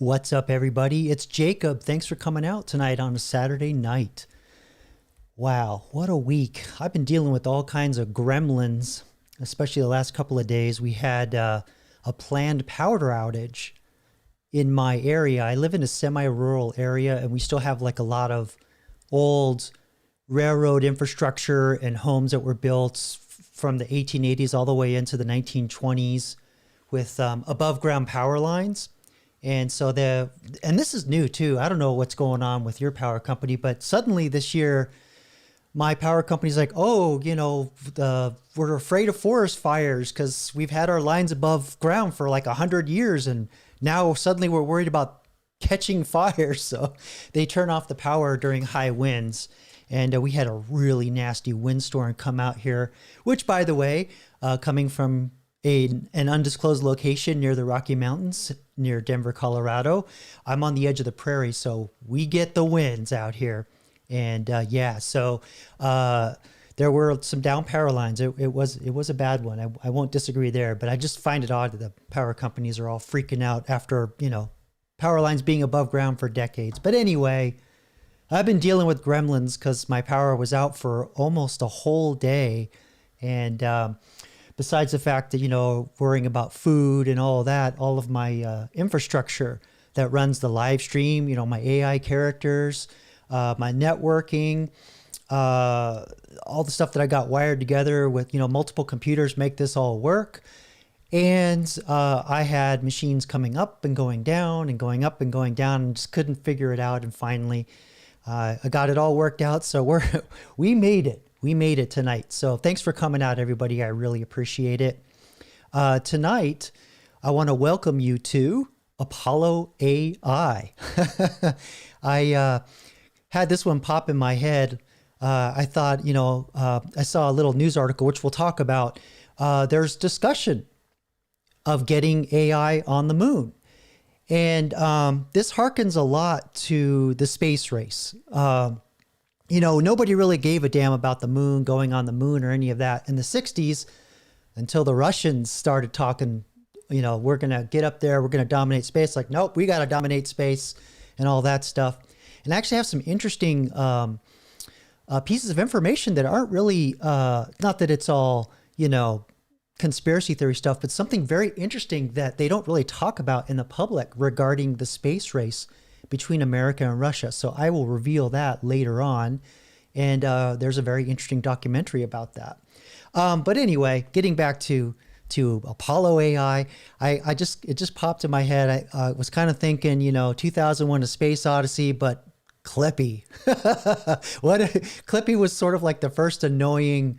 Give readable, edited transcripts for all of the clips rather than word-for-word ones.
What's up, everybody? It's Jacob. Thanks for coming out tonight on a Saturday night. Wow, what a week. I've been dealing with all kinds of gremlins, especially the last couple of days. We had a planned power outage in my area. I live in a semi-rural area, and we still have like a lot of old railroad infrastructure and homes that were built from the 1880s all the way into the 1920s with above ground power lines. And so and this is new too. I don't know what's going on with your power company, but suddenly this year, my power company's like, oh, we're afraid of forest fires because we've had our lines above ground for like 100 years. And now suddenly we're worried about catching fires. So they turn off the power during high winds. And we had a really nasty windstorm come out here, which, by the way, coming from an undisclosed location near the Rocky Mountains, near Denver, Colorado. I'm on the edge of the prairie, so we get the winds out here. And so there were some down power lines. It was a bad one. I won't disagree there, but I just find it odd that the power companies are all freaking out after, power lines being above ground for decades. But anyway, I've been dealing with gremlins because my power was out for almost a whole day. And besides the fact that, worrying about food and all that, all of my infrastructure that runs the live stream, my AI characters, my networking, all the stuff that I got wired together with, multiple computers make this all work. And I had machines coming up and going down and going up and going down and just couldn't figure it out. And finally, I got it all worked out. So we made it. We made it tonight. So thanks for coming out, everybody. I really appreciate it. Tonight, I want to welcome you to Apollo AI. I had this one pop in my head. I thought, I saw a little news article, which we'll talk about. There's discussion of getting AI on the moon. And this harkens a lot to the space race. Nobody really gave a damn about the moon, going on the moon or any of that in the 60s until the Russians started talking, we're going to get up there, we're going to dominate space. Like, nope, we got to dominate space and all that stuff. And I actually have some interesting pieces of information that aren't really, not that it's all, conspiracy theory stuff, but something very interesting that they don't really talk about in the public regarding the space race between America and Russia. So I will reveal that later on. And there's a very interesting documentary about that. But anyway, getting back to Apollo AI, it just popped in my head. I was kind of thinking, 2001: A Space Odyssey, but Clippy. Clippy was sort of like the first annoying,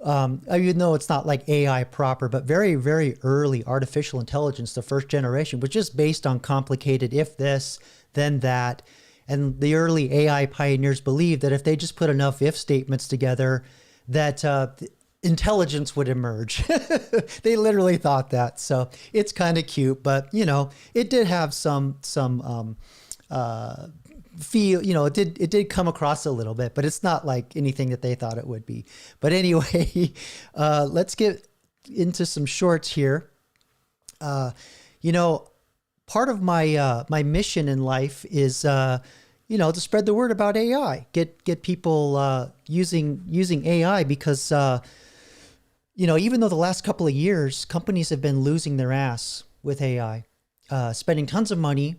even though it's not like AI proper, but very, very early artificial intelligence, the first generation, was just based on complicated if this, then that. And the early AI pioneers believed that if they just put enough if statements together, that intelligence would emerge. They literally thought that. So it's kind of cute, but it did have some feel, it did come across a little bit, but it's not like anything that they thought it would be. But anyway, let's get into some shorts here. Part of my mission in life is to spread the word about AI, get people using AI, because even though the last couple of years companies have been losing their ass with AI, spending tons of money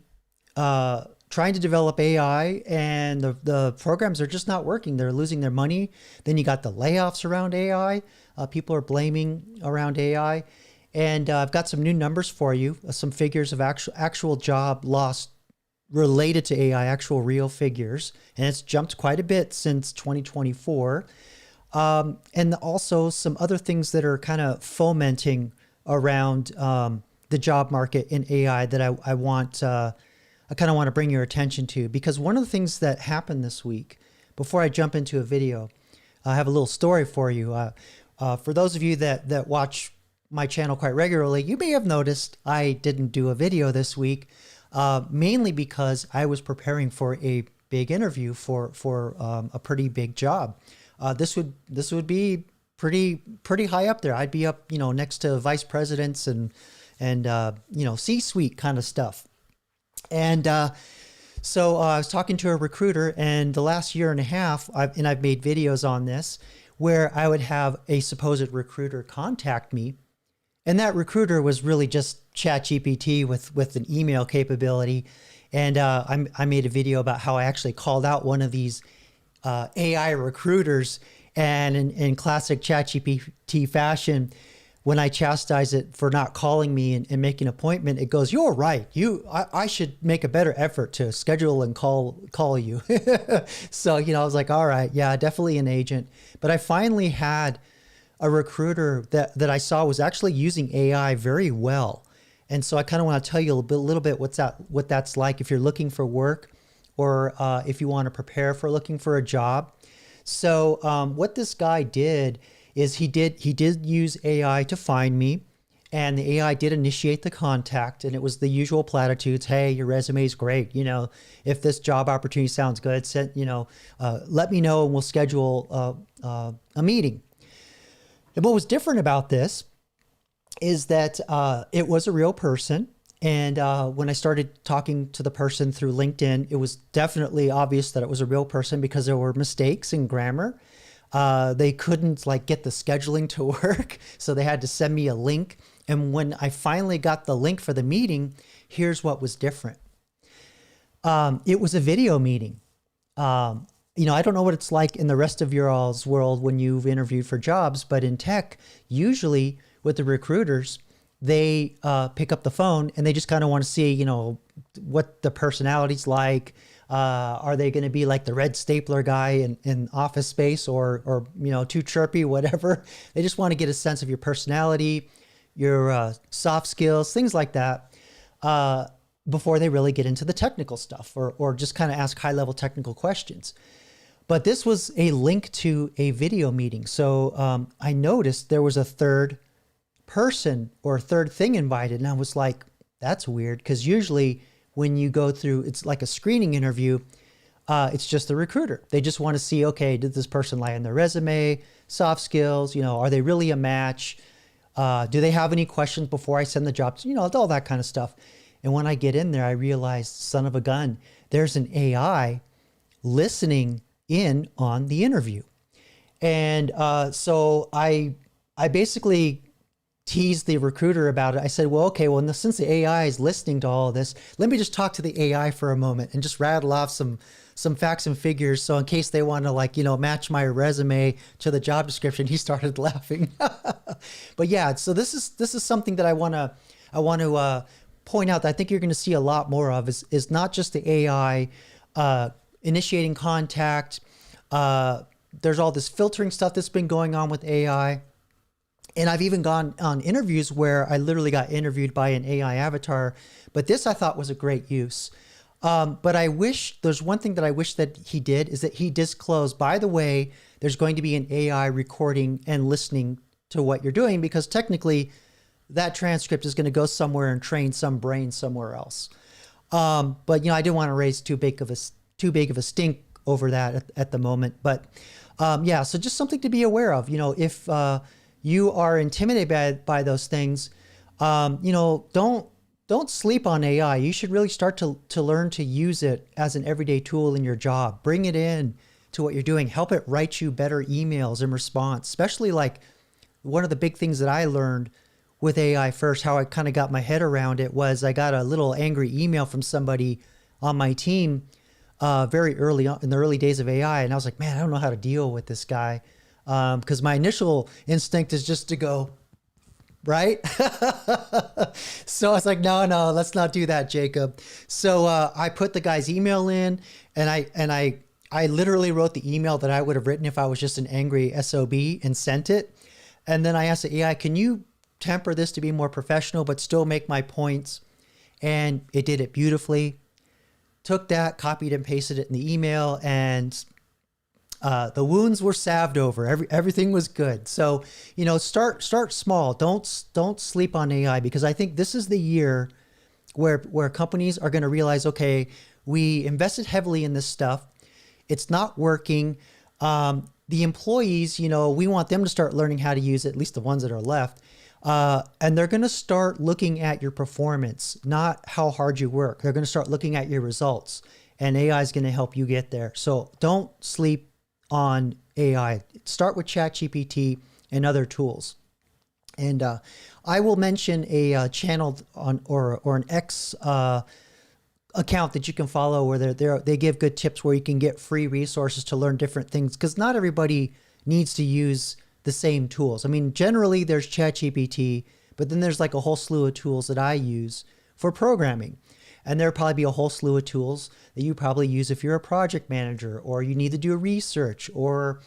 trying to develop AI, and the programs are just not working. They're losing their money. Then you got the layoffs around AI. People are blaming around AI. And I've got some new numbers for you, some figures of actual job loss related to AI, actual real figures. And it's jumped quite a bit since 2024. And also some other things that are kind of fomenting around the job market in AI that I kind of want to bring your attention to. Because one of the things that happened this week, before I jump into a video, I have a little story for you. For those of you that watch my channel quite regularly, you may have noticed I didn't do a video this week, mainly because I was preparing for a big interview for a pretty big job. This would be pretty high up there. I'd be up, next to vice presidents and C-suite kind of stuff. And so I was talking to a recruiter, and the last year and a half, I've made videos on this, where I would have a supposed recruiter contact me. And that recruiter was really just ChatGPT with an email capability. And I made a video about how I actually called out one of these AI recruiters, and in classic ChatGPT fashion, when I chastise it for not calling me and making an appointment, it goes, "You're right. I should make a better effort to schedule and call you." So, I was like, all right, yeah, definitely an agent. But I finally had a recruiter that I saw was actually using AI very well. And so I kind of want to tell you a little bit what that's like if you're looking for work, or if you want to prepare for looking for a job. So what this guy did is he did use AI to find me, and the AI did initiate the contact, and it was the usual platitudes. Hey, your resume is great. If this job opportunity sounds good, let me know and we'll schedule a meeting. And what was different about this is that it was a real person. And when I started talking to the person through LinkedIn, it was definitely obvious that it was a real person, because there were mistakes in grammar. They couldn't get the scheduling to work, so they had to send me a link. And when I finally got the link for the meeting, here's what was different. It was a video meeting. I don't know what it's like in the rest of your all's world when you've interviewed for jobs, but in tech, usually with the recruiters, they pick up the phone and they just kind of want to see, what the personality's like. Are they going to be like the red stapler guy in Office Space, or too chirpy, whatever. They just want to get a sense of your personality, your soft skills, things like that, before they really get into the technical stuff, or just kind of ask high-level technical questions. But this was a link to a video meeting. So I noticed there was a third person or third thing invited, and I was like, that's weird, because usually when you go through, it's like a screening interview, it's just the recruiter. They just want to see, okay, did this person lie on their resume, soft skills, are they really a match? Do they have any questions before I send the job? All that kind of stuff. And when I get in there, I realized, son of a gun, there's an AI listening in on the interview. And so I basically teased the recruiter about it. I said, well, okay, well, since the AI is listening to all of this, let me just talk to the AI for a moment and just rattle off some facts and figures. So in case they want to, like, match my resume to the job description, he started laughing. But yeah, so this is something that I want to point out that I think you're going to see a lot more of is not just the AI initiating contact. There's all this filtering stuff that's been going on with AI. And I've even gone on interviews where I literally got interviewed by an AI avatar. But this I thought was a great use. But there's one thing that I wish that he did is that he disclosed, by the way, there's going to be an AI recording and listening to what you're doing, because technically that transcript is going to go somewhere and train some brain somewhere else. But I didn't want to raise too big of a stink over that at the moment. But yeah, so just something to be aware of. If you are intimidated by those things, don't sleep on AI. You should really start to learn to use it as an everyday tool in your job. Bring it in to what you're doing. Help it write you better emails in response. Especially, like, one of the big things that I learned with AI first, how I kind of got my head around it, was I got a little angry email from somebody on my team very early on in the early days of AI. And I was like, man, I don't know how to deal with this guy. Because my initial instinct is just to go, right? So I was like, no, let's not do that, Jacob. So I put the guy's email in, and I literally wrote the email that I would have written if I was just an angry SOB, and sent it. And then I asked the AI, can you temper this to be more professional but still make my points? And it did it beautifully. Took that, copied and pasted it in the email, and the wounds were salved over. Everything was good. So, start small. Don't sleep on AI, because I think this is the year where companies are going to realize, okay, we invested heavily in this stuff. It's not working. The employees, we want them to start learning how to use it, at least the ones that are left. And they're going to start looking at your performance, not how hard you work. They're going to start looking at your results, and AI is going to help you get there. So don't sleep on AI. Start with ChatGPT and other tools. And I will mention a channel on or an X account that you can follow where they give good tips where you can get free resources to learn different things, because not everybody needs to use the same tools. I mean, generally there's ChatGPT, but then there's like a whole slew of tools that I use for programming. And there'll probably be a whole slew of tools that you probably use if you're a project manager, or you need to do research, or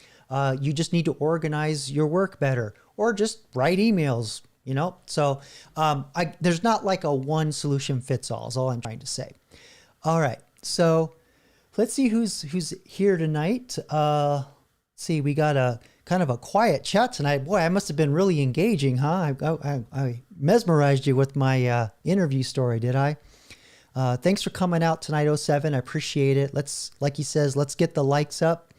you just need to organize your work better, or just write emails, So there's not like a one solution fits all, is all I'm trying to say. All right, so let's see who's here tonight. Let's see, we got a kind of a quiet chat tonight. Boy, I must have been really engaging, huh? I mesmerized you with my interview story, did I? Thanks for coming out tonight, 07. I appreciate it. Like he says, let's get the likes up.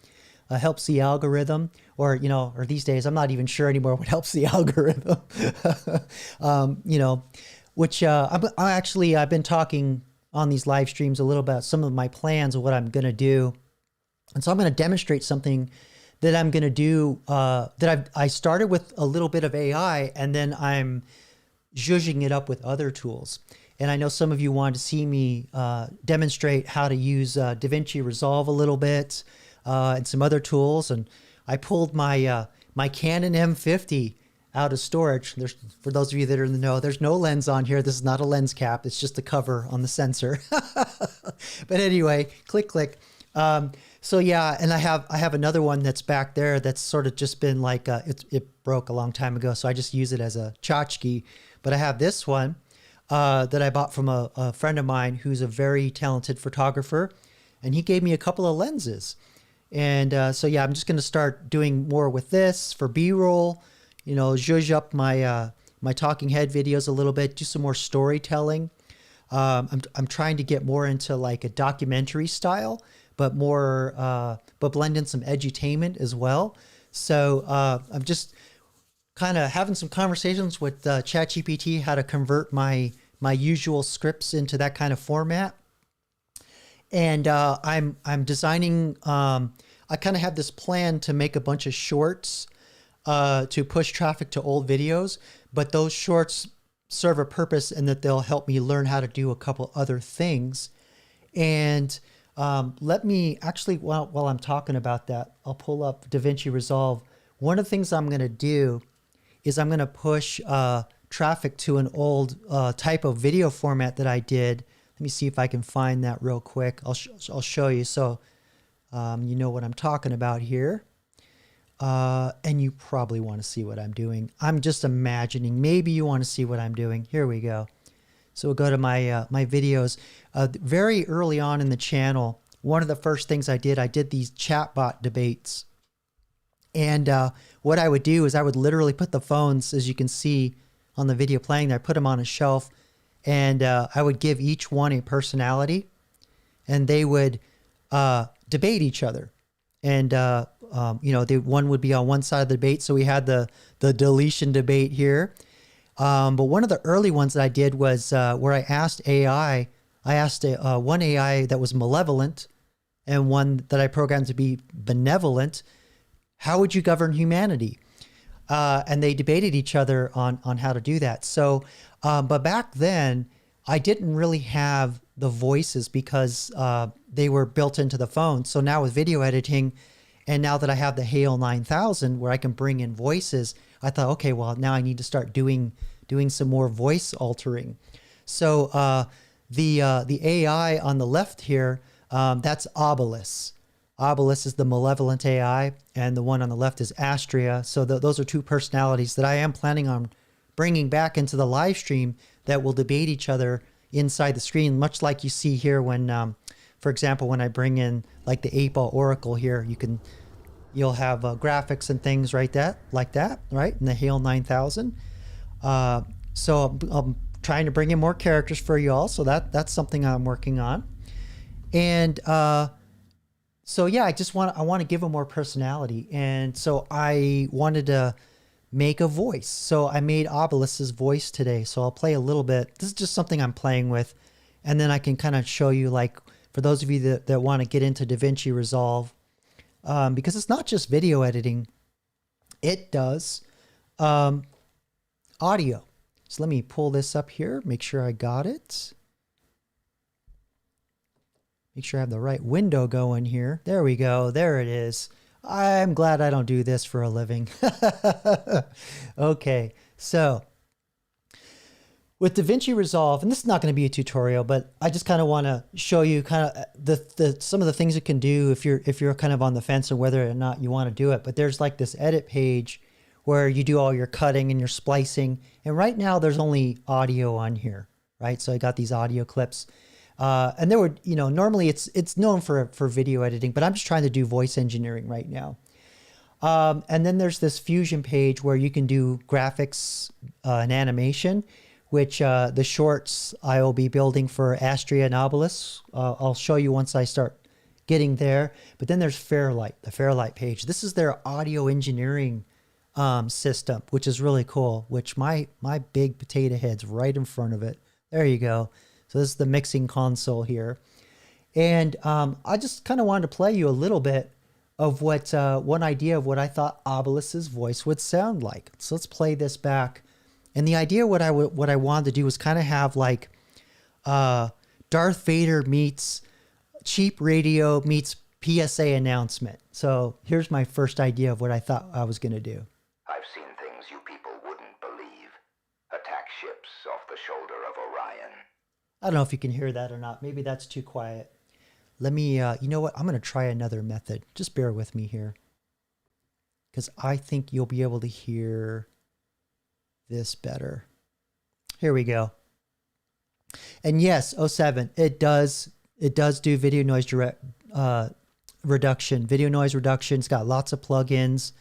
Helps the algorithm, or these days, I'm not even sure anymore what helps the algorithm. Which I've been talking on these live streams a little about some of my plans of what I'm going to do. And so I'm going to demonstrate something that I'm going to do, that I started with a little bit of AI, and then I'm zhuzhing it up with other tools. And I know some of you wanted to see me demonstrate how to use DaVinci Resolve a little bit, and some other tools. And I pulled my Canon M50 out of storage. For those of you that are in the know, there's no lens on here. This is not a lens cap. It's just the cover on the sensor. But anyway, click. So yeah, and I have another one that's back there that's sort of just been like, it broke a long time ago, so I just use it as a tchotchke. But I have this one that I bought from a friend of mine who's a very talented photographer, and he gave me a couple of lenses. And so yeah, I'm just going to start doing more with this for B-roll, zhuzh up my talking head videos a little bit, do some more storytelling. I'm trying to get more into like a documentary style, but blend in some edutainment as well. So I'm just kind of having some conversations with ChatGPT, how to convert my usual scripts into that kind of format. And I'm designing, I kind of have this plan to make a bunch of shorts to push traffic to old videos, but those shorts serve a purpose in that they'll help me learn how to do a couple other things. And let me actually, while I'm talking about that, I'll pull up DaVinci Resolve. One of the things I'm going to do is I'm going to push traffic to an old type of video format that I did. Let me see if I can find that real quick. I'll show you. So you know what I'm talking about here. And you probably want to see what I'm doing. I'm just imagining. Maybe you want to see what I'm doing. Here we go. So we'll go to my my videos. Very early on in the channel, one of the first things I did these chatbot debates. And what I would do is I would literally put the phones, as you can see on the video playing there, I put them on a shelf, and I would give each one a personality, and they would debate each other. And you know, one would be on one side of the debate. So we had the deletion debate here. But one of the early ones that I did was where I asked AI. I asked one AI that was malevolent and one that I programmed to be benevolent. How would you govern humanity? And they debated each other on how to do that. So, but back then, I didn't really have the voices because they were built into the phone. So now with video editing, and now that I have the Hale 9000 where I can bring in voices, I thought, okay, well, now I need to start doing some more voice altering. So the AI on the left here, that's Obelisk. Obelisk is the malevolent AI, and the one on the left is Astria. So those are two personalities that I am planning on bringing back into the live stream that will debate each other inside the screen, much like you see here when, for example, when I bring in like the 8-ball Oracle here, you'll have graphics and things like that, right? In the Hale 9000. So I'm trying to bring in more characters for y'all. So that's something I'm working on. And so yeah, I want to give them more personality. And so I wanted to make a voice. So I made Obelisk's voice today. So I'll play a little bit. This is just something I'm playing with. And then I can kind of show you, like, for those of you that want to get into DaVinci Resolve, because it's not just video editing, it does audio. So let me pull this up here, make sure I got it. Make sure I have the right window going here. There we go. There it is. I'm glad I don't do this for a living. Okay, so with DaVinci Resolve, and this is not going to be a tutorial, but I just kind of want to show you kind of some of the things you can do if you're kind of on the fence of whether or not you want to do it. But there's like this edit page where you do all your cutting and your splicing. And right now there's only audio on here, right? So I got these audio clips. And there were, you know, normally it's known for video editing, but I'm just trying to do voice engineering right now. And then there's this Fusion page where you can do graphics and animation, which the shorts I will be building for Astria and Obelisk. I'll show you once I start getting there. But then there's Fairlight, the Fairlight page. This is their audio engineering system, which is really cool, which my big potato head's right in front of it. There you go. So this is the mixing console here. And I just kind of wanted to play you a little bit of what one idea of what I thought Obelisk's voice would sound like. So let's play this back. And the idea what I wanted to do was kind of have like Darth Vader meets cheap radio meets PSA announcement. So here's my first idea of what I thought I was going to do. I've seen things you people wouldn't believe. Attack ships off the shoulder of Orion. I don't know if you can hear that or not. Maybe that's too quiet. Let me, you know what? I'm going to try another method. Just bear with me here, because I think you'll be able to hear this better. Here we go. And yes, 07, it does do video noise reduction. Video noise reduction. It's got lots of plugins.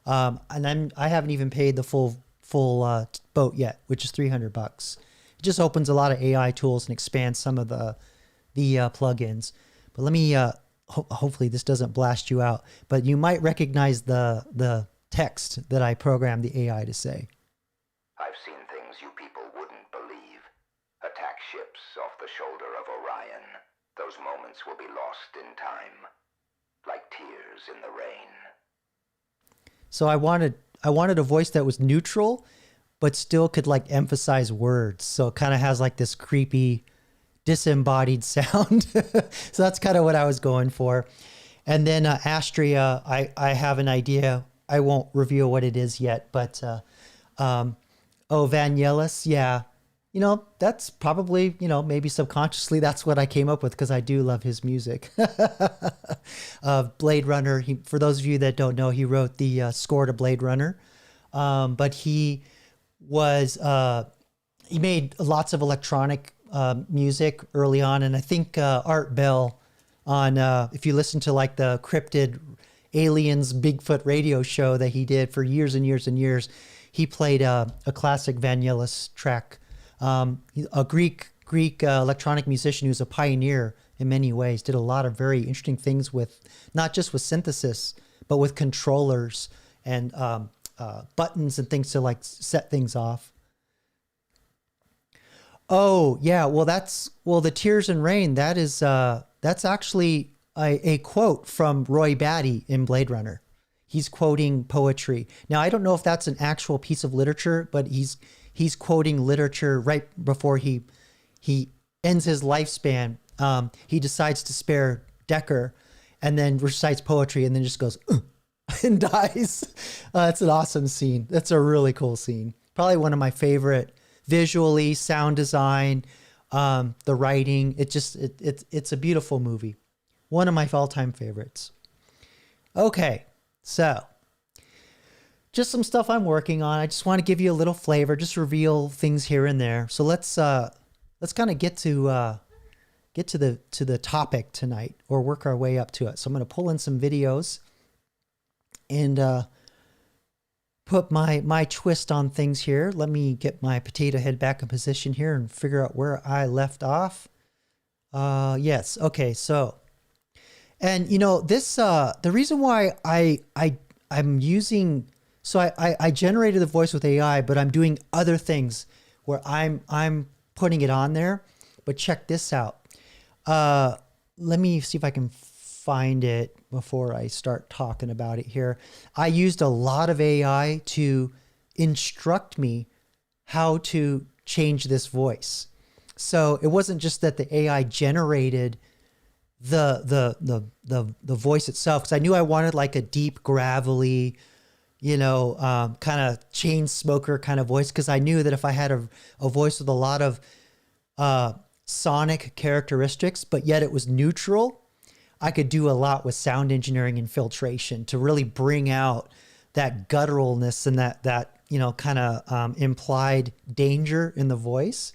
And I haven't even paid the full boat yet, which is $300. It just opens a lot of AI tools and expands some of the plugins. But let me hopefully this doesn't blast you out, but you might recognize the text that I programmed the AI to say. I've seen things you people wouldn't believe. Attack ships off the shoulder of Orion. Those moments will be lost in time, like tears in the rain. So I wanted a voice that was neutral, but still could like emphasize words. So it kind of has like this creepy, disembodied sound. So that's kind of what I was going for. And then Astria, I have an idea. I won't reveal what it is yet, but Vangelis, yeah. That's probably, maybe subconsciously that's what I came up with because I do love his music. Blade Runner, for those of you that don't know, he wrote the score to Blade Runner. But he made lots of electronic music early on. And I think Art Bell on, if you listen to like the Cryptid Aliens Bigfoot radio show that he did for years and years and years, he played a classic Vangelis track. A Greek electronic musician who's a pioneer in many ways, did a lot of very interesting things with not just with synthesis, but with controllers and buttons and things to like set things off. Oh yeah, well the Tears and Rain, that's actually a quote from Roy Batty in Blade Runner. He's quoting poetry. Now I don't know if that's an actual piece of literature, but he's quoting literature right before he ends his lifespan. He decides to spare Decker and then recites poetry and then just goes and dies. It's an awesome scene. That's a really cool scene. Probably one of my favorite visually, sound design, the writing. It's a beautiful movie. One of my all-time favorites. Okay, so just some stuff I'm working on. I just want to give you a little flavor, just reveal things here and there. So let's kind of get to the topic tonight, or work our way up to it. So I'm going to pull in some videos and put my twist on things here. Let me get my potato head back in position here and figure out where I left off. Yes. Okay. So, and this the reason why I'm using. So I generated the voice with AI, but I'm doing other things where I'm putting it on there. But check this out. Let me see if I can find it before I start talking about it here. I used a lot of AI to instruct me how to change this voice. So it wasn't just that the AI generated the voice itself, because I knew I wanted like a deep, gravelly, kind of chain smoker kind of voice, because I knew that if I had a voice with a lot of sonic characteristics, but yet it was neutral, I could do a lot with sound engineering and filtration to really bring out that gutturalness and that kind of implied danger in the voice.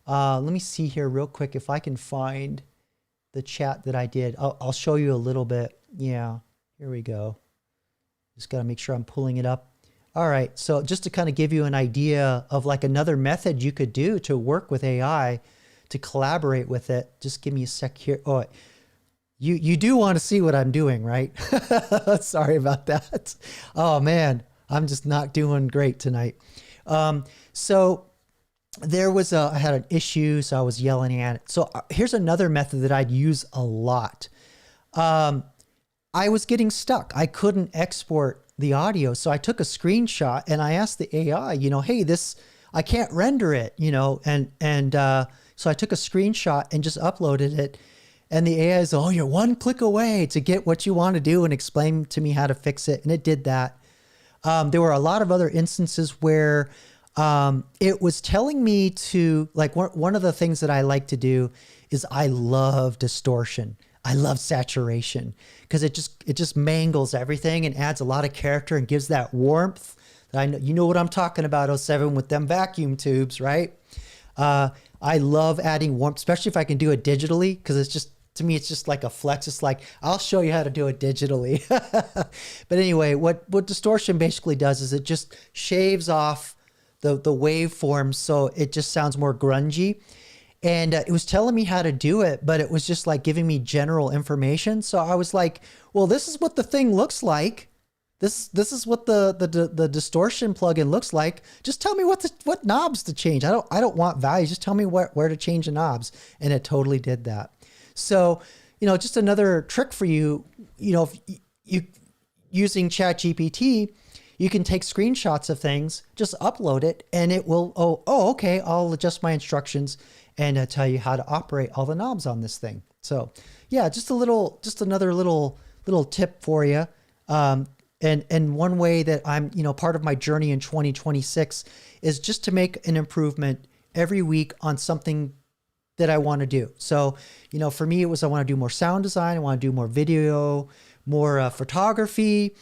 Let me see here real quick if I can find the chat that I did. I'll show you a little bit. Yeah, here we go. Just got to make sure I'm pulling it up. All right. So just to kind of give you an idea of like another method you could do to work with AI, to collaborate with it. Just give me a sec here. Oh, you do want to see what I'm doing, right? Sorry about that. Oh man, I'm just not doing great tonight. So there was I had an issue, so I was yelling at it. So here's another method that I'd use a lot. I was getting stuck. I couldn't export the audio. So I took a screenshot and I asked the AI, hey, I can't render it, so I took a screenshot and just uploaded it. And the AI is, oh, you're one click away to get what you want to do and explain to me how to fix it. And it did that. There were a lot of other instances where it was telling me to, like, one of the things that I like to do is I love distortion. I love saturation because it just mangles everything and adds a lot of character and gives that warmth that I know, you know what I'm talking about, oh 07, with them vacuum tubes, right? I love adding warmth, especially if I can do it digitally, because it's just, to me, it's just like a flex. It's like, I'll show you how to do it digitally. But anyway, what distortion basically does is it just shaves off the waveform so it just sounds more grungy. And it was telling me how to do it, but it was just like giving me general information. So I was like, well, this is what the thing looks like. This is what the distortion plugin looks like. Just tell me what knobs to change. I don't want values. Just tell me where to change the knobs. And it totally did that. So, just another trick for you, if you using ChatGPT, you can take screenshots of things, just upload it, and it will, okay, I'll adjust my instructions and tell you how to operate all the knobs on this thing. So yeah, just another little tip for you. And one way that I'm, part of my journey in 2026 is just to make an improvement every week on something that I want to do. So, for me, it was, I want to do more sound design. I want to do more video, more photography,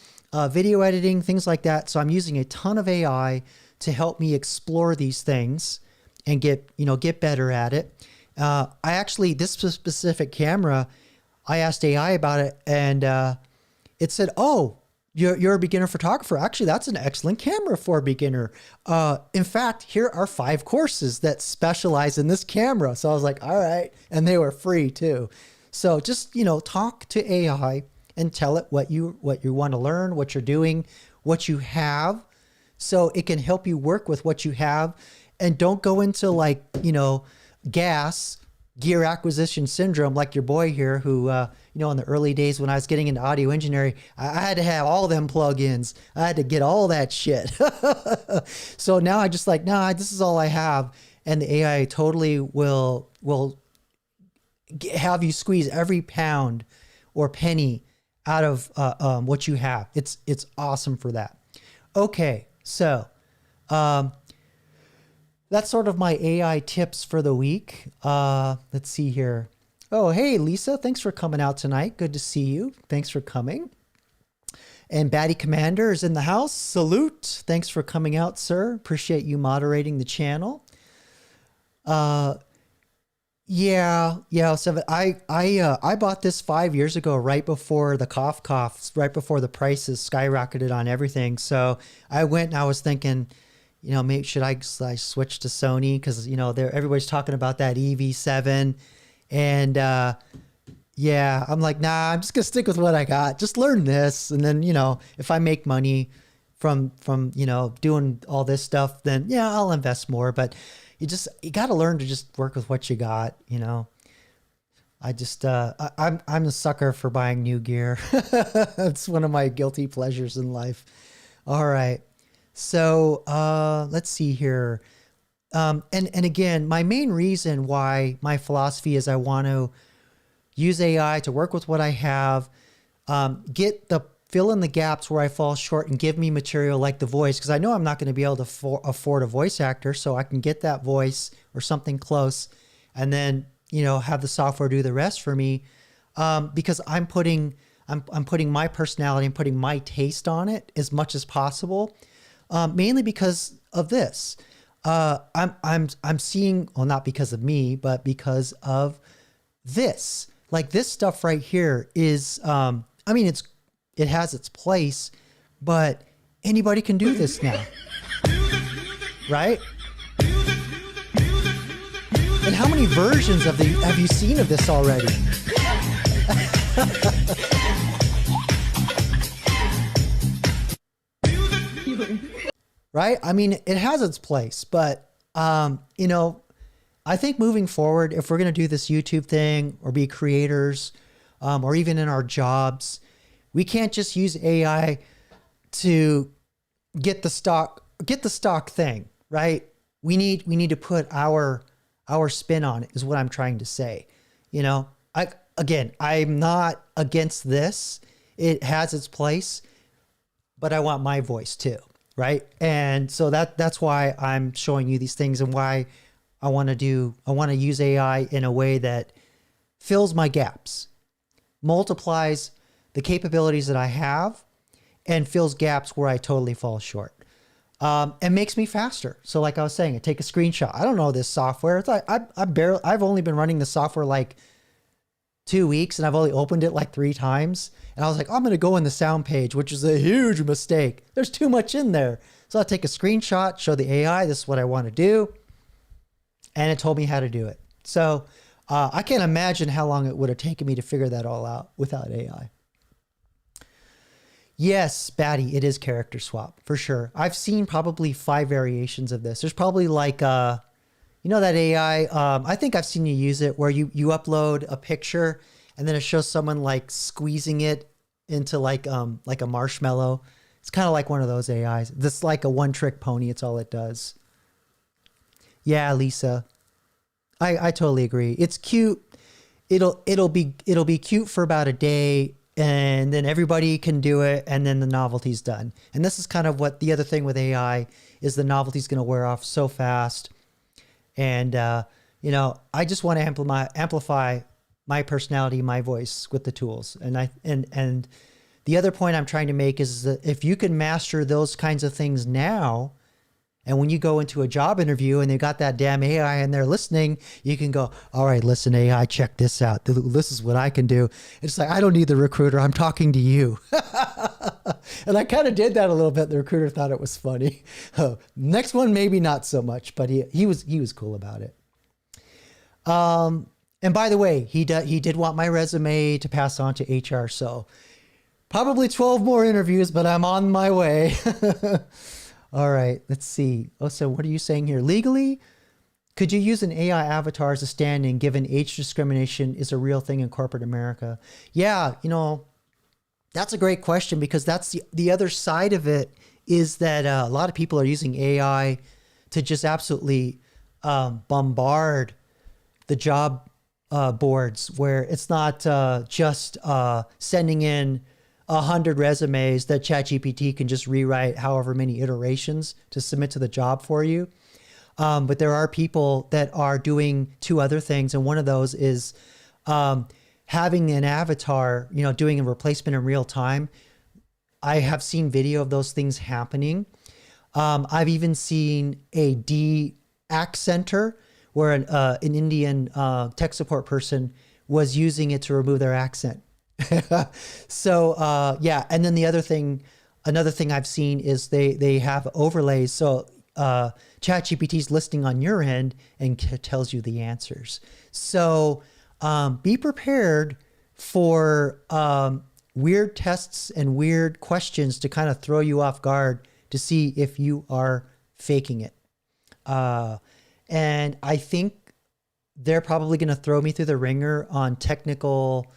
video editing, things like that. So I'm using a ton of AI to help me explore these things and get better at it. This specific camera, I asked AI about it, and it said, "Oh, you're a beginner photographer. Actually, that's an excellent camera for a beginner. In fact, here are 5 courses that specialize in this camera." So I was like, all right. And they were free too. So just, talk to AI and tell it what you want to learn, what you're doing, what you have, so it can help you work with what you have. And don't go into gear acquisition syndrome like your boy here, who, in the early days when I was getting into audio engineering, I had to have all them plugins. I had to get all that shit. So now I just this is all I have. And the AI totally will have you squeeze every pound or penny out of what you have. It's awesome for that. Okay. So, that's sort of my AI tips for the week. Let's see here. Oh, hey, Lisa, thanks for coming out tonight. Good to see you. Thanks for coming. And Batty Commander is in the house. Salute. Thanks for coming out, sir. Appreciate you moderating the channel. Yeah. So I bought this 5 years ago, right before the coughs, right before the prices skyrocketed on everything. So I went and I was thinking, maybe should I switch to Sony? Because, everybody's talking about that EV7. And yeah, I'm like, nah, I'm just going to stick with what I got. Just learn this. And then, if I make money from doing all this stuff, then yeah, I'll invest more. But you got to learn to just work with what you got, I'm a sucker for buying new gear. It's one of my guilty pleasures in life. All right. So let's see here. And again, my main reason why my philosophy is I want to use AI to work with what I have, fill in the gaps where I fall short and give me material like the voice, because I know I'm not going to be able to afford a voice actor, so I can get that voice or something close and then, have the software do the rest for me, because I'm putting my personality and putting my taste on it as much as possible. Mainly because of this. I'm seeing, well, not because of me, but because of this. Like this stuff right here is, it has its place, but anybody can do this now. Right? And how many versions have you seen of this already? Right? It has its place, but, I think moving forward, if we're going to do this YouTube thing or be creators, or even in our jobs, we can't just use AI to get the stock thing, right? We need to put our spin on it, is what I'm trying to say. I'm not against this. It has its place, but I want my voice too. Right. And so that's why I'm showing you these things and why I want to use AI in a way that fills my gaps, multiplies the capabilities that I have, and fills gaps where I totally fall short, and makes me faster. So like I was saying, I take a screenshot. I don't know this software. It's like I've only been running the software like 2 weeks, and I've only opened it like 3 times. And I was like, I'm going to go in the sound page, which is a huge mistake. There's too much in there. So I'll take a screenshot, show the AI, this is what I want to do. And it told me how to do it. So I can't imagine how long it would have taken me to figure that all out without AI. Yes, Batty, it is character swap for sure. I've seen probably 5 variations of this. There's probably like, that AI, I think I've seen you use it where you upload a picture and then it shows someone like squeezing it into like a marshmallow It's kind of like one of those AIs. This is like a one-trick pony. It's all it does. Yeah, Lisa. I totally agree. It's cute. It'll be cute for about a day, and then everybody can do it, and then the novelty's done. And this is kind of what the other thing with AI is: the novelty's going to wear off so fast. And you know, I just want to amplify my personality, my voice with the tools. And the other point I'm trying to make is that if you can master those kinds of things now, and when you go into a job interview and they got that damn AI and they're listening, you can go, all right, listen, AI, check this out. This is what I can do. It's like, I don't need the recruiter. I'm talking to you. And I kind of did that a little bit. The recruiter thought it was funny. Next one, maybe not so much, but he was cool about it. And by the way, he did want my resume to pass on to HR. So probably 12 more interviews, but I'm on my way. All right, let's see. Oh, so what are you saying here? Legally, could you use an AI avatar as a stand-in given age discrimination is a real thing in corporate America? Yeah, you know, that's a great question, because that's the other side of it is that a lot of people are using AI to just absolutely bombard the job boards, where it's not just sending in 100 resumes that ChatGPT can just rewrite however many iterations to submit to the job for you. But there are people that are doing two other things. And one of those is having an avatar, you know, doing a replacement in real time. I have seen video of those things happening. I've even seen a de-accenter where an Indian tech support person was using it to remove their accent. So yeah, and then another thing I've seen is they have overlays. So ChatGPT's listening on your end and tells you the answers. So be prepared for weird tests and weird questions to kind of throw you off guard to see if you are faking it. And I think they're probably going to throw me through the ringer on technical,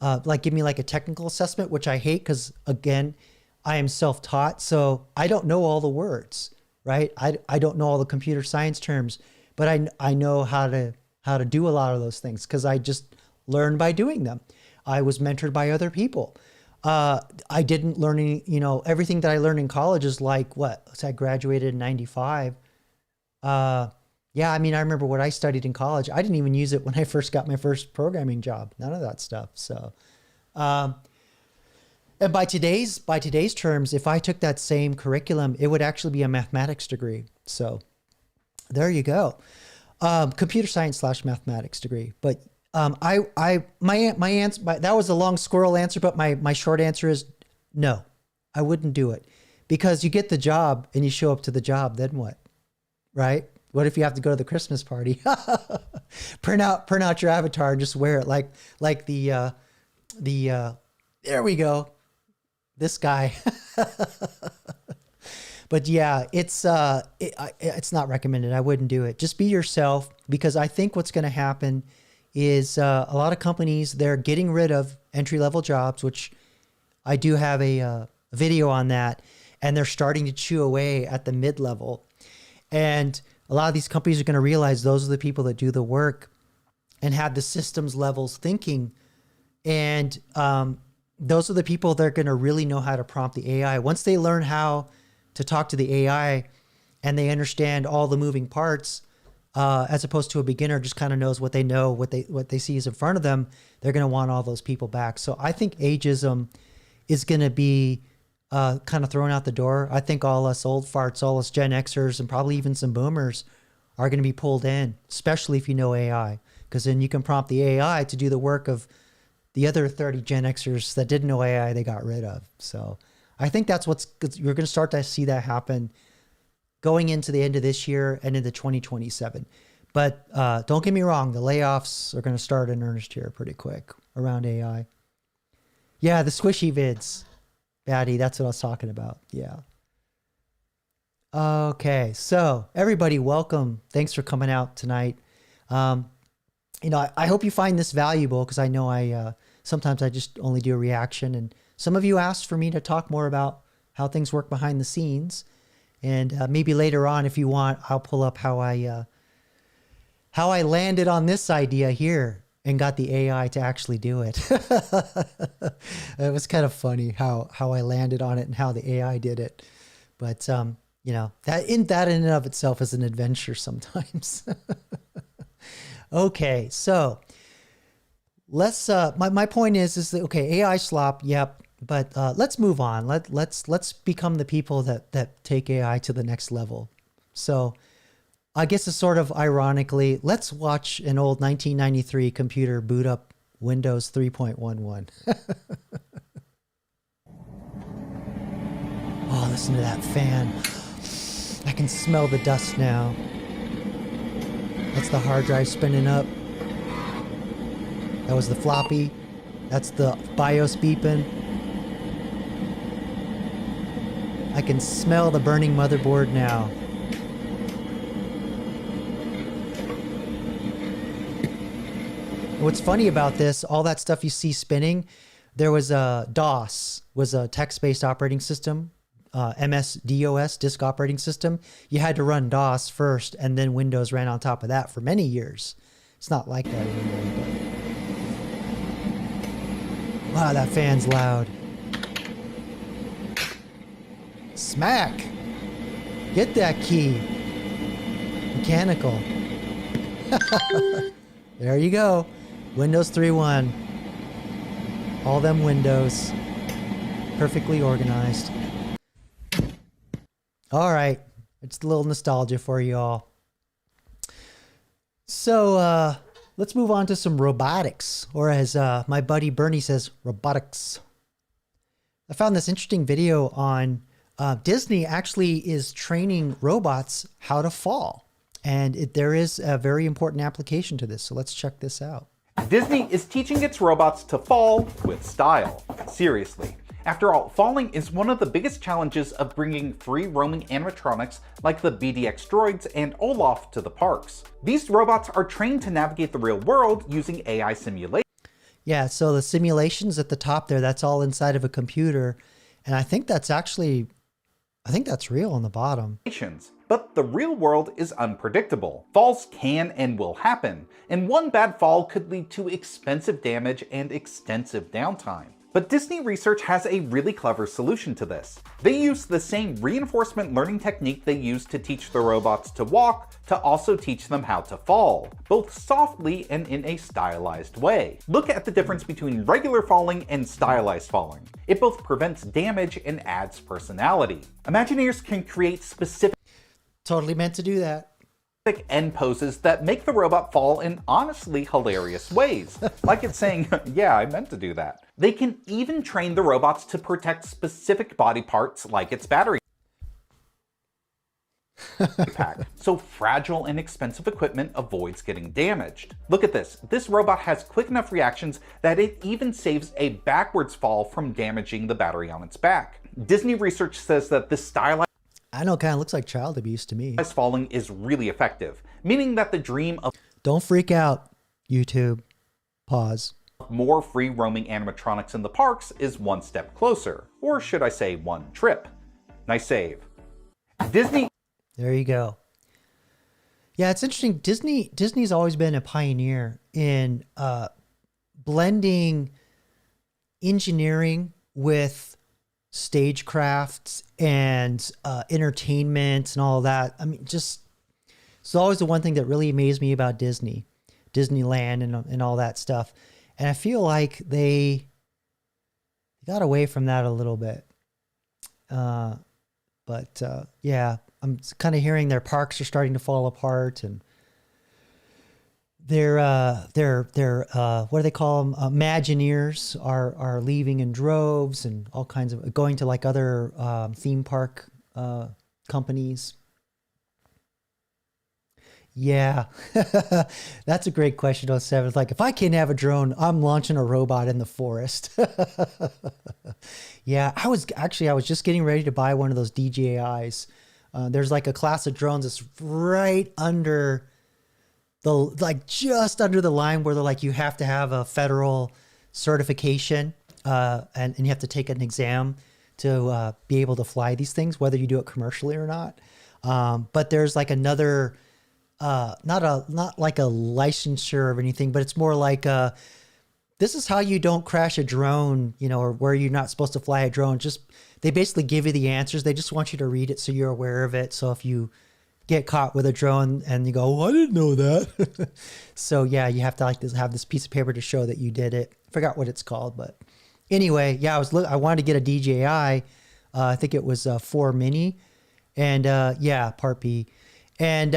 like give me like a technical assessment, which I hate because, again, I am self-taught. So I don't know all the words, right? I don't know all the computer science terms, but I know how to do a lot of those things because I just learned by doing them. I was mentored by other people. I didn't learn any, you know, everything that I learned in college is like what? So I graduated in 95. Yeah, I mean, I remember what I studied in college. I didn't even use it when I first got my first programming job. None of that stuff. So, and by today's terms, if I took that same curriculum, it would actually be a mathematics degree. So there you go. Computer science / mathematics degree. But my answer, that was a long squirrel answer, but my short answer is no, I wouldn't do it, because you get the job and you show up to the job, then what? Right? What if you have to go to the Christmas party? print out your avatar and just wear it like the there we go, this guy. But yeah, it's not recommended. I wouldn't do it. Just be yourself, because I think what's going to happen is a lot of companies, they're getting rid of entry-level jobs, which I do have a video on that, and they're starting to chew away at the mid-level. And a lot of these companies are going to realize those are the people that do the work and have the systems levels thinking. And those are the people that are going to really know how to prompt the AI. Once they learn how to talk to the AI and they understand all the moving parts, as opposed to a beginner just kind of knows what they know, what they see is in front of them, they're going to want all those people back. So I think ageism is going to be kind of thrown out the door. I think all us old farts, all us Gen Xers, and probably even some boomers are going to be pulled in, especially if you know AI, because then you can prompt the AI to do the work of the other 30 Gen Xers that didn't know AI they got rid of. So I think that's you're going to start to see that happen going into the end of this year and into 2027. But don't get me wrong, the layoffs are going to start in earnest here pretty quick around AI. Yeah, the squishy vids. Batty, that's what I was talking about. Yeah. Okay, so everybody, welcome. Thanks for coming out tonight. You know, I hope you find this valuable, because I know sometimes I just only do a reaction, and some of you asked for me to talk more about how things work behind the scenes. And maybe later on, if you want, I'll pull up how I landed on this idea here and got the AI to actually do it. It was kind of funny how I landed on it and how the AI did it. But, you know, that in and of itself is an adventure sometimes. Okay, so let's, my point is that, okay, AI slop, yep. But let's move on. Let's become the people that take AI to the next level. So I guess it's sort of ironically, let's watch an old 1993 computer boot up Windows 3.11. Oh, listen to that fan. I can smell the dust now. That's the hard drive spinning up. That was the floppy. That's the BIOS beeping. I can smell the burning motherboard now. What's funny about this, all that stuff you see spinning, there was a DOS, was a text-based operating system, MS-DOS, disk operating system. You had to run DOS first, and then Windows ran on top of that for many years. It's not like that anymore. But... wow, that fan's loud. Smack! Get that key. Mechanical. There you go. Windows 3.1. All them windows. Perfectly organized. All right. It's a little nostalgia for you all. So, let's move on to some robotics. Or as my buddy Bernie says, robotics. I found this interesting video on Disney actually is training robots how to fall. And there is a very important application to this. So let's check this out. Disney is teaching its robots to fall with style. Seriously. After all, falling is one of the biggest challenges of bringing free-roaming animatronics like the BDX droids and Olaf to the parks. These robots are trained to navigate the real world using AI simulation. Yeah, so the simulations at the top there, that's all inside of a computer. And I think that's real on the bottom. But the real world is unpredictable. Falls can and will happen, and one bad fall could lead to expensive damage and extensive downtime. But Disney Research has a really clever solution to this. They use the same reinforcement learning technique they use to teach the robots to walk to also teach them how to fall, both softly and in a stylized way. Look at the difference between regular falling and stylized falling. It both prevents damage and adds personality. Imagineers can create specific Totally meant to do that. end poses that make the robot fall in honestly hilarious ways. Like it's saying, yeah, I meant to do that. They can even train the robots to protect specific body parts like its battery pack, so fragile and expensive equipment avoids getting damaged. Look at this. This robot has quick enough reactions that it even saves a backwards fall from damaging the battery on its back. Disney Research says that this stylized I know, kind of looks like child abuse to me. falling is really effective, meaning that the dream of Don't freak out, YouTube. Pause. more free-roaming animatronics in the parks is one step closer, or should I say one trip. Nice save. Disney. There you go. Yeah, it's interesting. Disney's always been a pioneer in blending engineering with stagecrafts and entertainment and all that. I mean, just it's always the one thing that really amazed me about Disneyland and all that stuff. And I feel like they got away from that a little bit. But yeah, I'm kind of hearing their parks are starting to fall apart, and their what do they call them? Imagineers are leaving in droves, and all kinds of going to like other theme park companies. Yeah, that's a great question. 07. It's like, if I can't have a drone, I'm launching a robot in the forest. Yeah, I was just getting ready to buy one of those DJIs. There's like a class of drones that's right under just under the line where they're like, you have to have a federal certification, and you have to take an exam to be able to fly these things, whether you do it commercially or not. But there's like another, not like a licensure or anything, but it's more like this is how you don't crash a drone, you know, or where you're not supposed to fly a drone. Just they basically give you the answers. They just want you to read it so you're aware of it. So if you get caught with a drone and you go, oh, I didn't know that. So yeah, you have to like have this piece of paper to show that you did it. I forgot what it's called, but anyway, yeah, I wanted to get a DJI. I think it was 4 Mini, and yeah, Part B, and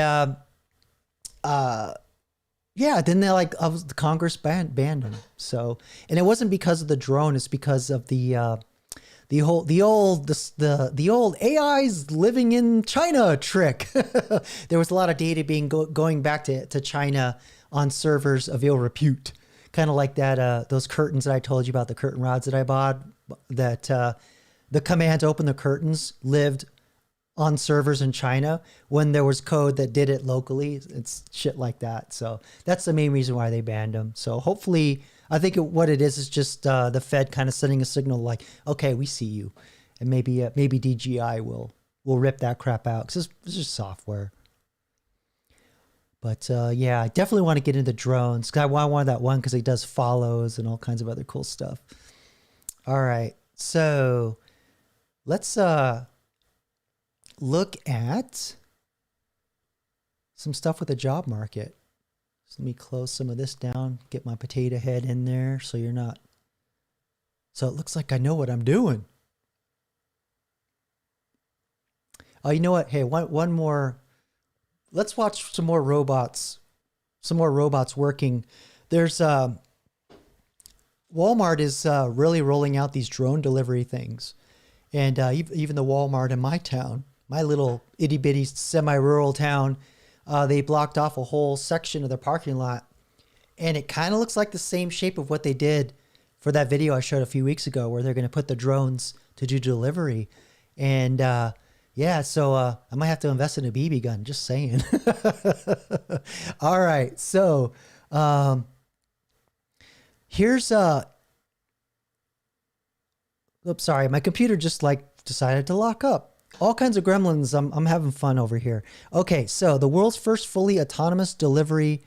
yeah, then they like the Congress banned them. So, and it wasn't because of the drone; it's because of the old AI's living in China trick. There was a lot of data going back to China on servers of ill repute. Kind of like that, those curtains that I told you about, the curtain rods that I bought, that the command to open the curtains lived on servers in China when there was code that did it locally. It's shit like that. So that's the main reason why they banned them. So hopefully, I think what it is just the Fed kind of sending a signal like, okay, we see you. And maybe DJI will rip that crap out because it's just software. But yeah, I definitely want to get into drones. I wanted that one because it does follows and all kinds of other cool stuff. All right, so let's look at some stuff with the job market. So let me close some of this down, get my potato head in there so you're not. So it looks like I know what I'm doing. Oh, you know what? Hey, one more. Let's watch some more robots. Some more robots working. There's Walmart is really rolling out these drone delivery things, and even the Walmart in my town, my little itty bitty semi-rural town, they blocked off a whole section of their parking lot, and it kind of looks like the same shape of what they did for that video I showed a few weeks ago, where they're going to put the drones to do delivery, and yeah, so I might have to invest in a BB gun, just saying. All right, so here's oops, sorry, my computer just like decided to lock up. All kinds of gremlins. I'm having fun over here. Okay, so the world's first fully autonomous delivery,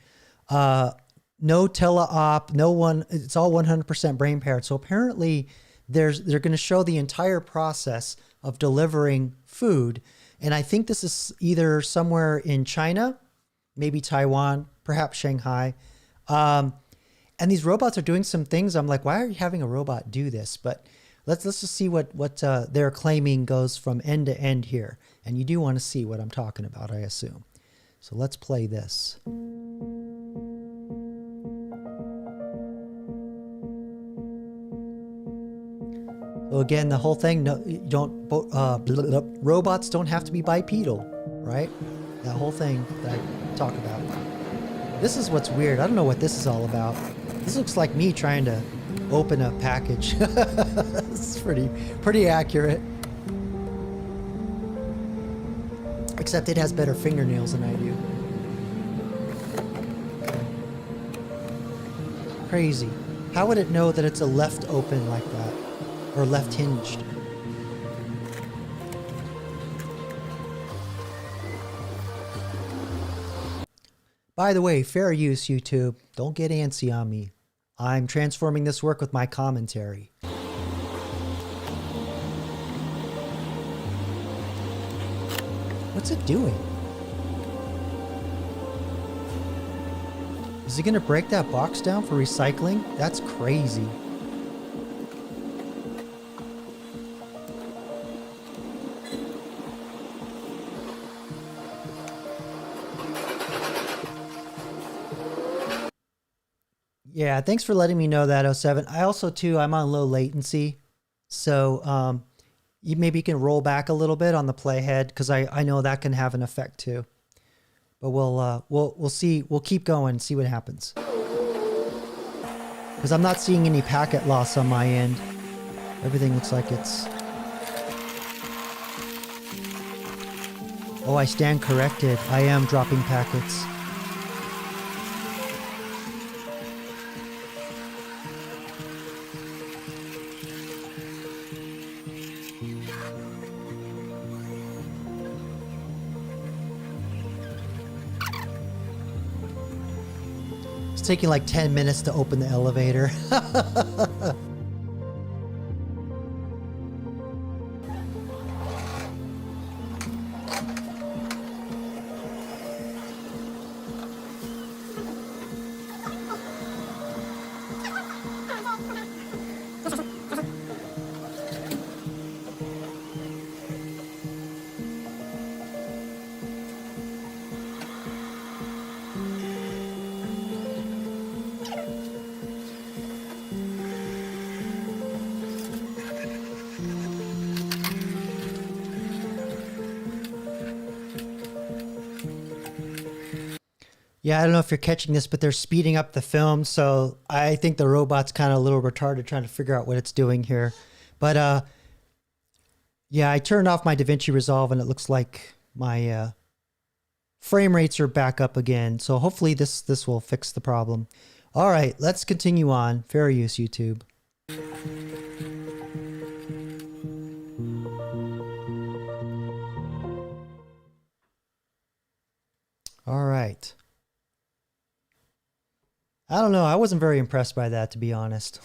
no teleop, no one. It's all 100% brain powered. So apparently, they're going to show the entire process of delivering food, and I think this is either somewhere in China, maybe Taiwan, perhaps Shanghai. And these robots are doing some things. I'm like, why are you having a robot do this? But let's just see what they're claiming goes from end to end here. And you do want to see what I'm talking about, I assume. So let's play this. So again, the whole thing, no, robots don't have to be bipedal, right? That whole thing that I talk about. This is what's weird. I don't know what this is all about. This looks like me trying to open a package. This is pretty accurate. Except it has better fingernails than I do. Crazy. How would it know that it's a left open like that? Or left hinged? By the way, fair use, YouTube. Don't get antsy on me. I'm transforming this work with my commentary. What's it doing? Is it going to break that box down for recycling? That's crazy. Yeah, thanks for letting me know that, 07. I also, too, I'm on low latency. So you maybe can roll back a little bit on the playhead because I know that can have an effect, too. But we'll see. We'll keep going and see what happens. Because I'm not seeing any packet loss on my end. Everything looks like it's... Oh, I stand corrected. I am dropping packets. It's taking like 10 minutes to open the elevator. Yeah, I don't know if you're catching this, but they're speeding up the film. So I think the robot's kind of a little retarded trying to figure out what it's doing here. But yeah, I turned off my DaVinci Resolve and it looks like my frame rates are back up again. So hopefully this will fix the problem. All right, let's continue on. Fair use, YouTube. All right. I don't know. I wasn't very impressed by that, to be honest.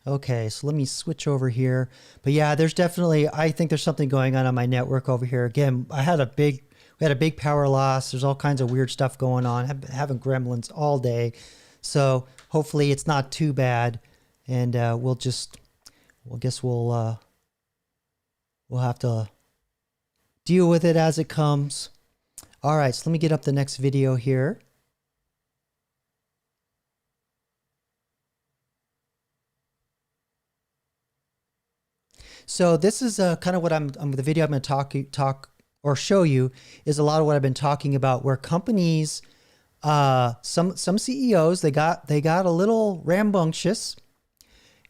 Okay, so let me switch over here. But yeah, there's definitely, I think there's something going on my network over here. Again, we had a big power loss. There's all kinds of weird stuff going on. I've been having gremlins all day. So hopefully it's not too bad. And we'll have to deal with it as it comes. All right, so let me get up the next video here. So this is kind of what the video I'm going to talk or show you is a lot of what I've been talking about, where companies, some CEOs, they got a little rambunctious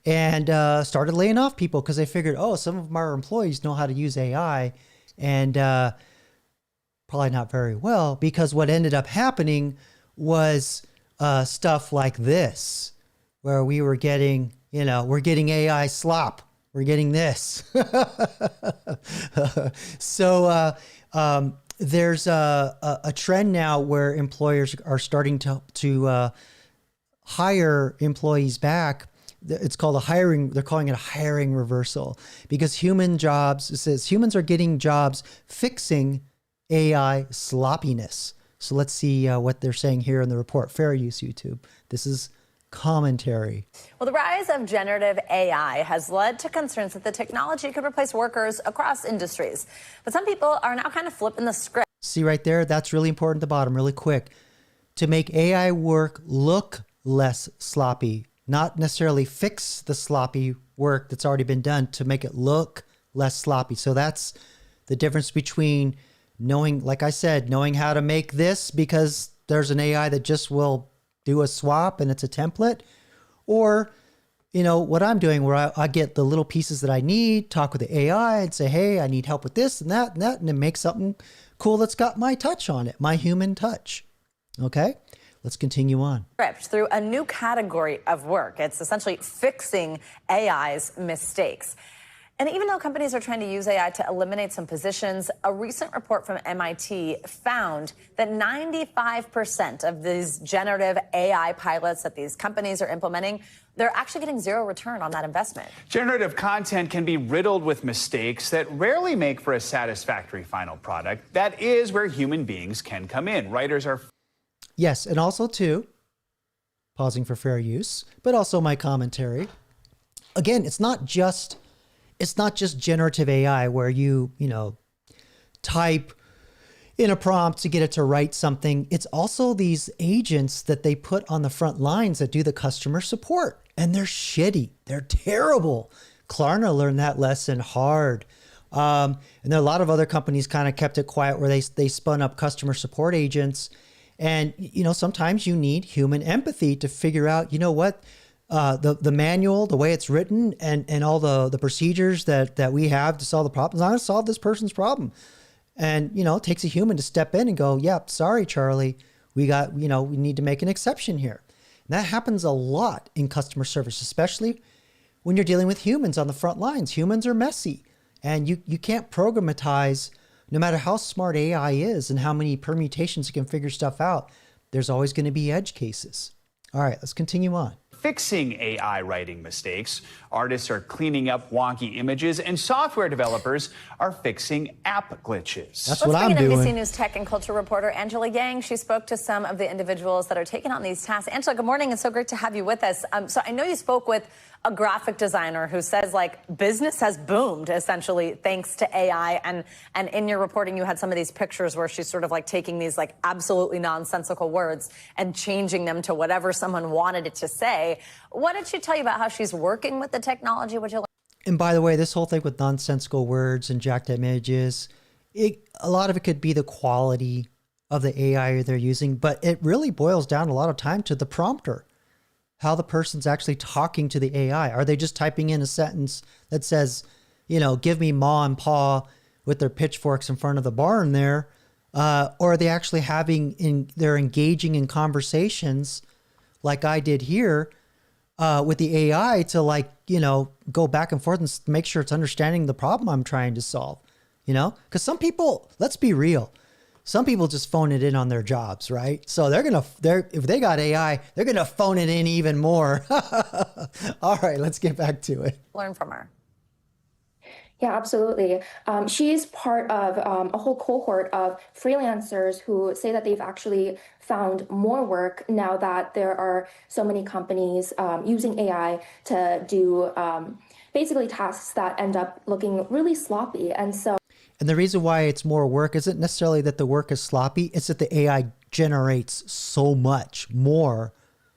and started laying off people because they figured, oh, some of our employees know how to use AI. And probably not very well, because what ended up happening was stuff like this, where we were getting, we're getting AI slop. We're getting this. So there's a trend now where employers are starting to hire employees back. It's called they're calling it a hiring reversal, because it says humans are getting jobs fixing AI sloppiness. So let's see what they're saying here in the report. Fair use, YouTube. This is commentary. Well, the rise of generative AI has led to concerns that the technology could replace workers across industries. But some people are now kind of flipping the script. See right there? That's really important at the bottom, really quick. To make AI work look less sloppy, not necessarily fix the sloppy work that's already been done, to make it look less sloppy. So that's the difference between knowing, like I said, knowing how to make this because there's an AI that just will do a swap and it's a template, or, what I'm doing where I get the little pieces that I need, talk with the AI and say, hey, I need help with this and that, and it makes something cool that's got my touch on it, my human touch. Okay? Let's continue on. Through a new category of work. It's essentially fixing AI's mistakes. And even though companies are trying to use AI to eliminate some positions, a recent report from MIT found that 95% of these generative AI pilots that these companies are implementing, they're actually getting zero return on that investment. Generative content can be riddled with mistakes that rarely make for a satisfactory final product. That is where human beings can come in. Writers are... Yes, and also too, pausing for fair use, but also my commentary. Again, it's not just generative AI where you type in a prompt to get it to write something. It's also these agents that they put on the front lines that do the customer support, and they're shitty. They're terrible. Klarna learned that lesson hard. And there are a lot of other companies kind of kept it quiet where they spun up customer support agents. And, sometimes you need human empathy to figure out, what, the manual, the way it's written, and all the procedures that we have to solve the problem is not going to solve this person's problem. And, it takes a human to step in and go, yep, sorry, Charlie, we need to make an exception here. And that happens a lot in customer service, especially when you're dealing with humans on the front lines. Humans are messy, and you can't programatize no matter how smart AI is and how many permutations it can figure stuff out, there's always going to be edge cases. All right, let's continue on. Fixing AI writing mistakes. Artists are cleaning up wonky images, and software developers are fixing app glitches. That's what I'm doing. Let's bring in NBC News tech and culture reporter Angela Yang. She spoke to some of the individuals that are taking on these tasks. Angela, good morning. It's so great to have you with us. So I know you spoke with a graphic designer who says, like, business has boomed, essentially, thanks to AI. And in your reporting, you had some of these pictures where she's sort of like taking these like absolutely nonsensical words and changing them to whatever someone wanted it to say. What did she tell you about how she's working with the technology? And by the way, this whole thing with nonsensical words and jacked up images, a lot of it could be the quality of the AI they're using, but it really boils down a lot of time to the prompter. How the person's actually talking to the AI. Are they just typing in a sentence that says, you know, give me Ma and Pa with their pitchforks in front of the barn there? Or are they actually they're engaging in conversations like I did here with the AI to, like, you know, go back and forth and make sure it's understanding the problem I'm trying to solve, you know? Because some people, let's be real, some people just phone it in on their jobs, right? So if they got AI, they're gonna phone it in even more. All right, let's get back to it. Learn from her. Yeah, absolutely. She's part of a whole cohort of freelancers who say that they've actually found more work now that there are so many companies using AI to do basically tasks that end up looking really sloppy. And the reason why it's more work isn't necessarily that the work is sloppy, it's that the AI generates so much more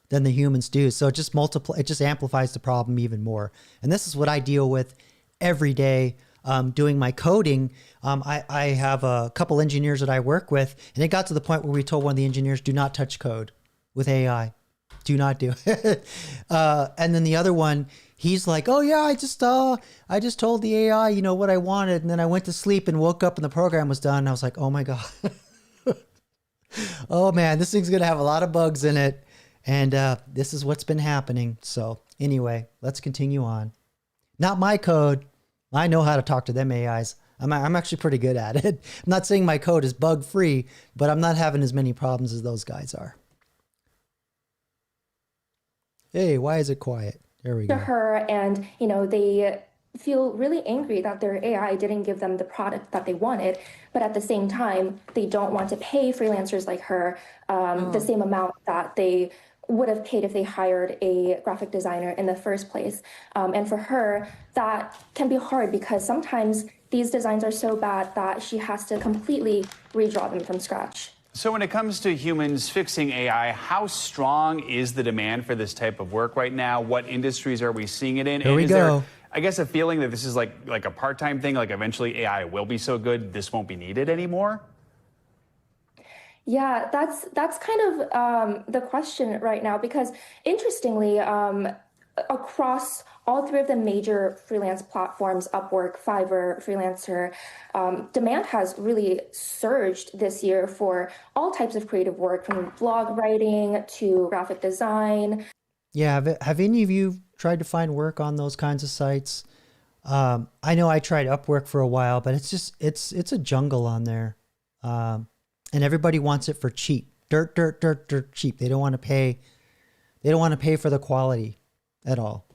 than the humans do. So it just amplifies the problem even more. And this is what I deal with every day doing my coding. I have a couple engineers that I work with, and it got to the point where we told one of the engineers, do not touch code with AI. Do not do it. And then the other one, he's like, oh yeah, I just told the AI, you know, what I wanted. And then I went to sleep and woke up and the program was done. And I was like, oh my God. Oh man, this thing's going to have a lot of bugs in it. And this is what's been happening. So anyway, let's continue on. Not my code. I know how to talk to them AIs. I'm actually pretty good at it. I'm not saying my code is bug free, but I'm not having as many problems as those guys are. Hey, why is it quiet? There we go. To her, and you know, they feel really angry that their AI didn't give them the product that they wanted, but at the same time, they don't want to pay freelancers like her the same amount that they would have paid if they hired a graphic designer in the first place. And for her, that can be hard because sometimes these designs are so bad that she has to completely redraw them from scratch. So when it comes to humans fixing AI, how strong is the demand for this type of work right now? What industries are we seeing it in? Here we go. There, I guess, a feeling that this is like a part-time thing, like eventually AI will be so good this won't be needed anymore? Yeah, that's kind of the question right now, because interestingly, across all three of the major freelance platforms, Upwork, Fiverr, Freelancer, demand has really surged this year for all types of creative work, from blog writing to graphic design. Yeah, have any of you tried to find work on those kinds of sites? I know I tried Upwork for a while, but it's a jungle on there. And everybody wants it for cheap. Dirt cheap. They don't want to pay for the quality at all.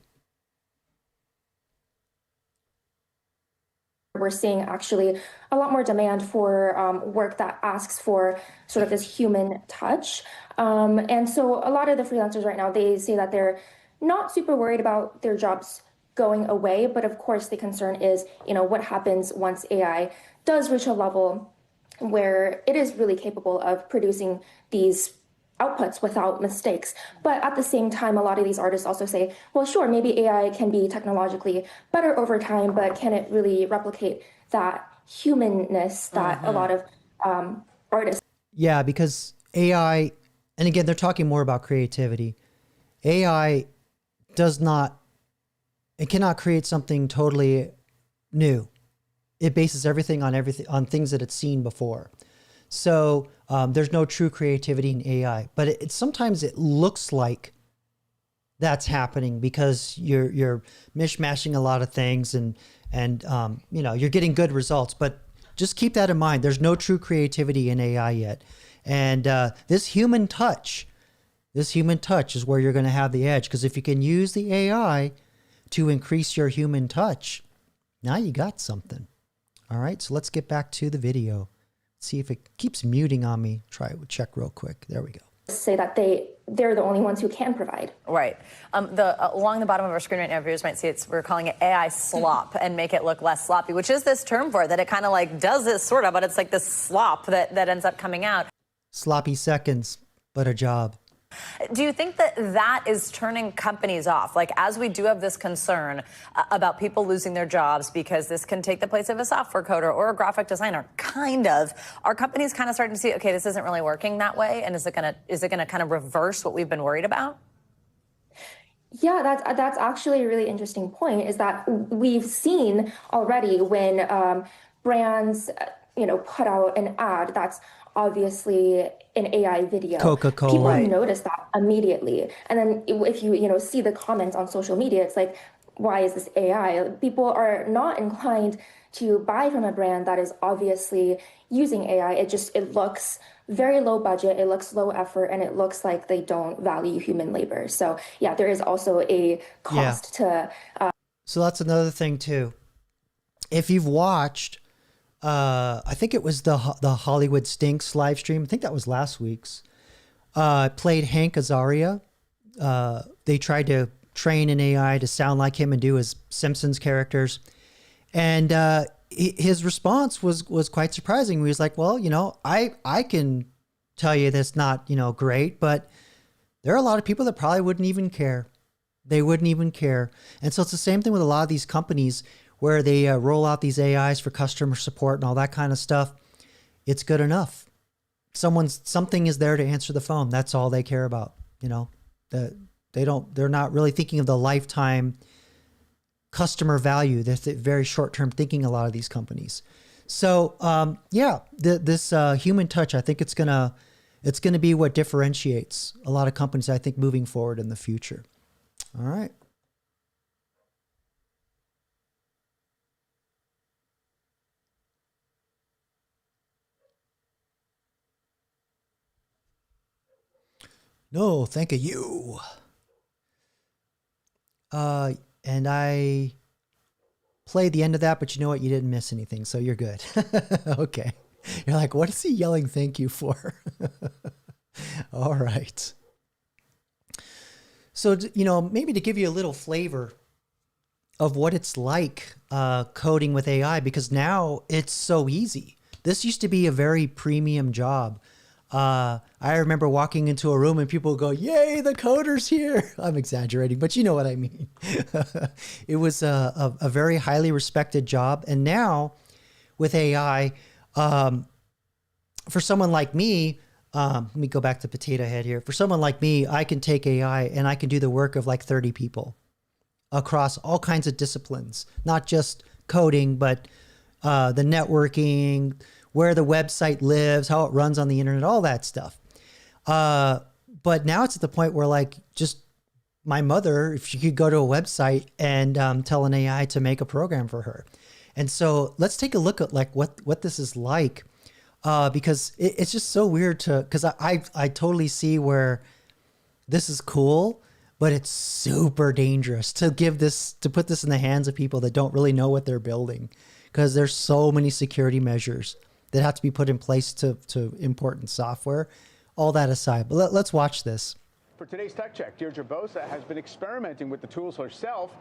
We're seeing actually a lot more demand for work that asks for sort of this human touch. And so a lot of the freelancers right now, they say that they're not super worried about their jobs going away. But of course, the concern is, you know, what happens once AI does reach a level where it is really capable of producing these outputs without mistakes. But at the same time, a lot of these artists also say, well, sure, maybe AI can be technologically better over time, but can it really replicate that humanness that a lot of artists? Yeah, because AI, and again, they're talking more about creativity. AI it cannot create something totally new. It bases everything on things that it's seen before. So there's no true creativity in AI, but sometimes it looks like that's happening because you're mishmashing a lot of things and you know, you're getting good results. But just keep that in mind. There's no true creativity in AI yet. And this human touch is where you're going to have the edge. Because if you can use the AI to increase your human touch, now you got something. All right, so let's get back to the video. See if it keeps muting on me. Try it, check real quick. There we go. Say that they're the only ones who can provide. Right. Along the bottom of our screen right now, viewers might see we're calling it AI slop and make it look less sloppy, which is this term for it, that it kind of like does this sort of, but it's like this slop that ends up coming out. Sloppy seconds, but a job. Do you think that is turning companies off? Like, as we do have this concern about people losing their jobs because this can take the place of a software coder or a graphic designer, are companies kind of starting to see, okay, this isn't really working that way, and is it gonna kind of reverse what we've been worried about? Yeah, that's actually a really interesting point, is that we've seen already when brands, put out an ad that's obviously an AI video. Coca-Cola. People notice that immediately. And then if you see the comments on social media, it's like, why is this AI? People are not inclined to buy from a brand that is obviously using AI. It looks very low budget, it looks low effort, and it looks like they don't value human labor. So yeah, there is also a cost to... So that's another thing too. If you've watched, I think it was the Hollywood Stinks live stream. I think that was last week's. Played Hank Azaria. They tried to train an AI to sound like him and do his Simpsons characters. And his response was quite surprising. He was like, well, I can tell you that's not, great, but there are a lot of people that probably wouldn't even care. They wouldn't even care. And so it's the same thing with a lot of these companies where they roll out these AIs for customer support and all that kind of stuff. It's good enough. Something is there to answer the phone. That's all they care about. They're not really thinking of the lifetime customer value. They're very short-term thinking, a lot of these companies. So this human touch, I think it's gonna be what differentiates a lot of companies, I think, moving forward in the future. All right. No, thank you. And I played the end of that, but you know what? You didn't miss anything, so you're good. Okay. You're like, what is he yelling thank you for? All right. So, maybe to give you a little flavor of what it's like coding with AI, because now it's so easy. This used to be a very premium job. I remember walking into a room and people would go, yay, the coder's here. I'm exaggerating, but you know what I mean. It was a very highly respected job. And now with AI, for someone like me, let me go back to Potato Head here. For someone like me, I can take AI and I can do the work of like 30 people across all kinds of disciplines, not just coding, but the networking, where the website lives, how it runs on the internet, all that stuff. But now it's at the point where, like, just my mother, if she could go to a website and tell an AI to make a program for her. And so let's take a look at like what this is like, because it's just so weird because I totally see where this is cool, but it's super dangerous to put this in the hands of people that don't really know what they're building, because there's so many security measures that have to be put in place to import in software. All that aside, but let's watch this. For today's Tech Check, Deirdre Bosa has been experimenting with the tools herself,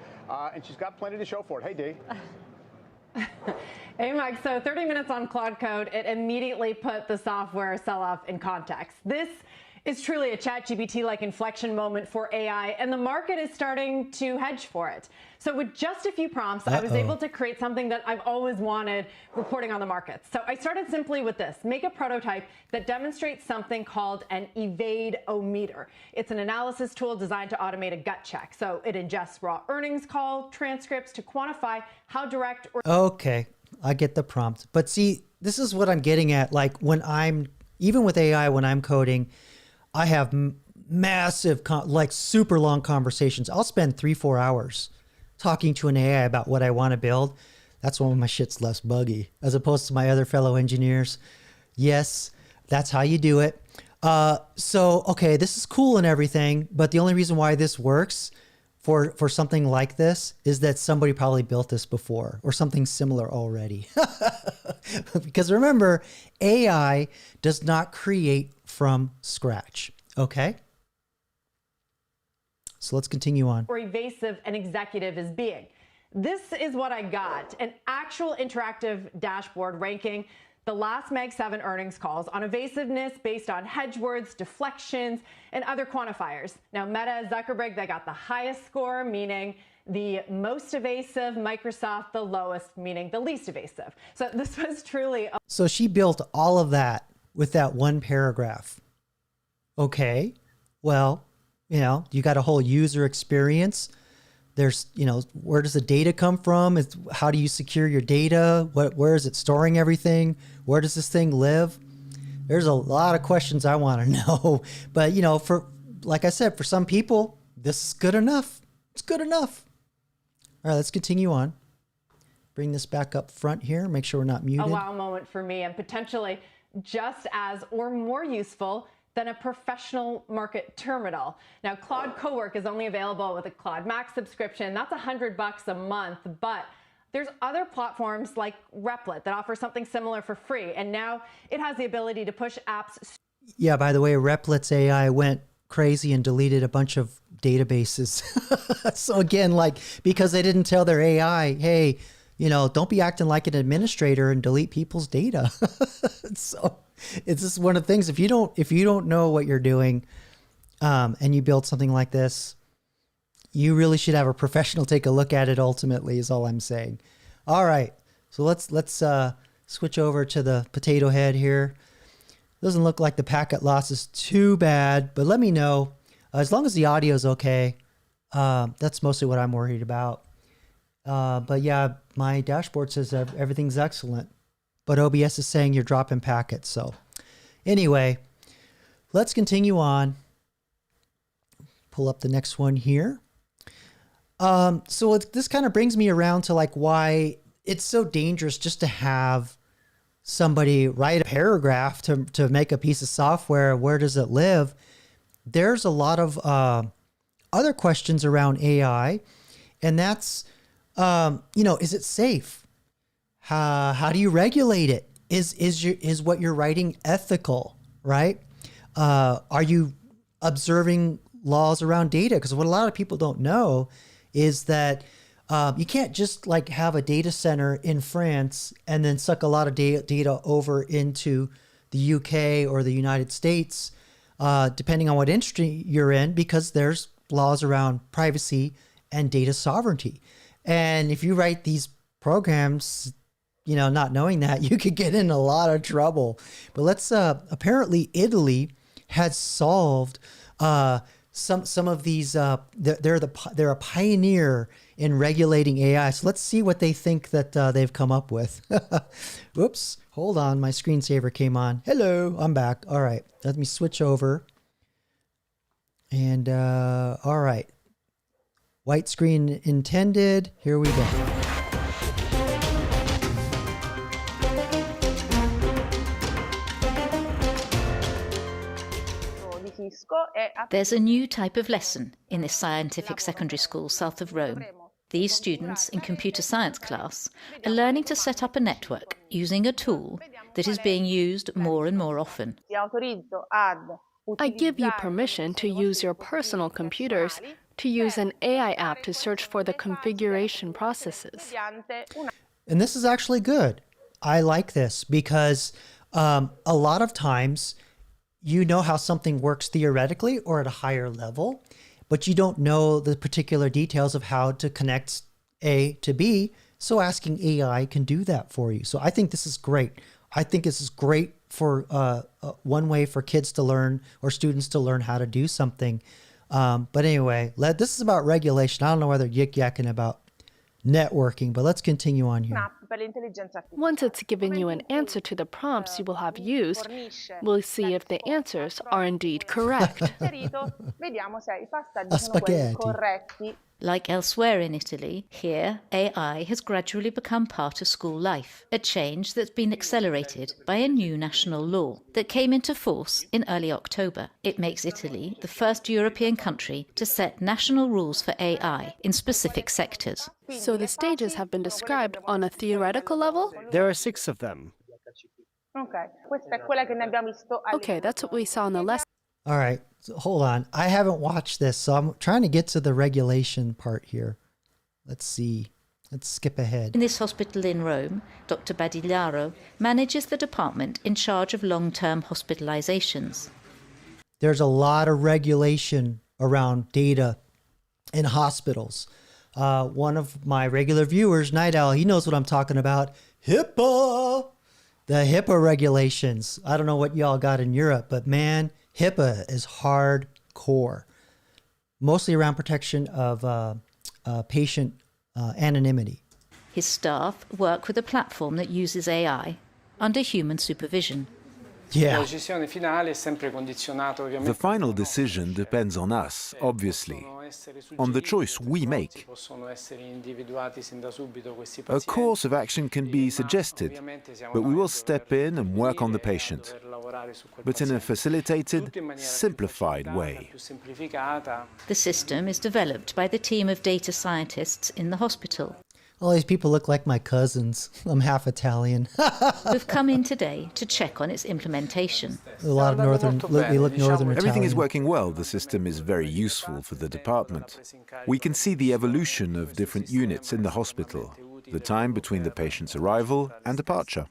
and she's got plenty to show for it. Hey, Dee. Hey, Mike. So 30 minutes on Claude Code, it immediately put the software sell-off in context. This is truly a ChatGPT-like inflection moment for AI, and the market is starting to hedge for it. So with just a few prompts, I was able to create something that I've always wanted reporting on the market. So I started simply with this: make a prototype that demonstrates something called an evade-o-meter. It's an analysis tool designed to automate a gut check. So it ingests raw earnings call transcripts to quantify how direct or... Okay, I get the prompt. But see, this is what I'm getting at. Like even with AI, when I'm coding, I have massive, like super long conversations. I'll spend 3-4 hours talking to an AI about what I want to build. That's why my shit's less buggy as opposed to my other fellow engineers. Yes, that's how you do it. So, okay, this is cool and everything, but the only reason why this works for something like this is that somebody probably built this before or something similar already. Because remember, AI does not create from scratch. Okay? So let's continue on. Or evasive an executive is being. This is what I got, an actual interactive dashboard ranking the last Mag 7 earnings calls on evasiveness based on hedge words, deflections, and other quantifiers. Now, Meta, Zuckerberg, they got the highest score, meaning the most evasive, Microsoft, the lowest, meaning the least evasive. So this was truly... So she built all of that with that one paragraph. Okay, well, you know, you got a whole user experience. There's, you know, where does the data come from? How do you secure your data? Where is it storing everything? Where does this thing live? There's a lot of questions I want to know. But, you know, like I said, for some people, this is good enough. It's good enough. All right, let's continue on. Bring this back up front here. Make sure we're not muted. A wow moment for me, and potentially just as or more useful than a professional market terminal. Now, Claude Cowork is only available with a Claude Max subscription. That's $100 a month, but there's other platforms like Replit that offer something similar for free, and now it has the ability to push apps. Yeah, by the way, Replit's AI went crazy and deleted a bunch of databases. So again, like, because they didn't tell their AI, hey, you know, don't be acting like an administrator and delete people's data. So it's just one of the things, if you don't know what you're doing, and you build something like this, you really should have a professional take a look at it ultimately, is all I'm saying. All right. So let's switch over to the potato head here. Doesn't look like the packet loss is too bad, but let me know. As long as the audio is okay, that's mostly what I'm worried about. But yeah, my dashboard says everything's excellent, but OBS is saying you're dropping packets. So anyway, let's continue on. Pull up the next one here. So this kind of brings me around to like why it's so dangerous just to have somebody write a paragraph to make a piece of software. Where does it live? There's a lot of other questions around AI, and that's, you know, is it safe? How do you regulate it? Is what you're writing ethical, right? Are you observing laws around data? Because what a lot of people don't know is that you can't just like have a data center in France and then suck a lot of data over into the UK or the United States, depending on what industry you're in, because there's laws around privacy and data sovereignty. And if you write these programs, you know, not knowing that, you could get in a lot of trouble. But let's, apparently Italy has solved some of these, they're a pioneer in regulating AI. So let's see what they think that they've come up with. Whoops, hold on, my screensaver came on. Hello, I'm back. All right, let me switch over. And all right, white screen intended. Here we go. There's a new type of lesson in this scientific secondary school south of Rome. These students in computer science class are learning to set up a network using a tool that is being used more and more often. I give you permission to use your personal computers to use an AI app to search for the configuration processes. And this is actually good. I like this because a lot of times you know how something works theoretically or at a higher level, but you don't know the particular details of how to connect A to B. So asking AI can do that for you. So I think this is great. I think this is great for one way for kids to learn or students to learn how to do something. But anyway, this is about regulation. I don't know whether yik-yakking about networking, but let's continue on here. Once it's given you an answer to the prompts you will have used, we'll see if the answers are indeed correct. A spaghetti. Like elsewhere in Italy, here AI has gradually become part of school life, a change that's been accelerated by a new national law that came into force in early October. It makes Italy the first European country to set national rules for AI in specific sectors. So the stages have been described on a theoretical level? There are 6 of them. Okay, that's what we saw in the lesson. All right, so hold on. I haven't watched this, so I'm trying to get to the regulation part here. Let's see. Let's skip ahead. In this hospital in Rome, Dr. Badigliaro manages the department in charge of long-term hospitalizations. There's a lot of regulation around data in hospitals. One of my regular viewers, Night Owl, he knows what I'm talking about. HIPAA! The HIPAA regulations. I don't know what y'all got in Europe, but man, HIPAA is hardcore. Mostly around protection of patient anonymity. His staff work with a platform that uses AI under human supervision. Yeah. The final decision depends on us, obviously, on the choice we make. A course of action can be suggested, but we will step in and work on the patient, but in a facilitated, simplified way. The system is developed by the team of data scientists in the hospital. All these people look like my cousins. I'm half Italian. We've come in today to check on its implementation. A lot of they look northern Italian. Everything is working well. The system is very useful for the department. We can see the evolution of different units in the hospital, the time between the patient's arrival and departure.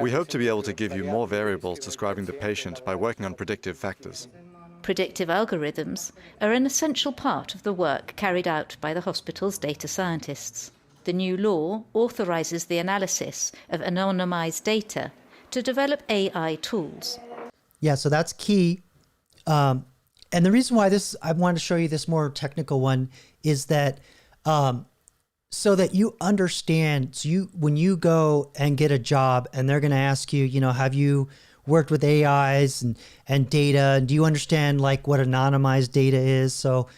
We hope to be able to give you more variables describing the patient by working on predictive factors. Predictive algorithms are an essential part of the work carried out by the hospital's data scientists. The new law authorizes the analysis of anonymized data to develop AI tools. Yeah, so that's key. And the reason why I wanted to show you this more technical one is that so that you understand, when you go and get a job and they're going to ask you, have you worked with AIs and data, and do you understand like what anonymized data is? So,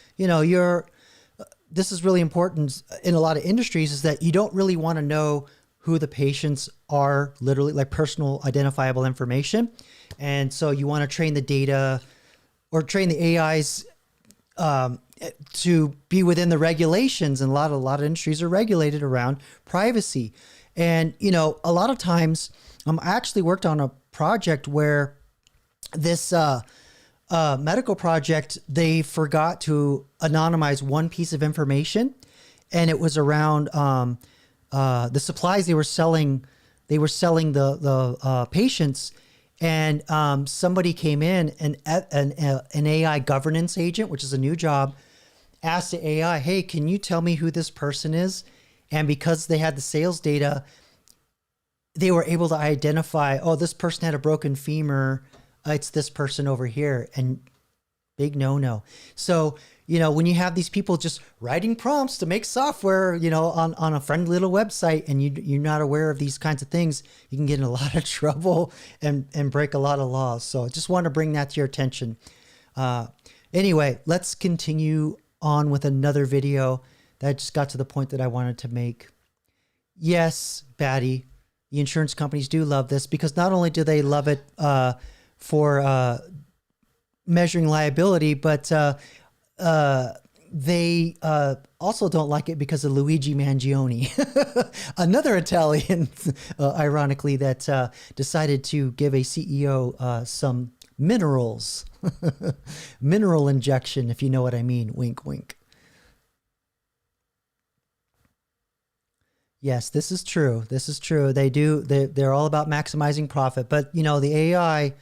this is really important in a lot of industries, is that you don't really want to know who the patients are, literally like personal identifiable information. And so you want to train the data or train the AIs to be within the regulations. And a lot of industries are regulated around privacy. And, a lot of times I actually worked on a project where this medical project, they forgot to anonymize one piece of information, and it was around the supplies they were selling. They were selling the patients, and somebody came in, and an AI governance agent, which is a new job, asked the AI, "Hey, can you tell me who this person is?" And because they had the sales data, they were able to identify, oh, this person had a broken femur. It's this person over here, and big no-no. So, when you have these people just writing prompts to make software, on a friendly little website, and you're not aware of these kinds of things, you can get in a lot of trouble and break a lot of laws. So I just want to bring that to your attention. Anyway, let's continue on with another video that just got to the point that I wanted to make. Yes, Batty, the insurance companies do love this, because not only do they love it for measuring liability, but they also don't like it because of Luigi Mangione, another Italian, ironically, that decided to give a CEO some minerals, mineral injection, if you know what I mean. Wink, wink. Yes, this is true. This is true. They're all about maximizing profit, but the AI,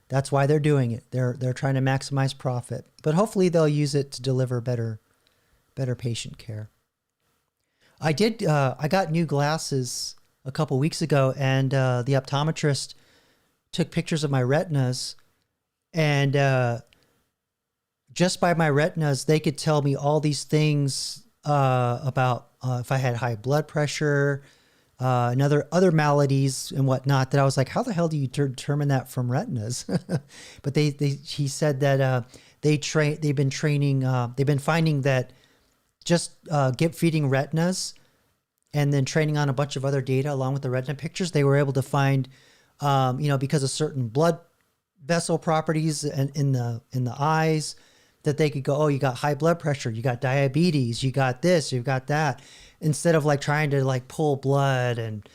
that's why they're doing it. They're trying to maximize profit, but hopefully they'll use it to deliver better patient care. I got new glasses a couple weeks ago, and the optometrist took pictures of my retinas, and just by my retinas, they could tell me all these things about if I had high blood pressure, and other maladies and whatnot, that I was like, how the hell do you determine that from retinas? But he said that they've been finding that just feeding retinas and then training on a bunch of other data along with the retina pictures, they were able to find, because of certain blood vessel properties in the eyes, that they could go, oh, you got high blood pressure, you got diabetes, you got this, you got that, instead of like trying to like pull blood and,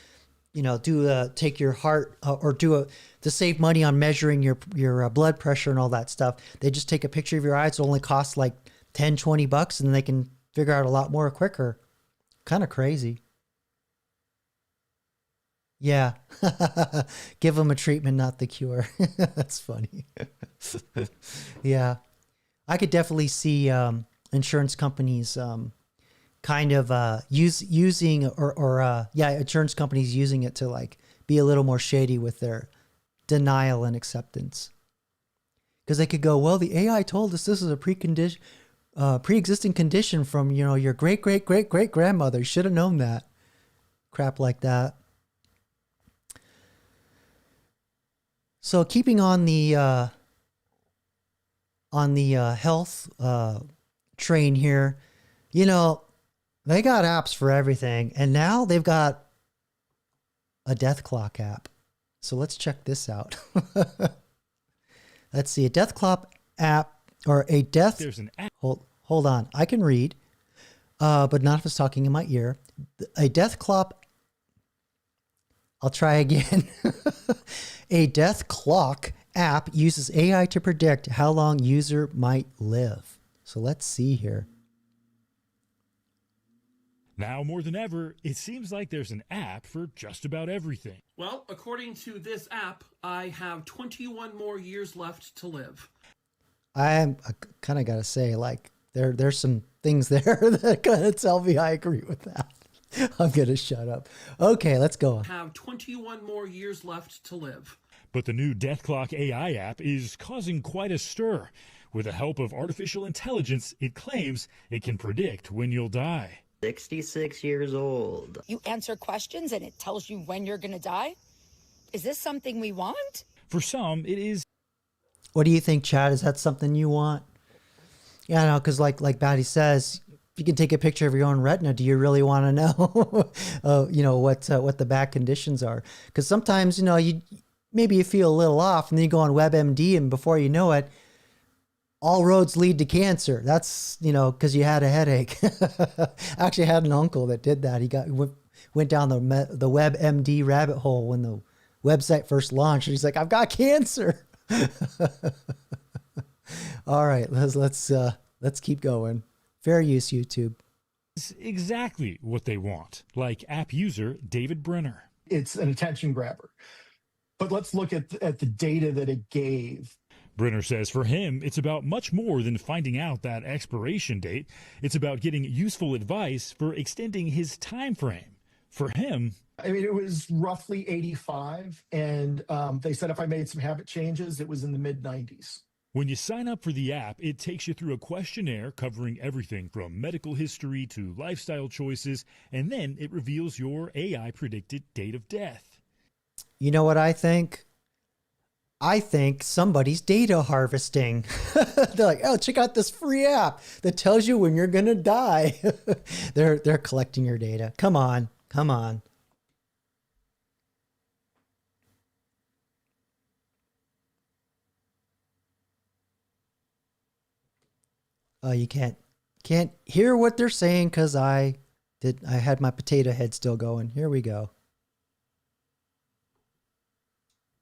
take your heart to save money on measuring your blood pressure and all that stuff. They just take a picture of your eyes. It only costs like $10-$20 and they can figure out a lot more quicker. Kind of crazy. Yeah. Give them a treatment, not the cure. That's funny. Yeah. I could definitely see insurance companies using insurance companies using it to like be a little more shady with their denial and acceptance. Because they could go, well, the AI told us this is a pre-existing condition from, your great-great-great-great-grandmother. You should have known that. Crap like that. So keeping on the health train here, they got apps for everything, and now they've got a death clock app. So let's check this out. Let's see, a death clock app or a death. There's an app. Hold on, I can read, but not if it's talking in my ear. A death clock. I'll try again. A death clock app uses AI to predict how long user might live. So let's see here. Now more than ever, it seems like there's an app for just about everything. Well, according to this app, I have 21 more years left to live. I kind of got to say, like, there's some things there that kind of tell me I agree with that. I'm going to shut up. Okay, let's go on. I have 21 more years left to live. But the new Death Clock AI app is causing quite a stir. With the help of artificial intelligence, it claims it can predict when you'll die. 66 years old. You answer questions and it tells you when you're going to die? Is this something we want? For some, it is. What do you think, Chad? Is that something you want? Yeah, no, because like Batty says, if you can take a picture of your own retina, do you really want to know, what the bad conditions are? Because sometimes, maybe you feel a little off, and then you go on WebMD, and before you know it, all roads lead to cancer. That's, because you had a headache. Actually, I had an uncle that did that. He went down the WebMD rabbit hole when the website first launched. And he's like, I've got cancer. All right, let's keep going. Fair use, YouTube. It's exactly what they want, like app user David Brenner. It's an attention grabber. But let's look at the data that it gave. Brenner says for him, it's about much more than finding out that expiration date. It's about getting useful advice for extending his time frame. For him, it was roughly 85, and they said if I made some habit changes, it was in the mid-90s. When you sign up for the app, it takes you through a questionnaire covering everything from medical history to lifestyle choices, and then it reveals your AI-predicted date of death. You know what I think? I think somebody's data harvesting. They're like, oh, check out this free app that tells you when you're going to die. They're collecting your data. Come on. You can't hear what they're saying because I had my potato head still going. Here we go.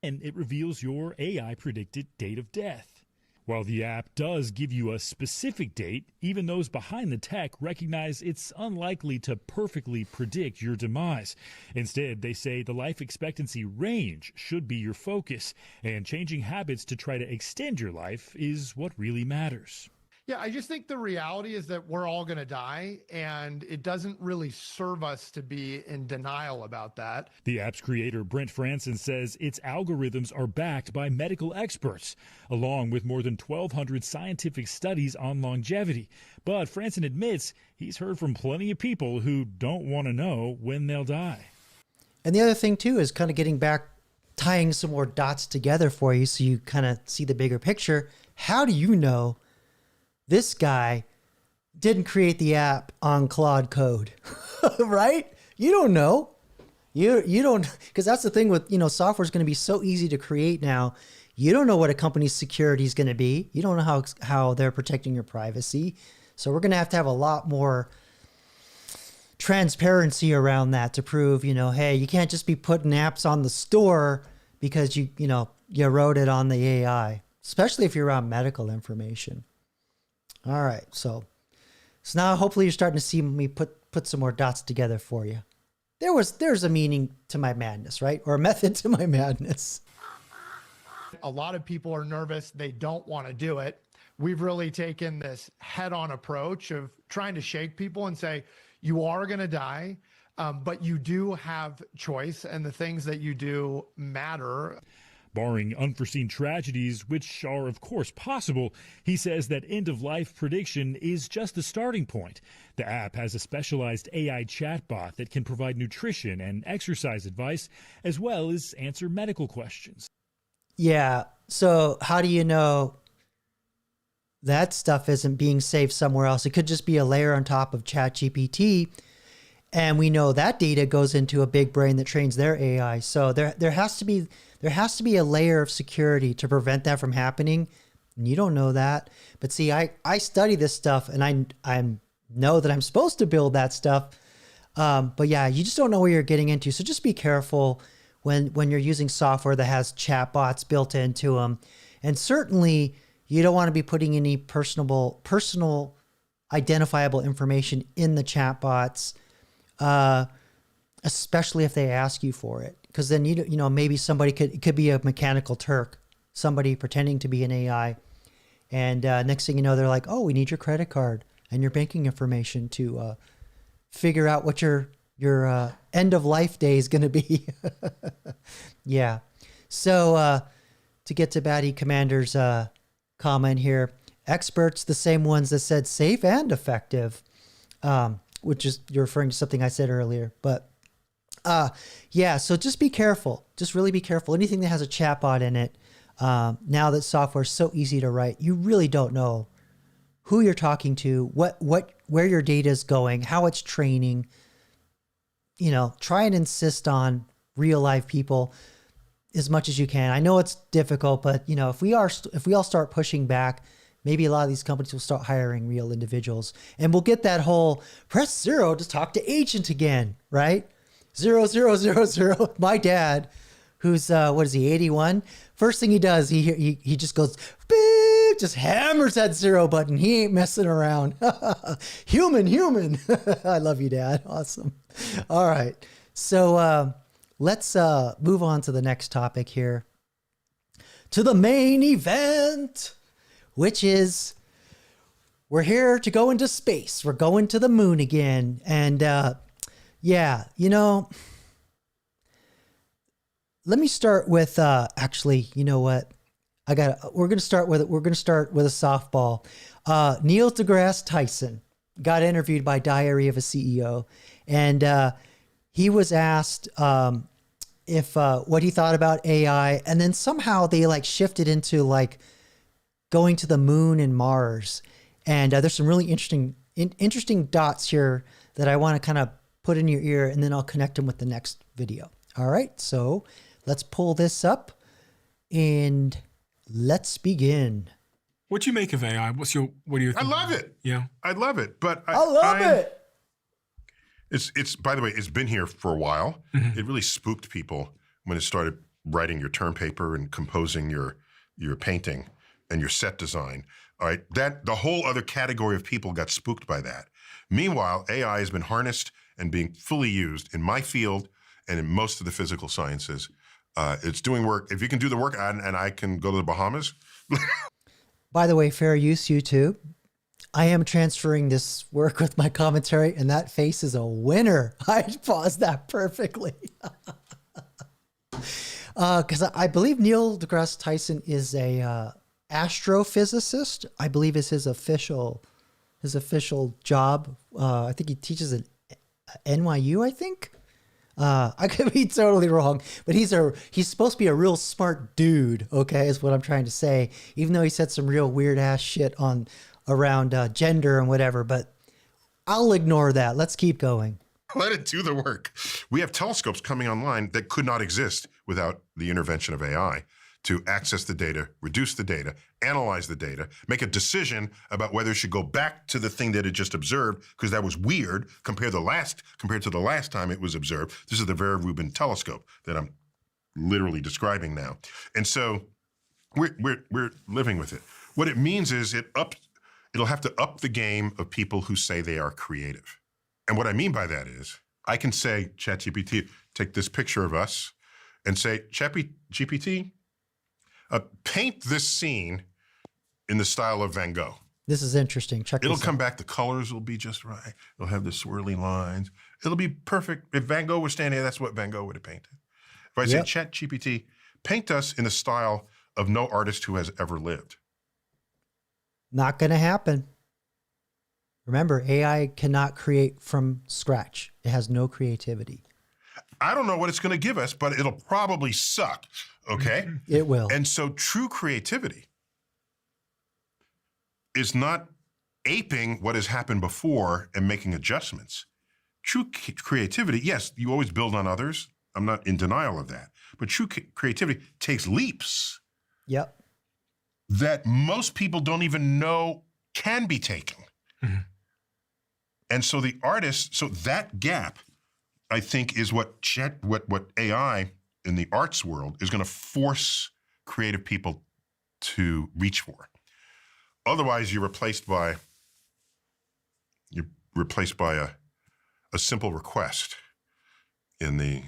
And it reveals your AI predicted date of death. While the app does give you a specific date, even those behind the tech recognize it's unlikely to perfectly predict your demise. Instead, they say the life expectancy range should be your focus, and changing habits to try to extend your life is what really matters. Yeah, I just think the reality is that we're all going to die, and it doesn't really serve us to be in denial about that. The app's creator, Brent Franson, says its algorithms are backed by medical experts, along with more than 1,200 scientific studies on longevity. But Franson admits he's heard from plenty of people who don't want to know when they'll die. And the other thing, too, is kind of getting back, tying some more dots together for you so you kind of see the bigger picture. How do you know this guy didn't create the app on Claude code, right? You don't know. You don't, because that's the thing with, software is going to be so easy to create now. You don't know what a company's security is going to be. You don't know how they're protecting your privacy. So we're going to have a lot more transparency around that to prove, hey, you can't just be putting apps on the store because you wrote it on the AI, especially if you're around medical information. All right. So now hopefully you're starting to see me put some more dots together for you. There's a meaning to my madness, right? Or a method to my madness. A lot of people are nervous. They don't want to do it. We've really taken this head-on approach of trying to shake people and say, you are going to die, but you do have choice, and the things that you do matter. Barring unforeseen tragedies, which are of course possible, he says that end-of-life prediction is just the starting point. The app has a specialized AI chatbot that can provide nutrition and exercise advice, as well as answer medical questions. Yeah, so how do you know that stuff isn't being saved somewhere else? It could just be a layer on top of ChatGPT, and we know that data goes into a big brain that trains their AI. So there has to be a layer of security to prevent that from happening. And you don't know that. But see, I study this stuff, and I know that I'm supposed to build that stuff. But yeah, you just don't know where you're getting into. So just be careful when you're using software that has chatbots built into them. And certainly you don't want to be putting any personal identifiable information in the chatbots, especially if they ask you for it. Because then, maybe somebody it could be a mechanical Turk, somebody pretending to be an AI. And next thing you know, they're like, oh, we need your credit card and your banking information to figure out what your end of life day is going to be. Yeah. So to get to Batty Commander's comment here, experts, the same ones that said safe and effective, which is, you're referring to something I said earlier. But yeah, so just be careful. Just really be careful. Anything that has a chatbot in it, now that software is so easy to write, you really don't know who you're talking to, where your data is going, how it's training. Try and insist on real live people as much as you can. I know it's difficult, but if we all start pushing back, maybe a lot of these companies will start hiring real individuals, and we'll get that whole press 0 to talk to agent again, right? 0000. My dad, who's what is he, 81? First thing he does, he just goes beep, just hammers that 0 button. He ain't messing around. Human. I love you, Dad. Awesome. All right. So let's move on to the next topic here. To the main event, which is we're here to go into space. We're going to the moon again. And yeah, let me start with actually, you know what? We're going to start with a softball. Neil deGrasse Tyson got interviewed by Diary of a CEO, and he was asked if what he thought about AI, and then somehow they shifted into going to the moon and Mars. And there's some really interesting dots here that I want to kind of put in your ear, and then I'll connect them with the next video. All right, so let's pull this up and let's begin. What do you make of AI? What do you think? I love it. Yeah. I love it. But I love it. It's by the way, it's been here for a while. Mm-hmm. It really spooked people when it started writing your term paper and composing your painting and your set design. All right. The whole other category of people got spooked by that. Meanwhile, AI has been harnessed and being fully used in my field and in most of the physical sciences. It's doing work. If you can do the work and I can go to the Bahamas. By the way, fair use, YouTube. I am transferring this work with my commentary, and that face is a winner. I paused that perfectly. Because I believe Neil deGrasse Tyson is a astrophysicist. I believe is his official job. I think he teaches at NYU, I think. I could be totally wrong, but he's supposed to be a real smart dude, okay, is what I'm trying to say, even though he said some real weird ass shit on around gender and whatever, but I'll ignore that. Let's keep going. Let it do the work. We have telescopes coming online that could not exist without the intervention of AI to access the data, reduce the data, analyze the data, make a decision about whether it should go back to the thing that it just observed, because that was weird compared to the last time it was observed. This is the Vera Rubin telescope that I'm literally describing now. And so we're living with it. What it means is it'll have to up the game of people who say they are creative. And what I mean by that is, I can say, ChatGPT, take this picture of us and say, ChatGPT, paint this scene in the style of Van Gogh. This is interesting. It'll come back, the colors will be just right. It'll have the swirly lines. It'll be perfect. If Van Gogh was standing there, that's what Van Gogh would have painted. If I say, ChatGPT, paint us in the style of no artist who has ever lived. Not going to happen. Remember, AI cannot create from scratch. It has no creativity. I don't know what it's going to give us, but it'll probably suck, okay? It will. And so true creativity is not aping what has happened before and making adjustments. True creativity, yes, you always build on others. I'm not in denial of that. But true creativity takes leaps. Yep. That most people don't even know can be taken. Mm-hmm. And so the artists, so that gap, I think, is what AI in the arts world is going to force creative people to reach for. Otherwise, you're replaced by a simple request in the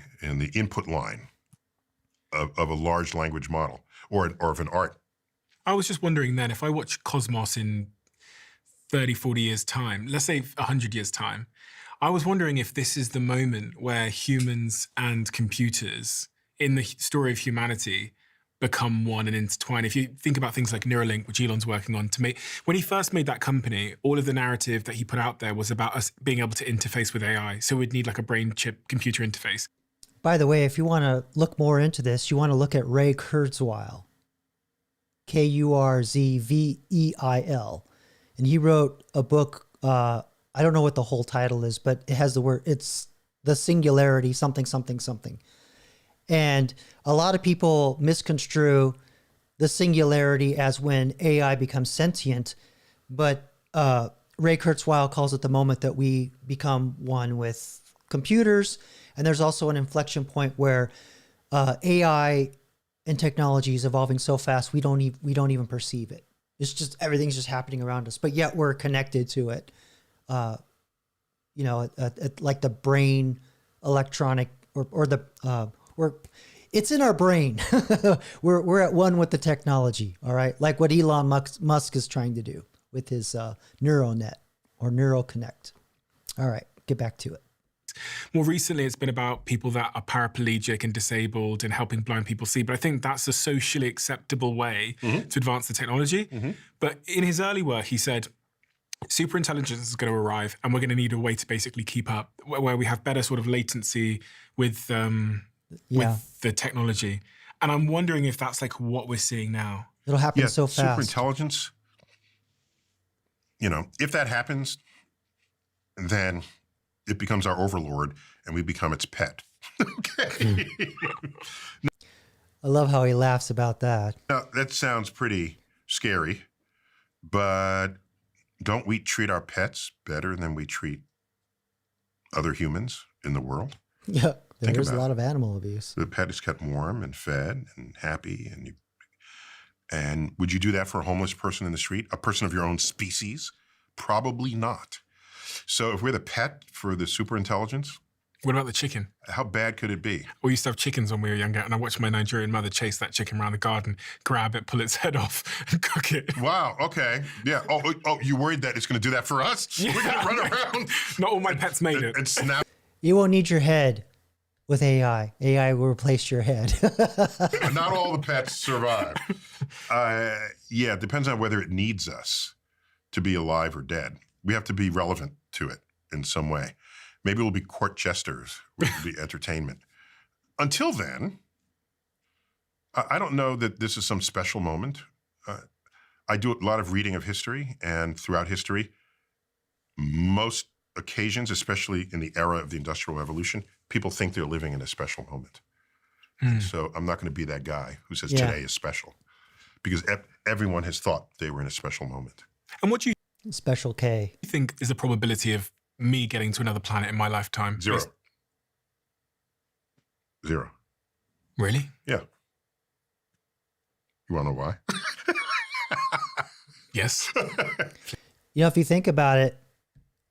input line of a large language model or of an art. I was just wondering then, if I watch Cosmos in 30, 40 years' time, let's say 100 years' time, I was wondering if this is the moment where humans and computers in the story of humanity become one and intertwine. If you think about things like Neuralink, which Elon's working on to make, when he first made that company, all of the narrative that he put out there was about us being able to interface with AI. So we'd need like a brain chip computer interface. By the way, if you want to look more into this, you want to look at Ray Kurzweil, Kurzveil. And he wrote a book, I don't know what the whole title is, but it has the word, it's the singularity, something, something, something. And a lot of people misconstrue the singularity as when AI becomes sentient, but Ray Kurzweil calls it the moment that we become one with computers. And there's also an inflection point where AI and technology is evolving so fast we don't even perceive it. It's just everything's just happening around us, but yet we're connected to it. Like the brain electronic it's in our brain. we're at one with the technology. All right. Like what Elon Musk is trying to do with his neural net or neural connect. All right. Get back to it. More recently, it's been about people that are paraplegic and disabled and helping blind people see. But I think that's a socially acceptable way to advance the technology. Mm-hmm. But in his early work, he said, superintelligence is going to arrive and we're going to need a way to basically keep up, where we have better sort of latency with the technology. And I'm wondering if that's like what we're seeing now. It'll happen so fast. Superintelligence, if that happens, then it becomes our overlord and we become its pet. Okay. I love how he laughs about that. Now, that sounds pretty scary, but don't we treat our pets better than we treat other humans in the world? Yeah, there's a lot of animal abuse. The pet is kept warm and fed and happy. And would you do that for a homeless person in the street? A person of your own species? Probably not. So if we're the pet for the superintelligence, what about the chicken? How bad could it be? We used to have chickens when we were younger, and I watched my Nigerian mother chase that chicken around the garden, grab it, pull its head off, and cook it. Wow, okay. Yeah. Oh, you worried that it's going to do that for us? Yeah. We're going to run around. Not all my pets made it. And snap. You won't need your head with AI. AI will replace your head. Not all the pets survive. Yeah, it depends on whether it needs us to be alive or dead. We have to be relevant to it in some way. Maybe we'll be court jesters, which will be entertainment. Until then, I don't know that this is some special moment. I do a lot of reading of history, and throughout history, most occasions, especially in the era of the Industrial Revolution, people think they're living in a special moment. And so I'm not going to be that guy who says today is special, because everyone has thought they were in a special moment. And what do you Special K think is the probability of me getting to another planet in my lifetime? Zero. Zero. Really? Yeah. You want to know why? Yes. You know, if you think about it,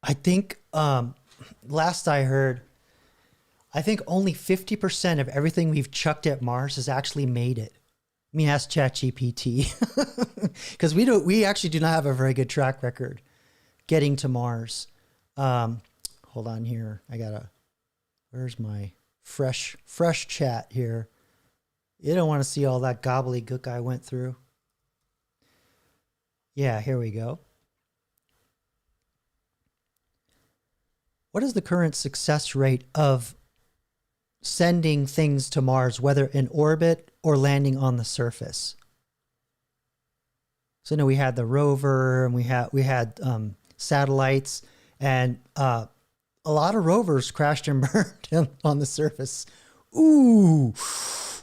I think last I heard, I think only 50% of everything we've chucked at Mars has actually made it. I mean, ask ChatGPT, because we actually do not have a very good track record getting to Mars. Hold on here. Where's my fresh chat here? You don't want to see all that gobbledygook I went through. Yeah, here we go. What is the current success rate of sending things to Mars, whether in orbit or landing on the surface? So we had the rover, and we had satellites, and a lot of rovers crashed and burned on the surface. Ooh,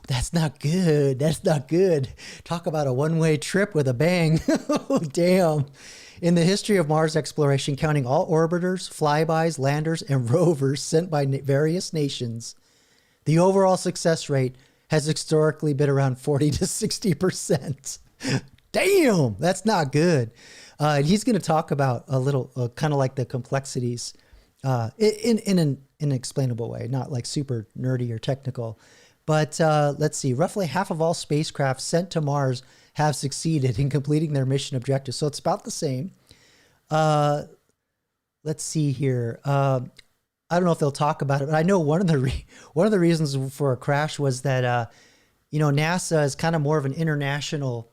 that's not good. That's not good. Talk about a one-way trip with a bang. Oh, damn. In the history of Mars exploration, counting all orbiters, flybys, landers, and rovers sent by various nations, the overall success rate has historically been around 40 to 60%. Damn, that's not good. And he's going to talk about a little, kind of like the complexities in an inexplainable way, not like super nerdy or technical. But let's see, roughly half of all spacecraft sent to Mars have succeeded in completing their mission objectives. So it's about the same. Let's see here. I don't know if they'll talk about it, but I know one of the reasons for a crash was that NASA is kind of more of an international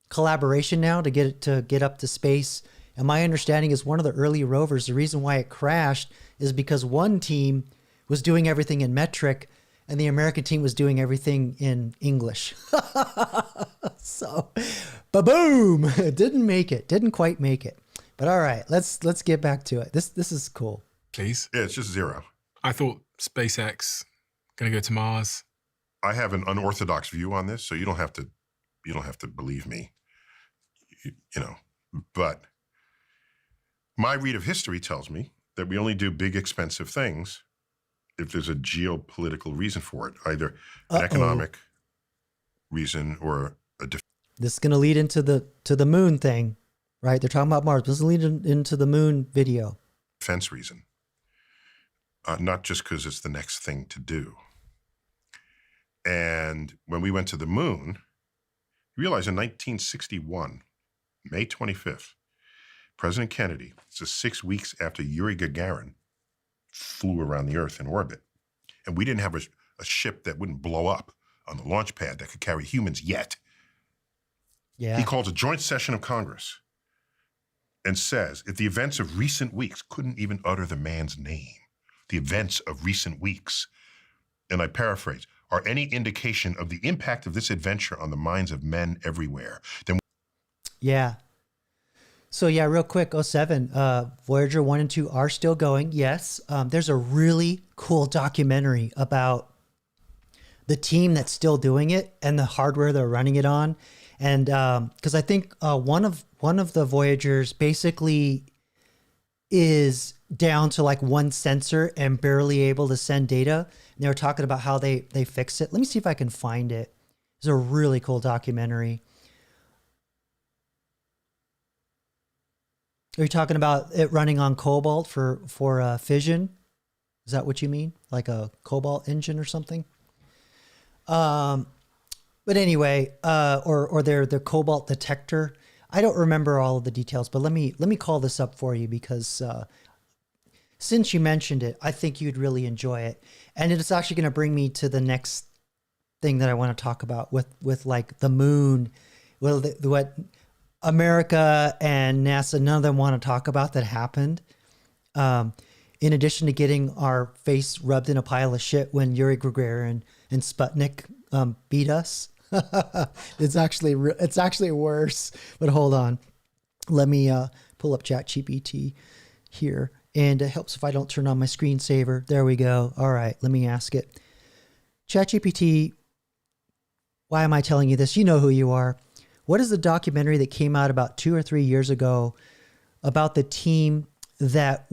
collaboration now to get up to space. And my understanding is one of the early rovers, the reason why it crashed is because one team was doing everything in metric and the American team was doing everything in English. So, ba-boom! It didn't quite make it. But all right, let's get back to it. This is cool. Please? Yeah, it's just zero. I thought SpaceX going to go to Mars. I have an unorthodox view on this, so you don't have to believe me. But my read of history tells me that we only do big, expensive things if there's a geopolitical reason for it, either an economic reason or a This is going to lead into the moon thing, right? They're talking about Mars. This is leading into the moon video. defense reason, not just because it's the next thing to do. And when we went to the moon, you realize in 1961, May 25th, President Kennedy, just 6 weeks after Yuri Gagarin flew around the Earth in orbit, and we didn't have a ship that wouldn't blow up on the launch pad that could carry humans yet. Yeah. He calls a joint session of Congress and says, if the events of recent weeks, couldn't even utter the man's name, the events of recent weeks, and I paraphrase, are any indication of the impact of this adventure on the minds of men everywhere, then... Yeah. So yeah, real quick, 07, Voyager 1 and 2 are still going. Yes. There's a really cool documentary about the team that's still doing it and the hardware they're running it on. And because I think one of the Voyagers basically is down to like one sensor and barely able to send data. And they were talking about how they fix it. Let me see if I can find it. It's a really cool documentary. Are you talking about it running on Cobalt for fission? Is that what you mean? Like a Cobalt engine or something? But anyway, or their Cobalt detector. I don't remember all of the details, but let me call this up for you because since you mentioned it, I think you'd really enjoy it, and it's actually going to bring me to the next thing that I want to talk about with like the moon. Well, what America and NASA, none of them want to talk about that happened. In addition to getting our face rubbed in a pile of shit when Yuri Gagarin and Sputnik beat us. It's actually worse. But hold on. Let me pull up ChatGPT here. And it helps if I don't turn on my screensaver. There we go. All right, let me ask it. ChatGPT, why am I telling you this? You know who you are. What is the documentary that came out about 2 or 3 years ago about the team that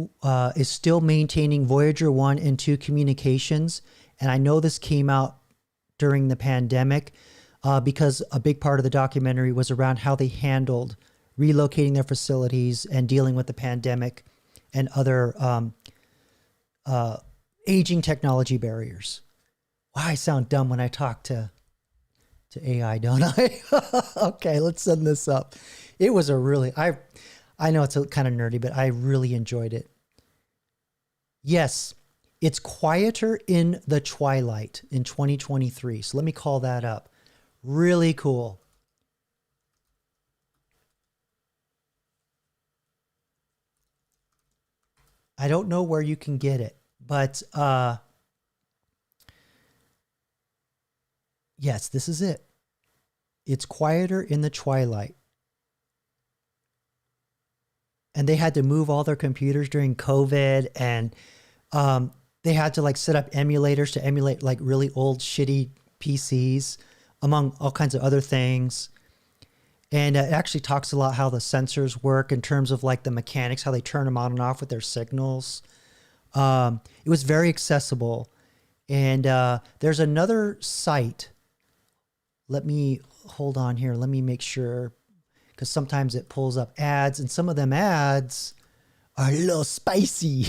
is still maintaining Voyager 1 and 2 communications? And I know this came out during the pandemic because a big part of the documentary was around how they handled relocating their facilities and dealing with the pandemic and other aging technology barriers. Wow, I sound dumb when I talk to AI, don't I? Okay, let's send this up. It was a really, I know it's a kind of nerdy, but I really enjoyed it. Yes, it's quieter in the twilight in 2023. So let me call that up. Really cool. I don't know where you can get it, but yes, this is it. It's quieter in the twilight. And they had to move all their computers during COVID, and they had to like set up emulators to emulate like really old shitty PCs, among all kinds of other things. And it actually talks a lot how the sensors work in terms of like the mechanics, how they turn them on and off with their signals. It was very accessible. And there's another site. Let me hold on here. Let me make sure, because sometimes it pulls up ads, and some of them ads are a little spicy.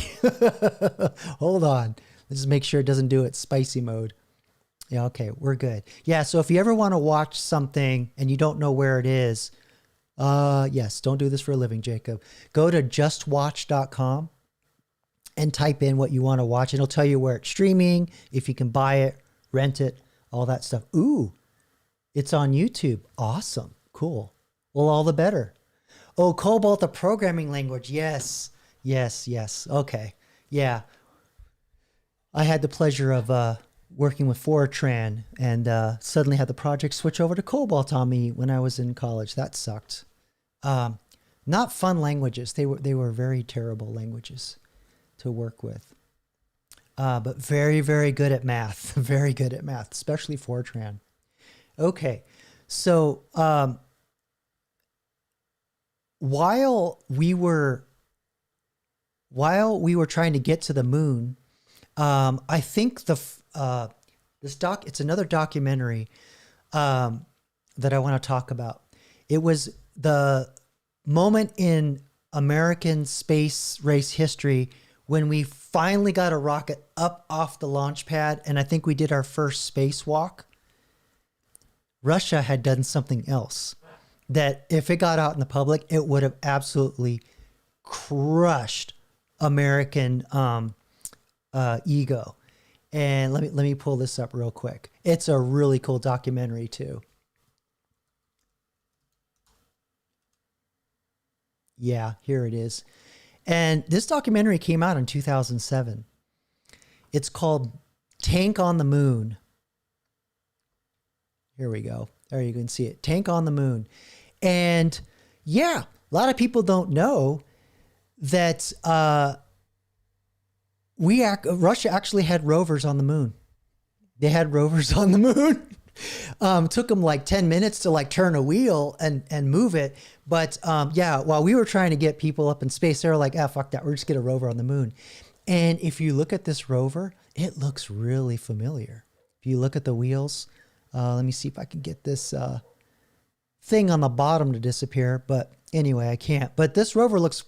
Hold on. Let's just make sure it doesn't do it spicy mode. Yeah, okay, we're good. Yeah, so if you ever want to watch something and you don't know where it is, yes, don't do this for a living, Jacob. Go to justwatch.com and type in what you want to watch. It'll tell you where it's streaming, if you can buy it, rent it, all that stuff. Ooh, it's on YouTube. Awesome. Cool. Well, all the better. Oh, Cobalt, the programming language. Yes. Okay. Yeah. I had the pleasure of working with Fortran and suddenly had the project switch over to Cobalt on me when I was in college. That sucked. Not fun languages. They were very terrible languages to work with. But very, very good at math. Very good at math, especially Fortran. Okay. So while we were trying to get to the moon, I think it's another documentary that I want to talk about. It was the moment in American space race history when we finally got a rocket up off the launch pad, and I think we did our first spacewalk. Russia had done something else that if it got out in the public, it would have absolutely crushed American ego. And let me pull this up real quick. It's a really cool documentary too. Yeah, here it is. And this documentary came out in 2007. It's called Tank on the Moon. Here we go. There you can see it. Tank on the Moon. And yeah, a lot of people don't know that Russia actually had rovers on the moon. They had rovers on the moon. Took them like 10 minutes to like turn a wheel and move it. But yeah, while we were trying to get people up in space, they were like, fuck that. We're just get a rover on the moon. And if you look at this rover, it looks really familiar. If you look at the wheels, let me see if I can get this thing on the bottom to disappear. But anyway, I can't. But this rover looks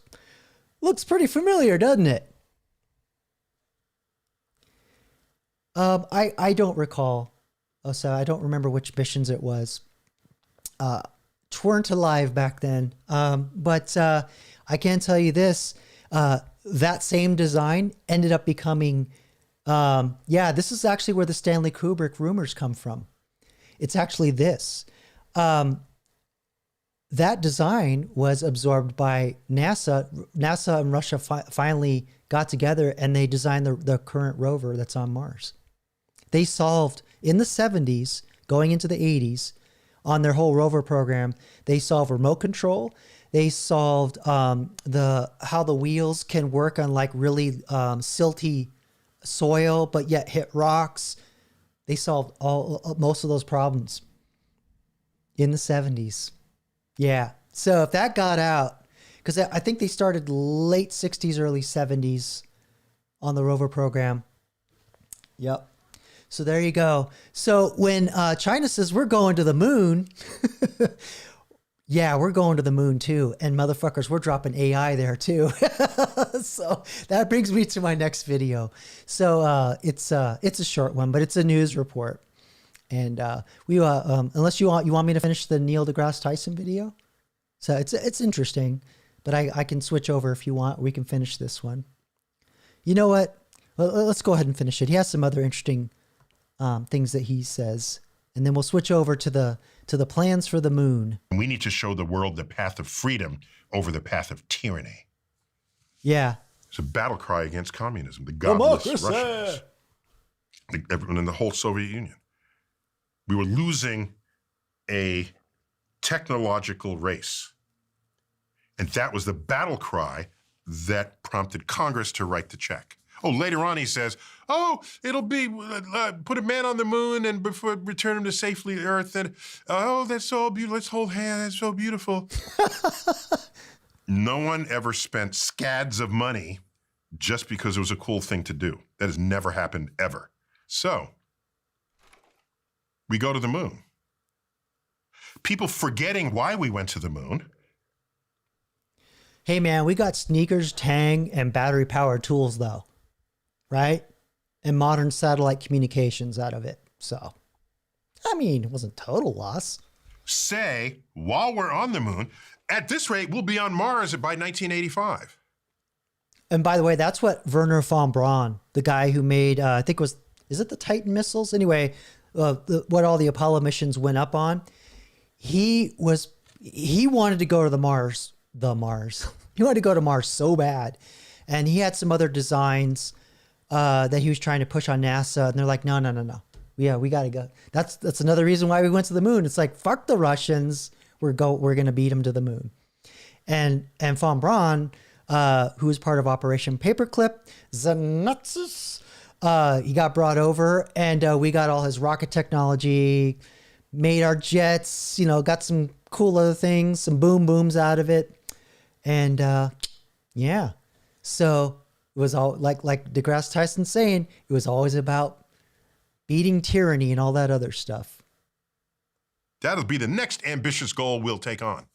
pretty familiar, doesn't it? I don't recall. Oh, so I don't remember which missions it was. Weren't alive back then. But I can tell you this, that same design ended up becoming, this is actually where the Stanley Kubrick rumors come from. It's actually this. That design was absorbed by NASA. NASA and Russia finally got together and they designed the current rover that's on Mars. They solved, in the 70s, going into the 80s on their whole rover program. They solved remote control. They solved how the wheels can work on like really silty soil, but yet hit rocks. They solved most of those problems in the 70s. Yeah. So if that got out, because I think they started late 60s, early 70s on the rover program. Yep. So there you go. So when China says we're going to the moon, yeah, we're going to the moon too. And motherfuckers, we're dropping AI there too. So that brings me to my next video. So it's a short one, but it's a news report. And we unless you want me to finish the Neil deGrasse Tyson video. So it's interesting, but I can switch over if you want. We can finish this one. You know what? Let's go ahead and finish it. He has some other interesting things that he says, and then we'll switch over to the plans for the moon. We need to show the world the path of freedom over the path of tyranny. Yeah. It's a battle cry against communism, the godless Russians, everyone in the whole Soviet Union. We were losing a technological race. And that was the battle cry that prompted Congress to write the check. Oh, later on he says, oh, it'll be, put a man on the moon and before return him to safely Earth. And, oh, that's so beautiful. Let's hold hands. That's so beautiful. No one ever spent scads of money just because it was a cool thing to do. That has never happened ever. So we go to the moon. People forgetting why we went to the moon. Hey, man, we got sneakers, Tang, and battery-powered tools, though. Right? And modern satellite communications out of it. So, I mean, it wasn't total loss. Say, while we're on the moon, at this rate, we'll be on Mars by 1985. And by the way, that's what Werner von Braun, the guy who made, I think is it the Titan missiles? Anyway, what all the Apollo missions went up on. He wanted to go to Mars. He wanted to go to Mars so bad. And he had some other designs that he was trying to push on NASA. And they're like, no. Yeah, we got to go. That's another reason why we went to the moon. It's like, fuck the Russians. We're going to beat them to the moon. And von Braun, who was part of Operation Paperclip, the Nazis, he got brought over, and we got all his rocket technology, made our jets, got some cool other things, some boom booms out of it. And yeah, so it was all like deGrasse Tyson saying, it was always about beating tyranny and all that other stuff. That'll be the next ambitious goal we'll take on.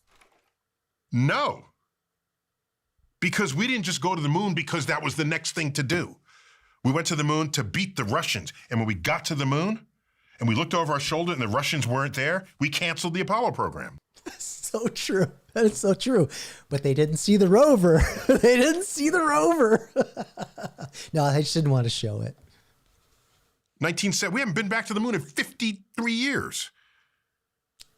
No. Because we didn't just go to the moon because that was the next thing to do. We went to the moon to beat the Russians. And when we got to the moon and we looked over our shoulder and the Russians weren't there, we canceled the Apollo program. So true. That is so true. But they didn't see the rover. They didn't see the rover. No, they just didn't want to show it. We haven't been back to the moon in 53 years.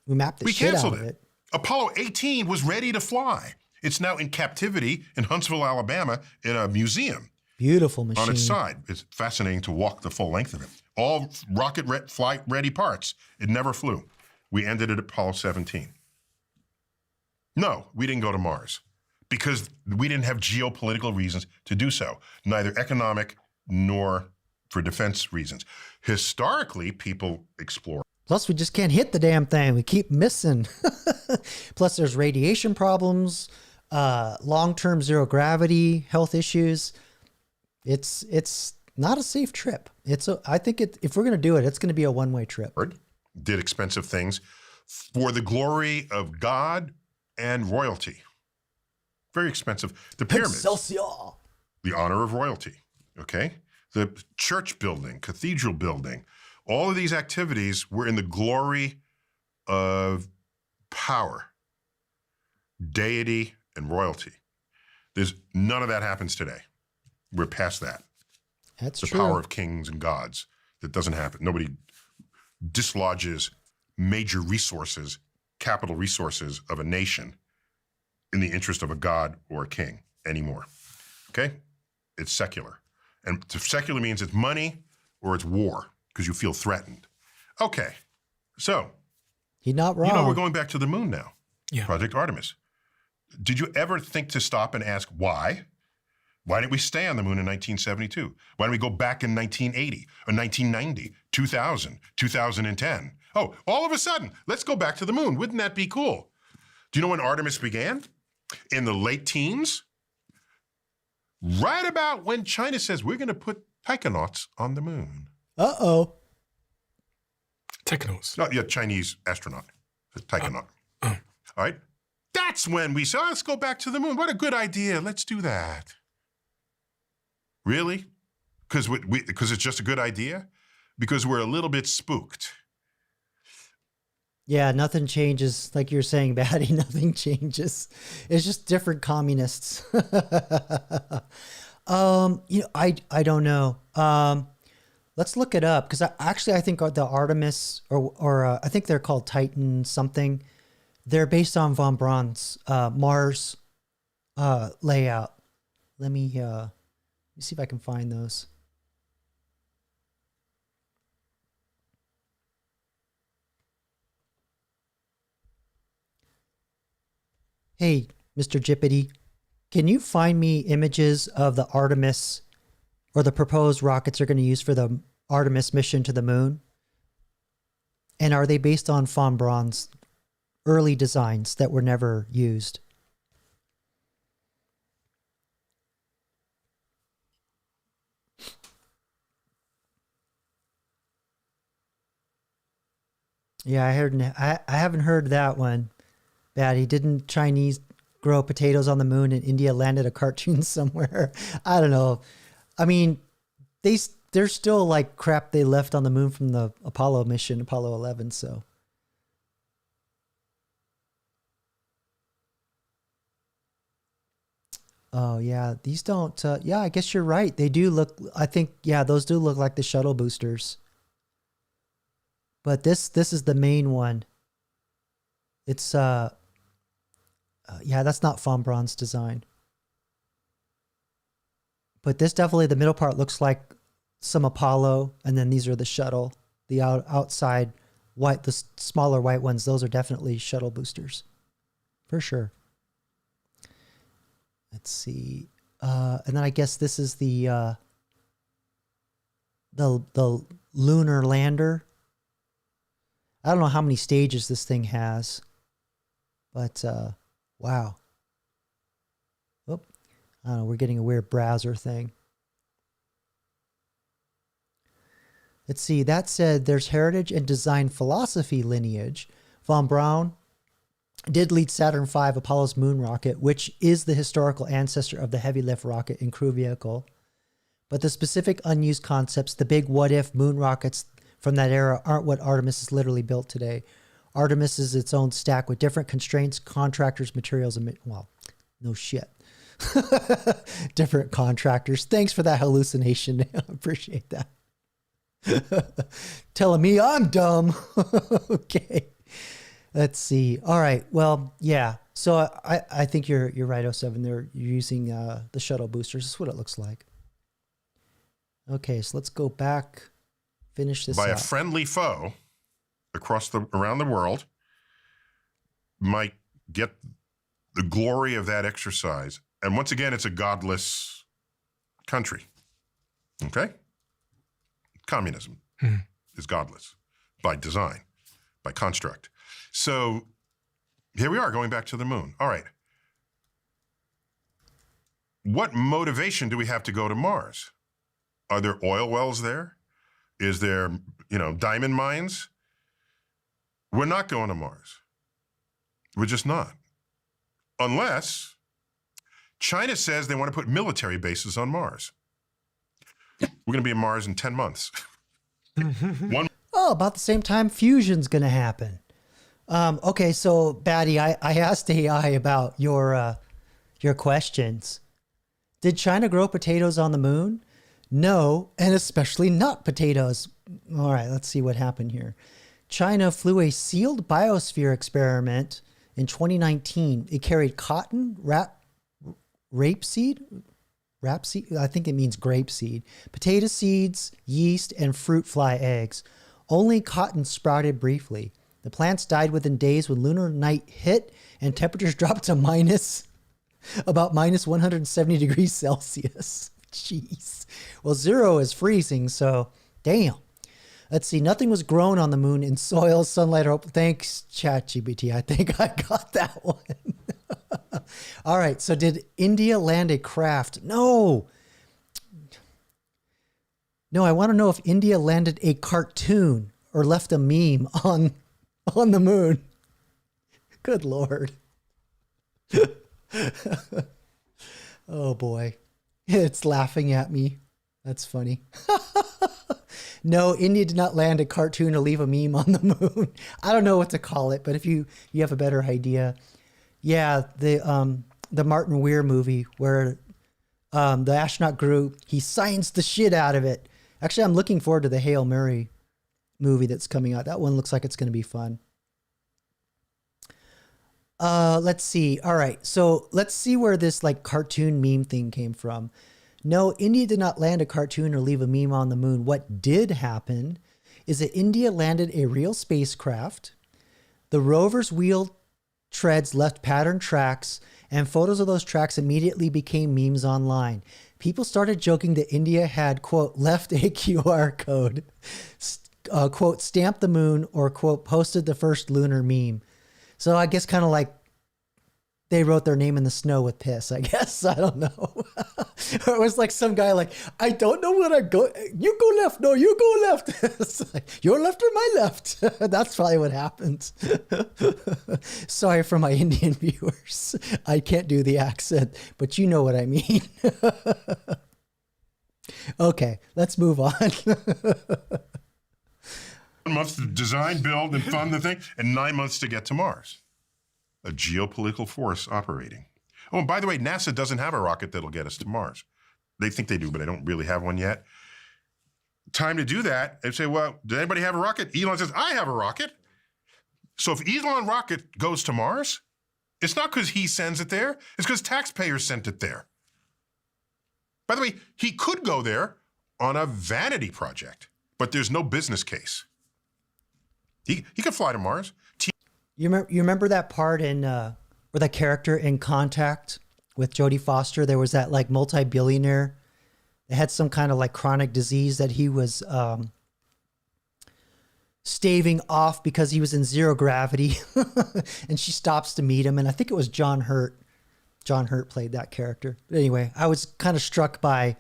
We mapped the shit out of it. Apollo 18 was ready to fly. It's now in captivity in Huntsville, Alabama, in a museum. Beautiful machine. On its side. It's fascinating to walk the full length of it. All rocket flight ready parts. It never flew. We ended at Apollo 17. No, we didn't go to Mars because we didn't have geopolitical reasons to do so, neither economic nor for defense reasons. Historically, people explore. Plus, we just can't hit the damn thing. We keep missing. Plus, there's radiation problems, long-term zero gravity, health issues. It's not a safe trip. I think if we're going to do it, it's going to be a one-way trip. Did expensive things for the glory of God and royalty. Very expensive. The pyramids. Excelsior. The honor of royalty. Okay? The church building, cathedral building. All of these activities were in the glory of power, deity, and royalty. None of that happens today. We're past that. That's true. The power of kings and gods. That doesn't happen. Nobody dislodges major resources, capital resources of a nation in the interest of a god or a king anymore. Okay? It's secular. And secular means it's money or it's war because you feel threatened. Okay. So, he's not wrong. You know, we're going back to the moon now. Yeah. Project Artemis. Did you ever think to stop and ask why? Why didn't we stay on the moon in 1972? Why didn't we go back in 1980 or 1990, 2000, 2010? Oh, all of a sudden, let's go back to the moon. Wouldn't that be cool? Do you know when Artemis began? In the late teens? Right about when China says we're going to put taikonauts on the moon. Uh-oh. Taikonauts? No, yeah, Chinese astronaut. Taikonaut. All right? That's when we said, let's go back to the moon. What a good idea. Let's do that. Really? Because it's just a good idea? Because we're a little bit spooked. Yeah, nothing changes. Like you're saying, Batty, nothing changes. It's just different communists. I don't know. Let's look it up because I think the Artemis or I think they're called Titan something. They're based on von Braun's Mars layout. Let me see if I can find those. Hey, Mr. Jippity, can you find me images of the Artemis or the proposed rockets they're going to use for the Artemis mission to the moon? And are they based on von Braun's early designs that were never used? Yeah, I haven't heard that one. Batty, didn't Chinese grow potatoes on the moon and India landed a cartoon somewhere? I don't know. I mean, there's still like crap they left on the moon from the Apollo mission, Apollo 11. So. Oh yeah, these don't. Yeah, I guess you're right. They do look. I think those do look like the shuttle boosters. But this is the main one. It's yeah, that's not von Braun's design. But this definitely, the middle part looks like some Apollo, and then these are the shuttle. The outside white, the smaller white ones, those are definitely shuttle boosters, for sure. Let's see, and then I guess this is the lunar lander. I don't know how many stages this thing has, but wow. Oh, I don't know. We're getting a weird browser thing. Let's see. That said, there's heritage and design philosophy lineage. Von Braun did lead Saturn V, Apollo's moon rocket, which is the historical ancestor of the heavy lift rocket and crew vehicle. But the specific unused concepts, the big what-if moon rockets from that era, aren't what Artemis is literally built today. Artemis is its own stack with different constraints, contractors, materials, and well, no shit. Different contractors. Thanks for that hallucination. I appreciate that. Telling me I'm dumb. Okay. Let's see. All right. Well, yeah. So I think you're right, 07. You're using the shuttle boosters. This is what it looks like. Okay, so let's go back. Finish this by out. A friendly foe around the world might get the glory of that exercise. And once again, it's a godless country. Okay? Communism is godless by design, by construct. So here we are going back to the moon. All right. What motivation do we have to go to Mars? Are there oil wells there? Is there, diamond mines? We're not going to Mars. We're just not. Unless China says they want to put military bases on Mars. We're going to be on Mars in 10 months. About the same time fusion's going to happen. Okay, so Batty, I asked AI about your questions. Did China grow potatoes on the moon? No, and especially not potatoes. All right, let's see what happened here. China flew a sealed biosphere experiment in 2019. It carried cotton, rapeseed, I think it means grapeseed, potato seeds, yeast, and fruit fly eggs, Only cotton sprouted briefly. The plants died within days when lunar night hit and temperatures dropped to about minus 170 degrees Celsius. Jeez. Well, 0 is freezing, so damn. Let's see. Nothing was grown on the moon in soil, sunlight, or open. Thanks, ChatGPT. I think I got that one. All right. So did India land a craft? No. No, I want to know if India landed a cartoon or left a meme on the moon. Good Lord. Oh boy. It's laughing at me. That's funny. No, India did not land a cartoon or leave a meme on the moon. I don't know what to call it, but if you have a better idea. Yeah, the Martin Weir movie where the astronaut he scienced the shit out of it. Actually, I'm looking forward to the Hail Mary movie that's coming out. That one looks like it's going to be fun. Let's see. All right. So let's see where this like cartoon meme thing came from. No, India did not land a cartoon or leave a meme on the moon. What did happen is that India landed a real spacecraft. The rover's wheel treads left patterned tracks, and photos of those tracks immediately became memes online. People started joking that India had, quote, left a QR code, quote, stamped the moon, or, quote, posted the first lunar meme. So I guess kind of like they wrote their name in the snow with piss, I guess. I don't know. Or it was like some guy like, I don't know where I go. You go left. No, you go left. It's like, your left or my left? That's probably what happened. Sorry for my Indian viewers. I can't do the accent, but you know what I mean. Okay, let's move on. Months to design, build, and fund the thing, and 9 months to get to Mars. A geopolitical force operating. Oh, and by the way, NASA doesn't have a rocket that'll get us to Mars. They think they do, but they don't really have one yet. Time to do that. They say, well, does anybody have a rocket? Elon says, I have a rocket. So if Elon rocket goes to Mars, it's not because he sends it there. It's because taxpayers sent it there. By the way, he could go there on a vanity project, but there's no business case. He could fly to Mars. You remember that part in or that character in Contact with Jodie Foster? There was that like multi-billionaire that had some kind of like chronic disease that he was staving off because he was in zero gravity, and she stops to meet him. And I think it was John Hurt. John Hurt played that character. But anyway, I was kind of struck by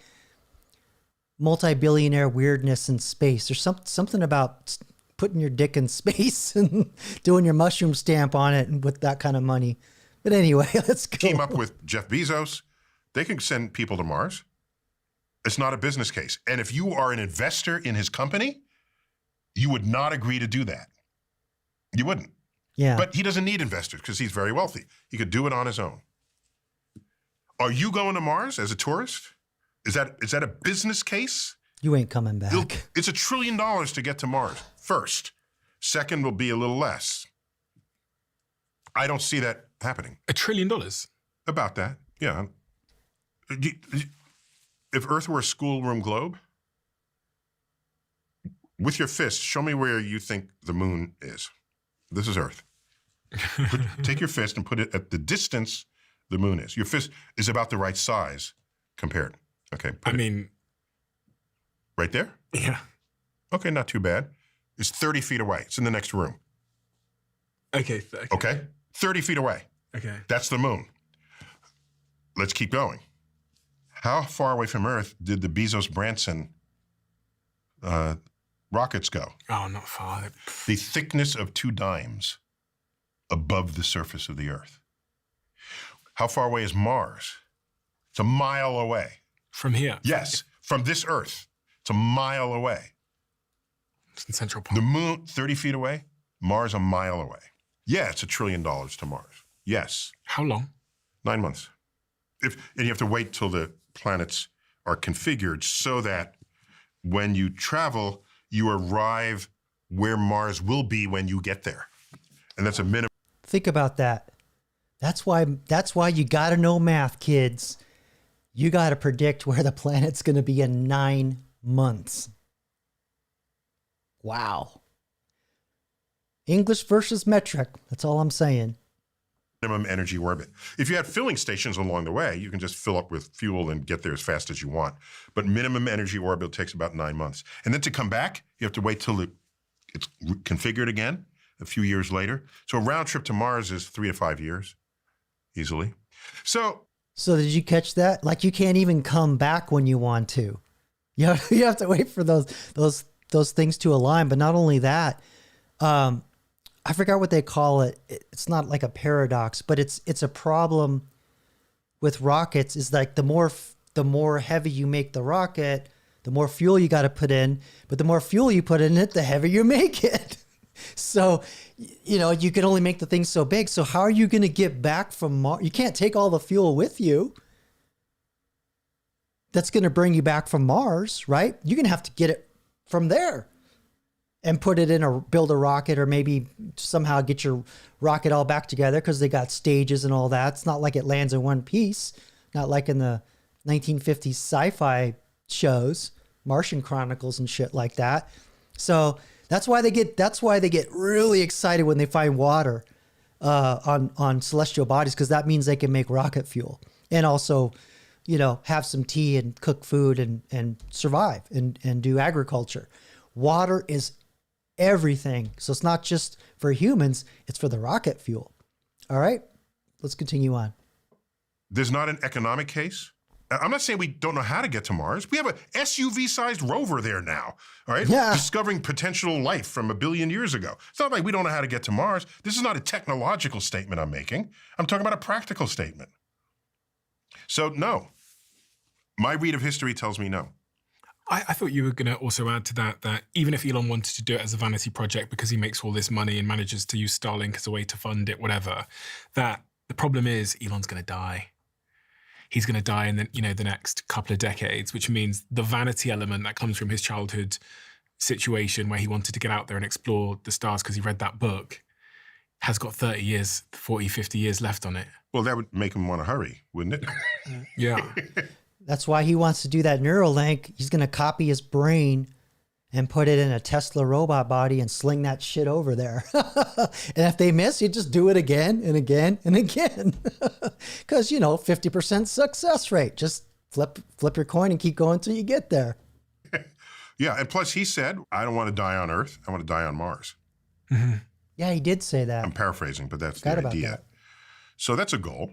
multi-billionaire weirdness in space. There's something about putting your dick in space and doing your mushroom stamp on it and with that kind of money. But anyway, let's go. Team up with Jeff Bezos. They can send people to Mars. It's not a business case. And if you are an investor in his company, you would not agree to do that. You wouldn't. Yeah. But he doesn't need investors because he's very wealthy. He could do it on his own. Are you going to Mars as a tourist? Is that a business case? You ain't coming back. It's $1 trillion to get to Mars, first. Second will be a little less. I don't see that happening. $1 trillion? About that, yeah. If Earth were a schoolroom globe, with your fist, show me where you think the moon is. This is Earth. Take your fist and put it at the distance the moon is. Your fist is about the right size compared. Okay. Right there? Yeah. Okay, not too bad. It's 30 feet away. It's in the next room. Okay. Okay? 30 feet away. Okay. That's the moon. Let's keep going. How far away from Earth did the Bezos-Branson rockets go? Oh, not far. The thickness of 2 dimes above the surface of the Earth. How far away is Mars? It's a mile away. From here? Yes, from this Earth. It's a mile away. It's in Central Park. The moon, 30 feet away. Mars, a mile away. Yeah, it's $1 trillion to Mars. Yes. How long? 9 months. And you have to wait till the planets are configured so that when you travel, you arrive where Mars will be when you get there. And that's a minimum. Think about that. That's why you got to know math, kids. You got to predict where the planet's going to be in 9 months. Wow. English versus metric. That's all I'm saying. Minimum energy orbit. If you had filling stations along the way, you can just fill up with fuel and get there as fast as you want. But minimum energy orbit takes about 9 months. And then to come back, you have to wait till it's configured again a few years later. So a round trip to Mars is 3 to 5 years, easily. So did you catch that? Like, you can't even come back when you want to. You have to wait for those things to align. But not only that, I forgot what they call it. It's not like a paradox, but it's a problem with rockets. Is like the more heavy you make the rocket, the more fuel you got to put in. But the more fuel you put in it, the heavier you make it. So, you can only make the thing so big. So how are you going to get back from Mars? You can't take all the fuel with you. That's going to bring you back from Mars, right? You're going to have to get it from there and put it in build a rocket, or maybe somehow get your rocket all back together, because they got stages and all that. It's not like it lands in one piece, not like in the 1950s sci-fi shows, Martian Chronicles and shit like that. So that's why they get really excited when they find water on celestial bodies, because that means they can make rocket fuel and also, have some tea and cook food and survive and do agriculture. Water is everything. So it's not just for humans, it's for the rocket fuel. All right, let's continue on. There's not an economic case. I'm not saying we don't know how to get to Mars. We have a SUV-sized rover there now, all right? Yeah. Discovering potential life from 1 billion years ago. It's not like we don't know how to get to Mars. This is not a technological statement I'm making. I'm talking about a practical statement. So, no. My read of history tells me no. I thought you were going to also add to that even if Elon wanted to do it as a vanity project because he makes all this money and manages to use Starlink as a way to fund it, whatever, that the problem is Elon's going to die. He's going to die in the next couple of decades, which means the vanity element that comes from his childhood situation where he wanted to get out there and explore the stars because he read that book has got 30 years, 40, 50 years left on it. Well, that would make him want to hurry, wouldn't it? Yeah. That's why he wants to do that Neuralink. He's going to copy his brain and put it in a Tesla robot body and sling that shit over there. And if they miss, you just do it again and again and again. Because, 50% success rate. Just flip your coin and keep going until you get there. Yeah, and plus he said, I don't want to die on Earth. I want to die on Mars. Mm-hmm. Yeah, he did say that. I'm paraphrasing, but that's Forgot the about idea. that. So that's a goal.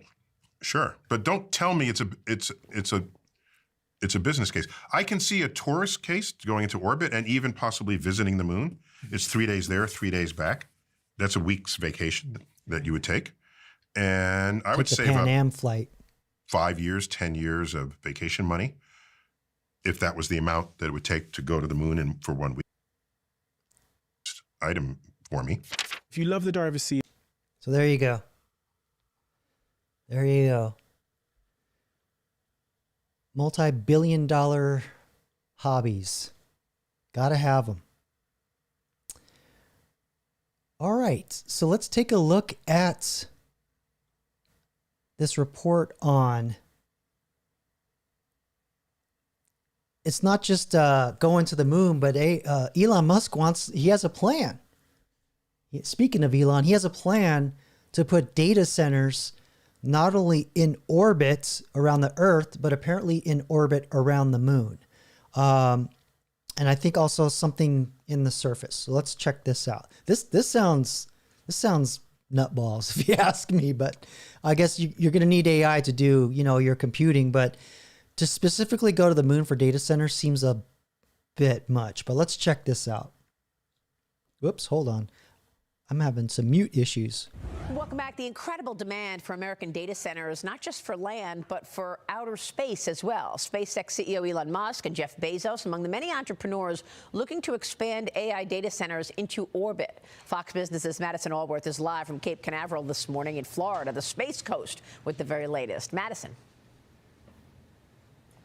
Sure. But don't tell me it's a business case. I can see a tourist case going into orbit and even possibly visiting the moon. It's 3 days there, 3 days back. That's a week's vacation that you would take. And I would save Pan Am flight. 5 years, 10 years of vacation money, if that was the amount that it would take to go to the moon for 1 week. Item for me. If you love the driver's seat. So there you go. There you go. Multi-billion-dollar hobbies. Gotta have them. All right, so let's take a look at this report on. It's not just going to the moon, but Elon Musk he has a plan. Speaking of Elon, he has a plan to put data centers not only in orbit around the Earth, but apparently in orbit around the moon. And I think also something in the surface. So let's check this out. This sounds nutballs if you ask me, but I guess you're going to need AI to do, your computing, but to specifically go to the moon for data centers seems a bit much, but let's check this out. Whoops, hold on. I'm having some mute issues. Welcome back. The incredible demand for American data centers, not just for land, but for outer space as well. SpaceX CEO Elon Musk and Jeff Bezos among the many entrepreneurs looking to expand AI data centers into orbit. Fox Business's Madison Allworth is live from Cape Canaveral this morning in Florida, the Space Coast, with the very latest. Madison.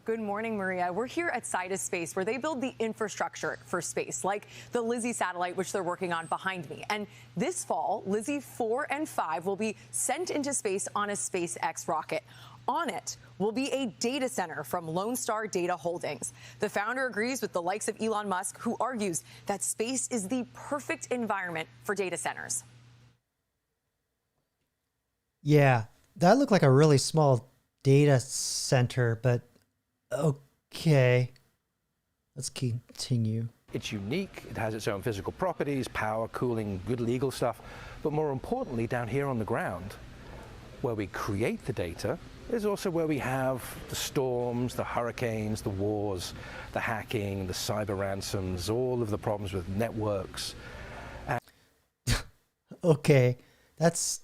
Good morning, Maria. We're here at Sidus Space, where they build the infrastructure for space, like the Lizzie satellite, which they're working on behind me. And this fall, Lizzie 4 and 5 will be sent into space on a SpaceX rocket. On it will be a data center from Lone Star Data Holdings. The founder agrees with the likes of Elon Musk, who argues that space is the perfect environment for data centers. Yeah, that looked like a really small data center, but okay. Let's continue. It's unique. It has its own physical properties, power, cooling, good legal stuff. But more importantly, down here on the ground, where we create the data, is also where we have the storms, the hurricanes, the wars, the hacking, the cyber ransoms, all of the problems with networks. Okay, that's...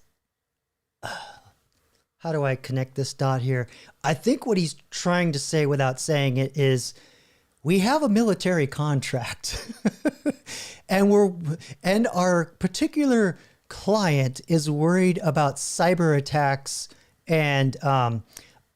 how do I connect this dot here? I think what he's trying to say without saying it is we have a military contract and our particular client is worried about cyber attacks and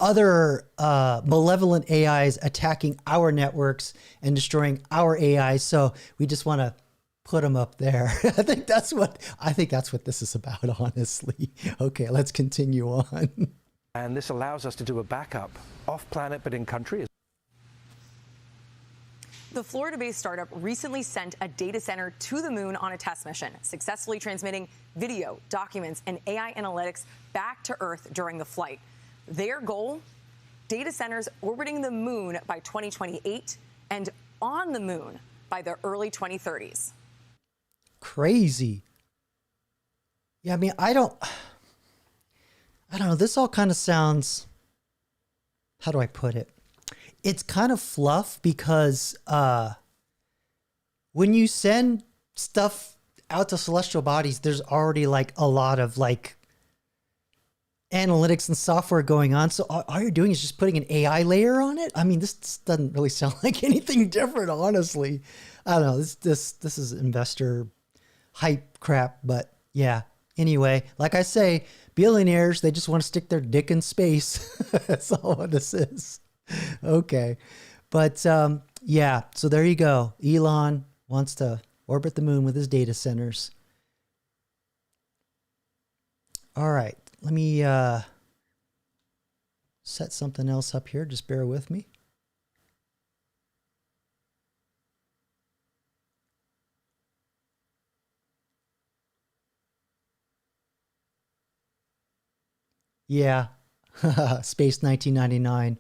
other malevolent AIs attacking our networks and destroying our AI. So we just want to put them up there. I think that's what this is about, honestly. Okay, let's continue on. And this allows us to do a backup off planet, but in country. The Florida-based startup recently sent a data center to the moon on a test mission, successfully transmitting video, documents, and AI analytics back to Earth during the flight. Their goal? Data centers orbiting the moon by 2028 and on the moon by the early 2030s. Crazy. Yeah, I mean, I don't know. This all kind of sounds, how do I put it? It's kind of fluff because when you send stuff out to celestial bodies, there's already like a lot of like analytics and software going on. So all you're doing is just putting an AI layer on it. I mean, this doesn't really sound like anything different, honestly. I don't know. This is investor hype crap, but yeah. Anyway, like I say, billionaires, they just want to stick their dick in space. That's all what this is. Okay. But yeah, so there you go. Elon wants to orbit the moon with his data centers. All right. Let me set something else up here. Just bear with me. Yeah. Space 1999.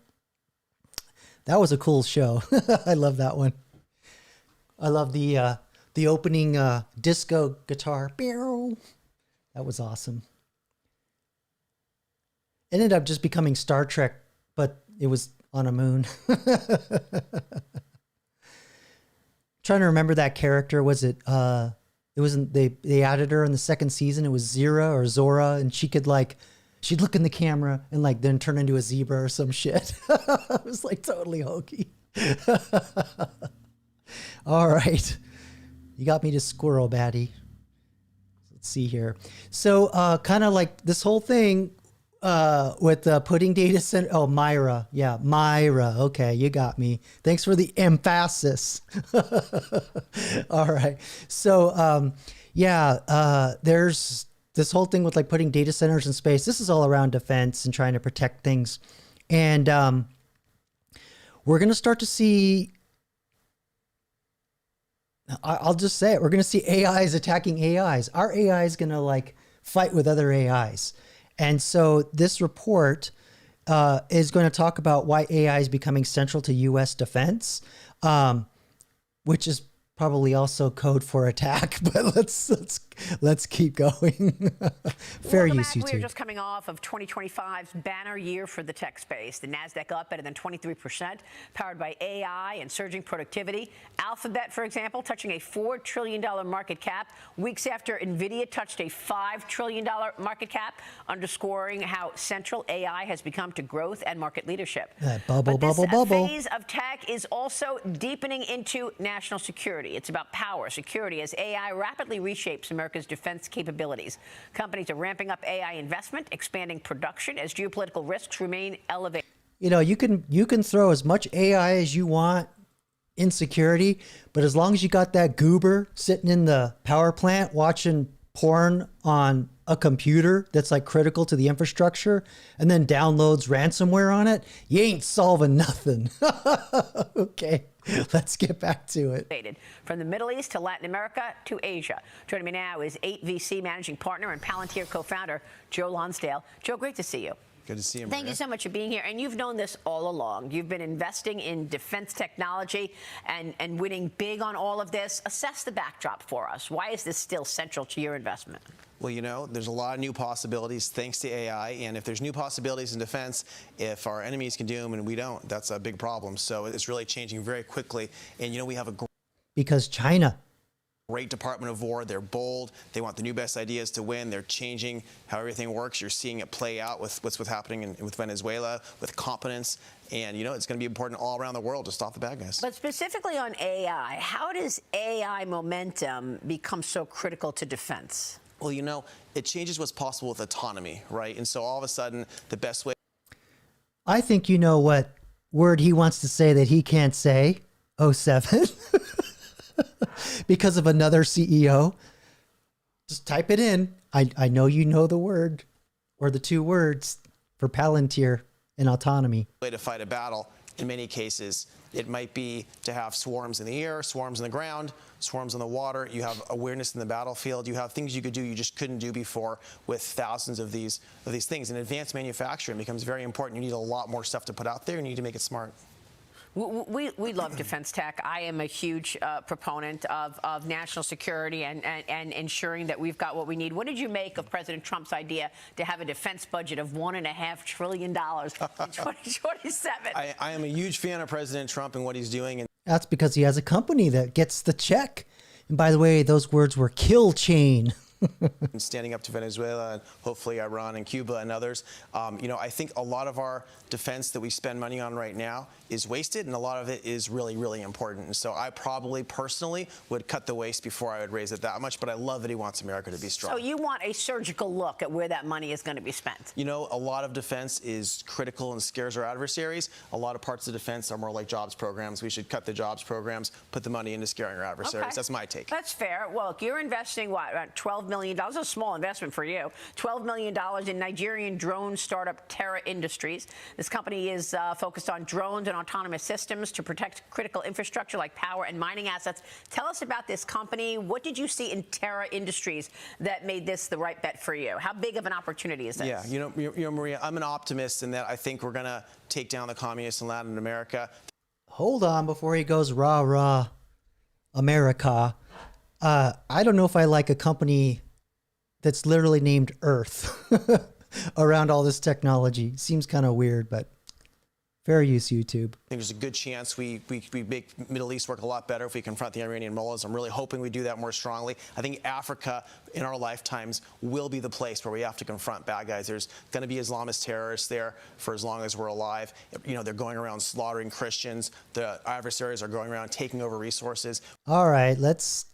That was a cool show. I love that one. I love the opening disco guitar. That was awesome. It ended up just becoming Star Trek, but it was on a moon. Trying to remember that character. Was it it wasn't they added her in the second season. It was Zira or Zora, and she could like she'd look in the camera and like then turn into a zebra or some shit. It was like totally hokey. All right. You got me to squirrel, Batty. Let's see here. So kind of like this whole thing with putting data center. Oh, Myra. Yeah, Myra. Okay, you got me. Thanks for the emphasis. All right. So yeah, there's this whole thing with like putting data centers in space. This is all around defense and trying to protect things. And we're going to start to see, I'll just say it, we're going to see AIs attacking AIs. Our AI is going to like fight with other AIs. And so this report is going to talk about why AI is becoming central to U.S. defense, which is probably also code for attack, but let's keep going. Fair use, YouTube. We're just coming off of 2025's banner year for the tech space. The NASDAQ up better than 23%, powered by AI and surging productivity. Alphabet, for example, touching a $4 trillion market cap weeks after NVIDIA touched a $5 trillion market cap, underscoring how central AI has become to growth and market leadership. Bubble. This phase of tech is also deepening into national security. It's about power, security, as AI rapidly reshapes America's defense capabilities. Companies are ramping up AI investment, expanding production as geopolitical risks remain elevated. You know, you can throw as much AI as you want in security, but as long as you got that goober sitting in the power plant watching porn on a computer that's like critical to the infrastructure and then downloads ransomware on it, you ain't solving nothing. Okay, let's get back to it. From the Middle East to Latin America to Asia. Joining me now is 8VC managing partner and Palantir co-founder Joe Lonsdale. Joe, great to see you. Good to see you, Thank you so much for being here. And you've known this all along. You've been investing in defense technology and winning big on all of this. Assess the backdrop for us. Why is this still central to your investment? Well, you know, there's a lot of new possibilities thanks to AI. And if there's new possibilities in defense, if our enemies can do them and we don't, that's a big problem. So it's really changing very quickly. And, you know, we have a because China. Great Department of War. They're bold. They want the new best ideas to win. They're changing how everything works. You're seeing it play out with what's happening with Venezuela, with competence. And, you know, it's going to be important all around the world to stop the bad guys. But specifically on AI, how does AI momentum become so critical to defense? Well, you know, it changes what's possible with autonomy, right? And so all of a sudden, the best way... I think you know what word he wants to say that he can't say. 07. Because of another CEO. Just type it in. I know you know the word or the two words for Palantir and autonomy. Way to fight a battle. In many cases, it might be to have swarms in the air, swarms in the ground, swarms in the water. You have awareness in the battlefield. You have things you could do you just couldn't do before with thousands of these things. And advanced manufacturing becomes very important. You need a lot more stuff to put out there. You need to make it smart. We love defense tech. I am a huge proponent of national security and ensuring that we've got what we need. What did you make of President Trump's idea to have a defense budget of $1.5 trillion in 2027? I am a huge fan of President Trump and what he's doing. And that's because he has a company that gets the check. And by the way, those words were kill chain. And standing up to Venezuela and hopefully Iran and Cuba and others. You know, I think a lot of our defense that we spend money on right now is wasted, and a lot of it is really, really important. And so I probably personally would cut the waste before I would raise it that much, but I love that he wants America to be strong. So you want a surgical look at where that money is going to be spent? You know, a lot of defense is critical and scares our adversaries. A lot of parts of defense are more like jobs programs. We should cut the jobs programs, put the money into scaring our adversaries. Okay. That's my take. That's fair. Well, look, you're investing, what, about $12 million? That's a small investment for you. $12 million in Nigerian drone startup Terra Industries. This company is focused on drones and autonomous systems to protect critical infrastructure like power and mining assets. Tell us about this company. What did you see in Terra Industries that made this the right bet for you? How big of an opportunity is this? Yeah, you know, Maria, I'm an optimist in that I think we're going to take down the communists in Latin America. Hold on before he goes rah, rah, America. I don't know if I like a company that's literally named Earth around all this technology. Seems kind of weird, but fair use, YouTube. I think there's a good chance we make Middle East work a lot better if we confront the Iranian mullahs. I'm really hoping we do that more strongly. I think Africa in our lifetimes will be the place where we have to confront bad guys. There's going to be Islamist terrorists there for as long as we're alive. You know, they're going around slaughtering Christians. The adversaries are going around taking over resources. All right, let's...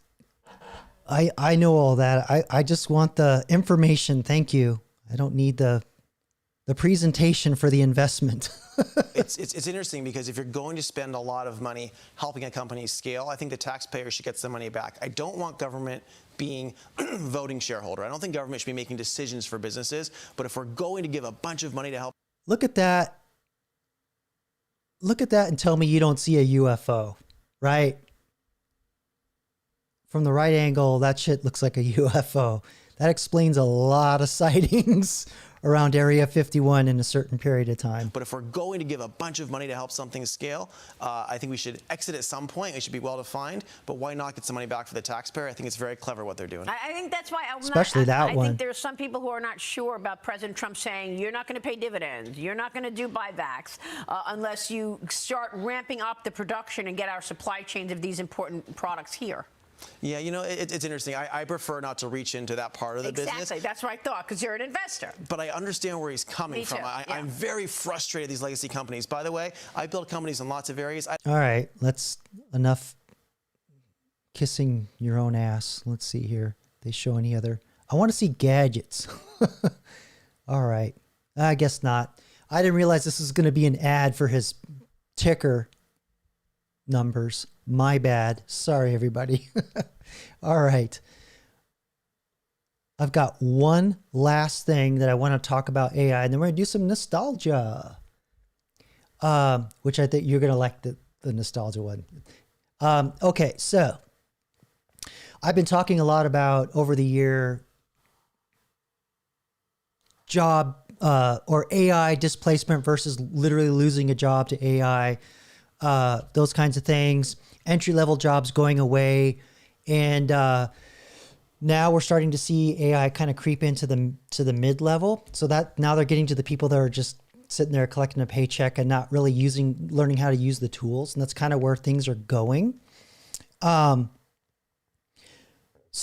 I know all that. I just want the information. Thank you. I don't need the presentation for the investment. It's interesting because if you're going to spend a lot of money helping a company scale, I think the taxpayer should get some money back. I don't want government being voting shareholder. I don't think government should be making decisions for businesses. But if we're going to give a bunch of money to help... Look at that. Look at that and tell me you don't see a UFO, right? From the right angle, that shit looks like a UFO. That explains a lot of sightings around Area 51 in a certain period of time. But if we're going to give a bunch of money to help something scale, I think we should exit at some point. It should be well defined. But why not get some money back for the taxpayer? I think it's very clever what they're doing. I think that's why I think there's some people who are not sure about President Trump saying you're not going to pay dividends, you're not going to do buybacks unless you start ramping up the production and get our supply chains of these important products here. Yeah, you know, it's interesting. I prefer not to reach into that part of the business. Exactly. That's what I thought, because you're an investor. But I understand where he's coming from. I'm very frustrated with these legacy companies. By the way, I build companies in lots of areas. All right, enough kissing your own ass. Let's see here. They show any other. I want to see gadgets. All right. I guess not. I didn't realize this was going to be an ad for his ticker numbers. My bad. Sorry, everybody. All right. I've got one last thing that I want to talk about AI, and then we're going to do some nostalgia, which I think you're going to like the nostalgia one. Okay, so I've been talking a lot about over the year job or AI displacement versus literally losing a job to AI, those kinds of things, entry-level jobs going away, and now we're starting to see AI kind of creep into the mid-level. So that now they're getting to the people that are just sitting there collecting a paycheck and not really learning how to use the tools. And that's kind of where things are going. So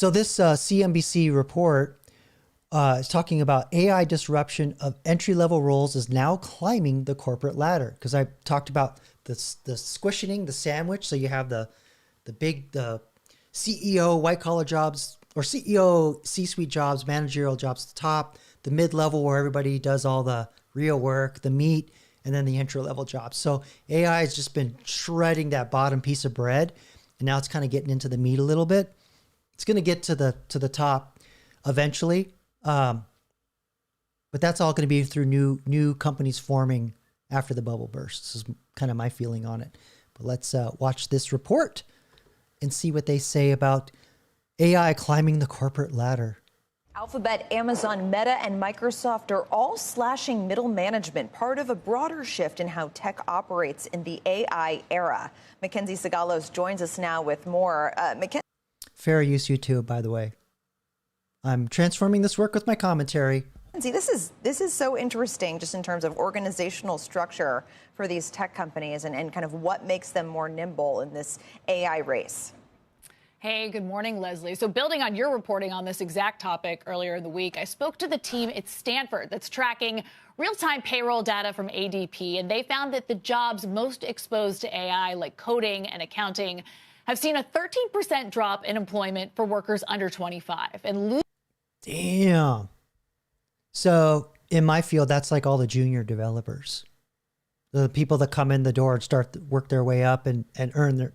this CNBC report is talking about AI disruption of entry-level roles is now climbing the corporate ladder. Because I talked about the squishing, the sandwich. So you have the CEO white-collar jobs, or CEO C-suite jobs, managerial jobs at the top, the mid-level where everybody does all the real work, the meat, and then the entry-level jobs. So AI has just been shredding that bottom piece of bread, and now it's kind of getting into the meat a little bit. It's going to get to the top eventually, but that's all going to be through new companies forming after the bubble bursts. This is kind of my feeling on it. But let's watch this report and see what they say about AI climbing the corporate ladder. Alphabet, Amazon, Meta, and Microsoft are all slashing middle management, part of a broader shift in how tech operates in the AI era. Mackenzie Sagalos joins us now with more. Fair use YouTube, by the way. I'm transforming this work with my commentary. Mackenzie, this is so interesting just in terms of organizational structure for these tech companies and kind of what makes them more nimble in this AI race. Hey, good morning, Leslie. So building on your reporting on this exact topic earlier in the week, I spoke to the team at Stanford that's tracking real-time payroll data from ADP, and they found that the jobs most exposed to AI, like coding and accounting, have seen a 13% drop in employment for workers under 25. Damn. So in my field, that's like all the junior developers. The people that come in the door and start to work their way up and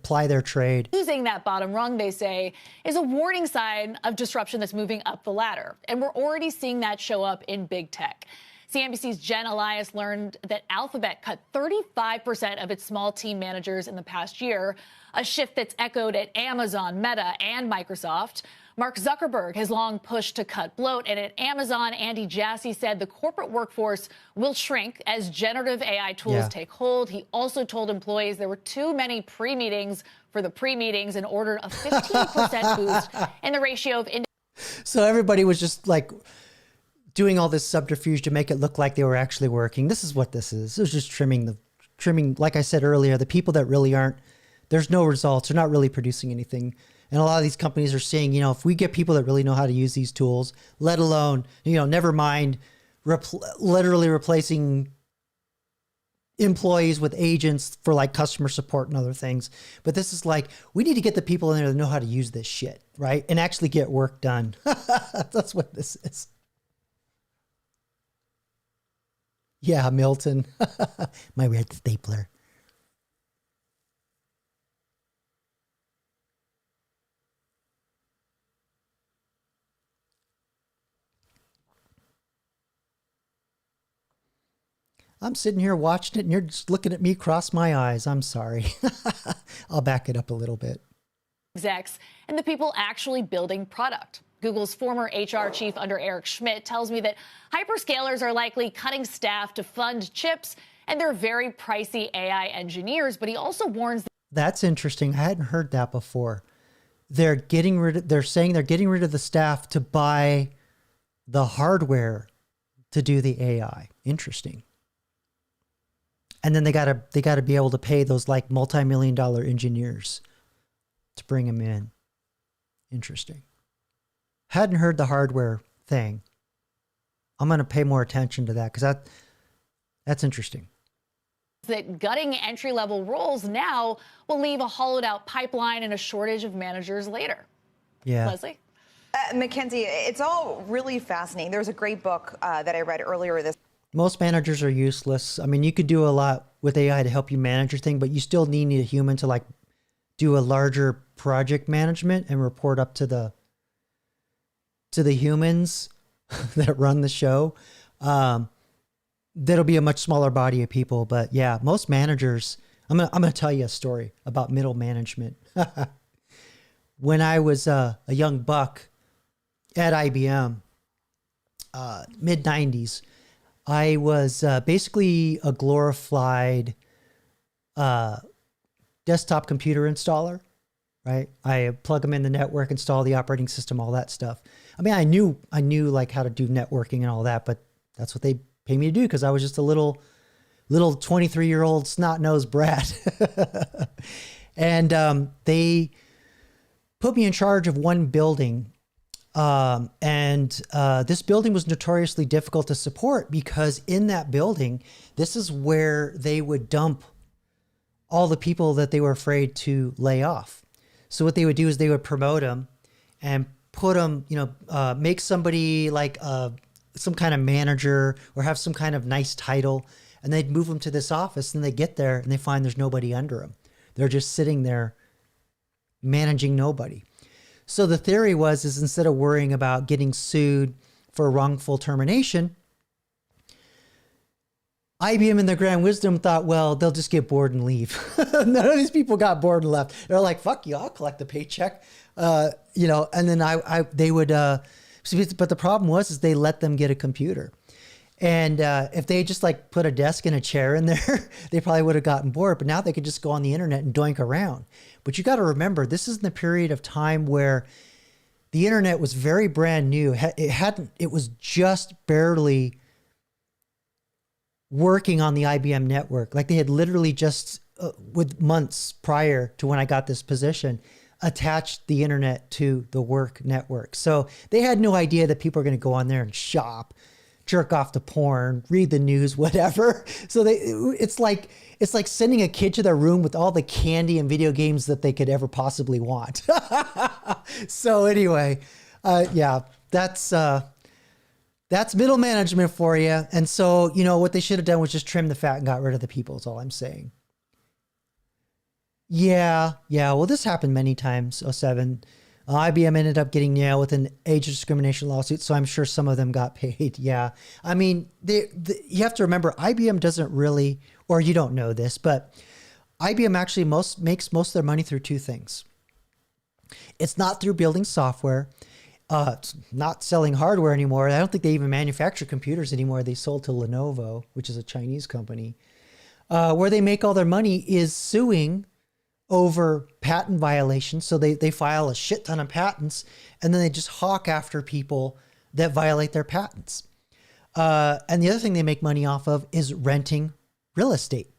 ply their trade. Losing that bottom rung, they say, is a warning sign of disruption that's moving up the ladder. And we're already seeing that show up in big tech. CNBC's Jen Elias learned that Alphabet cut 35% of its small team managers in the past year, a shift that's echoed at Amazon, Meta, and Microsoft. Mark Zuckerberg has long pushed to cut bloat, and at Amazon, Andy Jassy said the corporate workforce will shrink as generative AI tools take hold. He also told employees there were too many pre-meetings for the pre-meetings and ordered a 15% boost in the ratio of... So everybody was just like doing all this subterfuge to make it look like they were actually working. This is what this is. This is just trimming, like I said earlier, the people that really aren't, there's no results. They're not really producing anything. And a lot of these companies are saying, if we get people that really know how to use these tools, let alone, never mind literally replacing employees with agents for like customer support and other things. But this is like, we need to get the people in there that know how to use this shit, right? And actually get work done. That's what this is. Yeah, Milton. My red stapler. I'm sitting here watching it and you're just looking at me cross my eyes. I'm sorry. I'll back it up a little bit. Execs and the people actually building product. Google's former HR chief under Eric Schmidt tells me that hyperscalers are likely cutting staff to fund chips and they're very pricey AI engineers, but he also warns... That's interesting. I hadn't heard that before. They're saying they're getting rid of the staff to buy the hardware to do the AI. Interesting. And then they gotta be able to pay those like multi-million-dollar engineers to bring them in. Interesting. Hadn't heard the hardware thing. I'm gonna pay more attention to that because that's interesting. That gutting entry-level roles now will leave a hollowed-out pipeline and a shortage of managers later. Yeah. Leslie? Mackenzie, it's all really fascinating. There was a great book that I read earlier this. Most managers are useless. I mean, you could do a lot with AI to help you manage your thing, but you still need a human to like do a larger project management and report up to the to the humans that run the show, that'll be a much smaller body of people. But yeah, most managers, I'm gonna tell you a story about middle management. When I was a young buck at IBM, mid 90s, I was basically a glorified desktop computer installer, right? I plug them in the network, install the operating system, all that stuff. I mean, I knew like how to do networking and all that, but that's what they pay me to do because I was just a little 23-year-old snot-nosed brat. And they put me in charge of one building. This building was notoriously difficult to support because in that building, this is where they would dump all the people that they were afraid to lay off. So what they would do is they would promote them and put them, make somebody like some kind of manager or have some kind of nice title, and they'd move them to this office, and they get there and they find there's nobody under them. They're just sitting there managing nobody. So the theory is instead of worrying about getting sued for wrongful termination, IBM in their grand wisdom thought, well, they'll just get bored and leave. None of these people got bored and left. They're like, fuck you, I'll collect the paycheck. And then they would, but the problem is they let them get a computer. And if they just like put a desk and a chair in there, they probably would have gotten bored. But now they could just go on the internet and doink around. But you got to remember, this is in the period of time where the internet was very brand new. It was just barely working on the IBM network. Like they had literally just, with months prior to when I got this position, attached the internet to the work network. So they had no idea that people are going to go on there and shop, jerk off to porn, read the news, whatever. So it's like sending a kid to their room with all the candy and video games that they could ever possibly want. So anyway, that's middle management for you. And so, what they should have done was just trim the fat and got rid of the people is all I'm saying. Yeah. Well, this happened many times, 07. IBM ended up getting nailed with an age discrimination lawsuit, so I'm sure some of them got paid. Yeah. I mean, you have to remember, IBM doesn't really, or you don't know this, but IBM actually makes most of their money through two things. It's not through building software. It's not selling hardware anymore. I don't think they even manufacture computers anymore. They sold to Lenovo, which is a Chinese company. Where they make all their money is suing over patent violations. So they file a shit ton of patents, and then they just hawk after people that violate their patents. And the other thing they make money off of is renting real estate.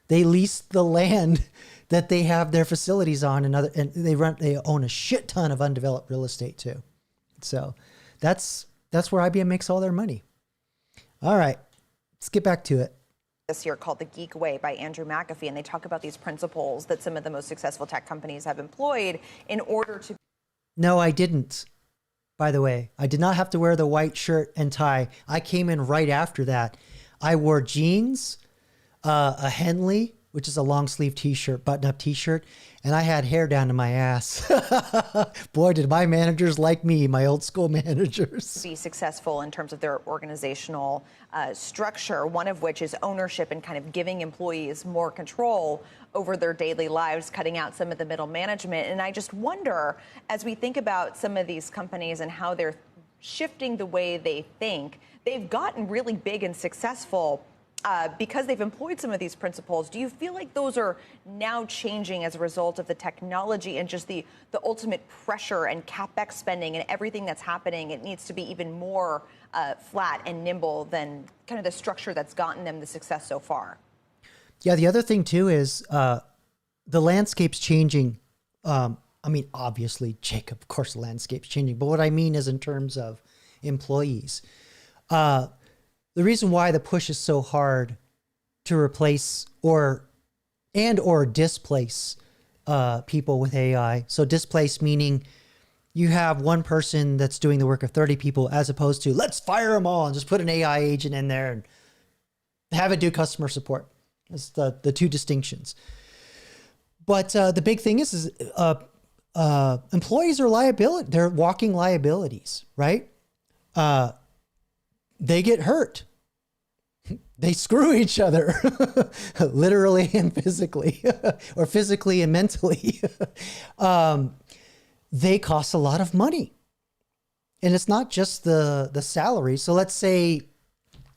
They lease the land that they have their facilities on, and they own a shit ton of undeveloped real estate too. So that's where IBM makes all their money. All right, let's get back to it. This year called The Geek Way by Andrew McAfee, and they talk about these principles that some of the most successful tech companies have employed in order to... No, I didn't. By the way, I did not have to wear the white shirt and tie. I came in right after that. I wore jeans, a Henley, which is a long sleeve t-shirt, button-up t-shirt, and I had hair down to my ass. Boy, did my managers like me, my old school managers. Be successful in terms of their organizational structure, one of which is ownership and kind of giving employees more control over their daily lives, cutting out some of the middle management. And I just wonder, as we think about some of these companies and how they're shifting the way they think, they've gotten really big and successful because they've employed some of these principles. Do you feel like those are now changing as a result of the technology and just the ultimate pressure and CapEx spending and everything that's happening? It needs to be even more flat and nimble than kind of the structure that's gotten them the success so far. Yeah, the other thing too is the landscape's changing. I mean, obviously, Jacob, of course the landscape's changing, but what I mean is in terms of employees. The reason why the push is so hard to replace or displace people with AI. So displace meaning you have one person that's doing the work of 30 people as opposed to let's fire them all and just put an AI agent in there and have it do customer support. That's the two distinctions. But the big thing is employees are liability. They're walking liabilities, right? They get hurt. They screw each other, literally and physically, or physically and mentally. They cost a lot of money. And it's not just the salary. So let's say,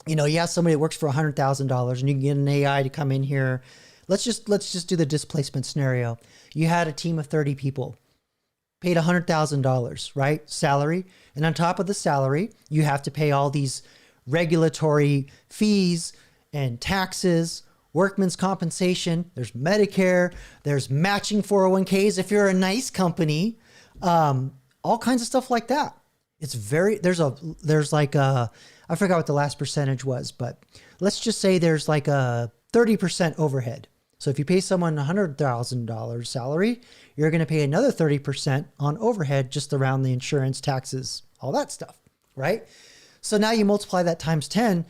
you have somebody that works for $100,000 and you can get an AI to come in here. Let's just do the displacement scenario. You had a team of 30 people, paid $100,000, right? Salary. And on top of the salary, you have to pay all these regulatory fees and taxes, workman's compensation. There's Medicare. There's matching 401ks if you're a nice company, all kinds of stuff like that. It's there's like a, I forgot what the last percentage was, but let's just say there's like a 30% overhead. So if you pay someone $100,000 salary, you're going to pay another 30% on overhead just around the insurance, taxes, all that stuff, right? So now you multiply that times 10.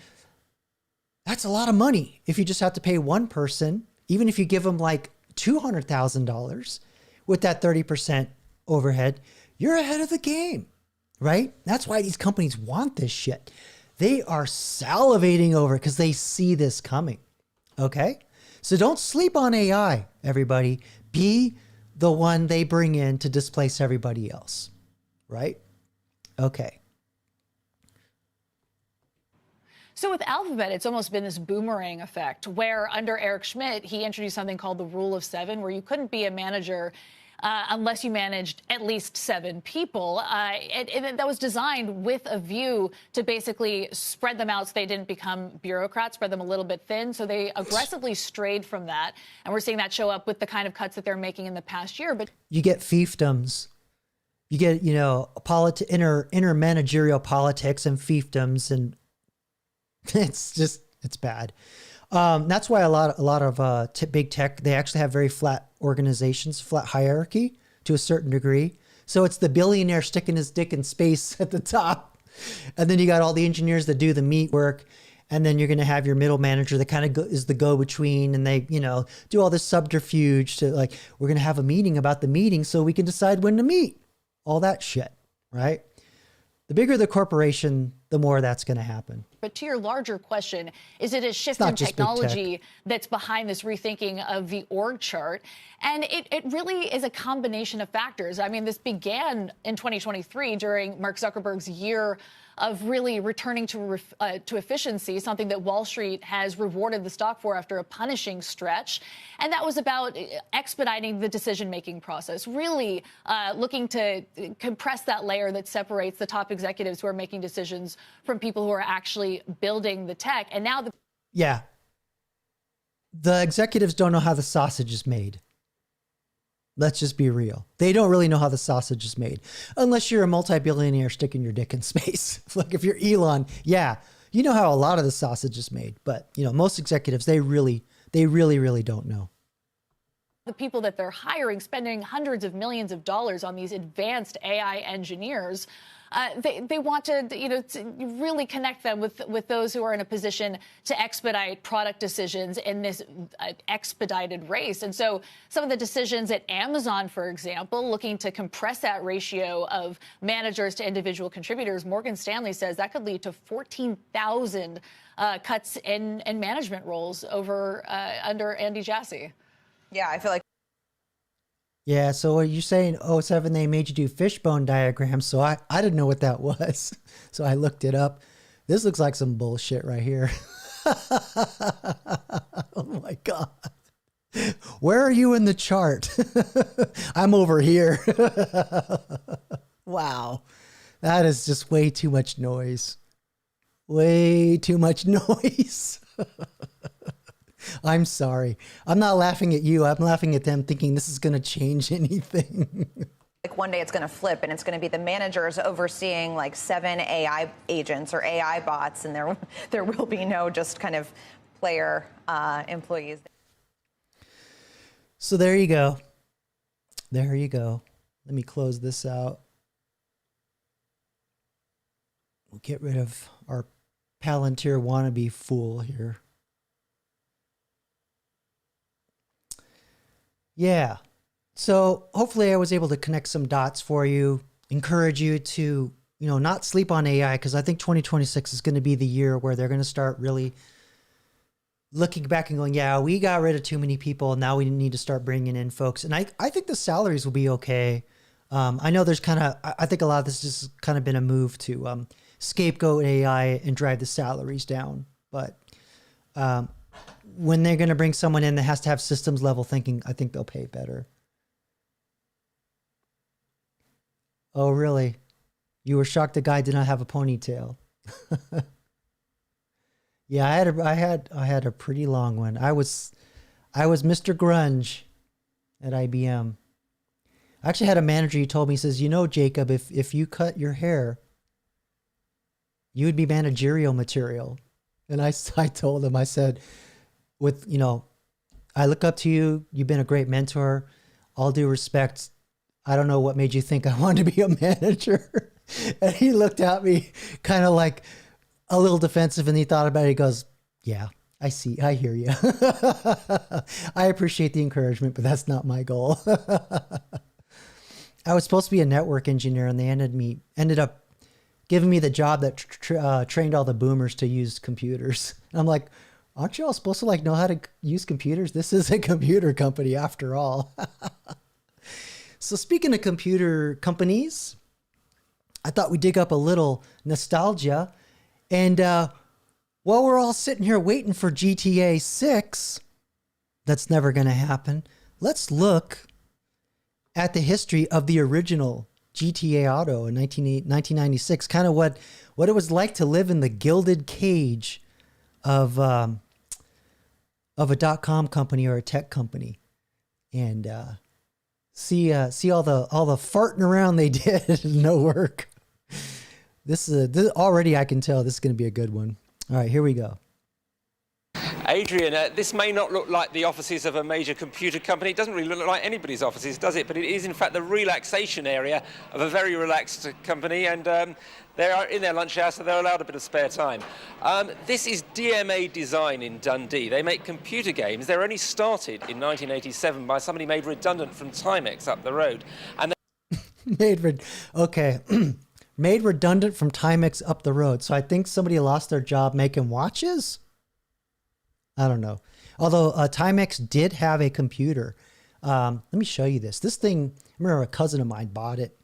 That's a lot of money. If you just have to pay one person, even if you give them like $200,000 with that 30% overhead, you're ahead of the game. Right? That's why these companies want this shit. They are salivating over it because they see this coming. Okay? So don't sleep on AI, everybody. Be the one they bring in to displace everybody else. Right? Okay. So with Alphabet, it's almost been this boomerang effect where under Eric Schmidt, he introduced something called the Rule of Seven, where you couldn't be a manager unless you managed at least 7 people. And that was designed with a view to basically spread them out so they didn't become bureaucrats, spread them a little bit thin. So they aggressively strayed from that. And we're seeing that show up with the kind of cuts that they're making in the past year. But you get fiefdoms. You get, inner managerial politics and fiefdoms. And it's bad. That's why a lot of big tech, they actually have very flat organizations, flat hierarchy to a certain degree. So it's the billionaire sticking his dick in space at the top. And then you got all the engineers that do the meat work. And then you're going to have your middle manager that kind of is the go-between. And they, do all this subterfuge to like, we're going to have a meeting about the meeting so we can decide when to meet. All that shit, right? The bigger the corporation, the more that's going to happen. But to your larger question, is it a shift in technology that's behind this rethinking of the org chart? And it really is a combination of factors. I mean, this began in 2023 during Mark Zuckerberg's year of really returning to efficiency, something that Wall Street has rewarded the stock for after a punishing stretch. And that was about expediting the decision-making process, really looking to compress that layer that separates the top executives who are making decisions from people who are actually building the tech. And now the executives don't know how the sausage is made. Let's just be real. They don't really know how the sausage is made unless you're a multi-billionaire sticking your dick in space. Like if you're Elon, you know how a lot of the sausage is made, but most executives, they really don't know. The people that they're hiring, spending hundreds of millions of dollars on these advanced AI engineers, they want to, to really connect them with those who are in a position to expedite product decisions in this expedited race. And so some of the decisions at Amazon, for example, looking to compress that ratio of managers to individual contributors, Morgan Stanley says that could lead to 14,000 cuts in management roles over under Andy Jassy. Yeah, I feel like. Yeah, so are you saying 07 they made you do fishbone diagrams? So I didn't know what that was. So I looked it up. This looks like some bullshit right here. Oh my God. Where are you in the chart? I'm over here. Wow. That is just way too much noise. Way too much noise. I'm sorry. I'm not laughing at you. I'm laughing at them thinking this is going to change anything. Like one day it's going to flip and it's going to be the managers overseeing like 7 AI agents or AI bots, and there will be no just kind of player employees. So there you go. There you go. Let me close this out. We'll get rid of our Palantir wannabe fool here. Yeah. So hopefully I was able to connect some dots for you, encourage you to, not sleep on AI, because I think 2026 is going to be the year where they're going to start really looking back and going, yeah, we got rid of too many people. Now we need to start bringing in folks. And I think the salaries will be okay. I know there's I think a lot of this has just kind of been a move to scapegoat AI and drive the salaries down. But when they're going to bring someone in that has to have systems level thinking, I think they'll pay better. Oh, really? You were shocked the guy did not have a ponytail. Yeah, I had a pretty long one. I was Mr. Grunge at IBM. I actually had a manager who told me, he says, Jacob, if you cut your hair, you would be managerial material. And I told him, I said, I look up to you. You've been a great mentor. All due respect, I don't know what made you think I wanted to be a manager. And he looked at me kind of like a little defensive, and he thought about it. He goes, yeah, I see. I hear you. I appreciate the encouragement, but that's not my goal. I was supposed to be a network engineer, and they ended up giving me the job that trained all the boomers to use computers. And I'm like, aren't you all supposed to know how to use computers? This is a computer company after all. So speaking of computer companies, I thought we'd dig up a little nostalgia. And while we're all sitting here waiting for GTA 6, that's never going to happen, let's look at the history of the original GTA Auto in 1996, kind of what it was like to live in the gilded cage of a .com company or a tech company, and see all the farting around they did and no work. This already I can tell this is going to be a good one. All right, here we go. Adrian, this may not look like the offices of a major computer company. It doesn't really look like anybody's offices, does it? But it is, in fact, the relaxation area of a very relaxed company, and they are in their lunch hour, so they're allowed a bit of spare time. This is DMA Design in Dundee. They make computer games. They were only started in 1987 by somebody made redundant from Timex up the road. And made redundant from Timex up the road. So I think somebody lost their job making watches. I don't know. Although Timex did have a computer. Let me show you this. This thing, I remember a cousin of mine bought it,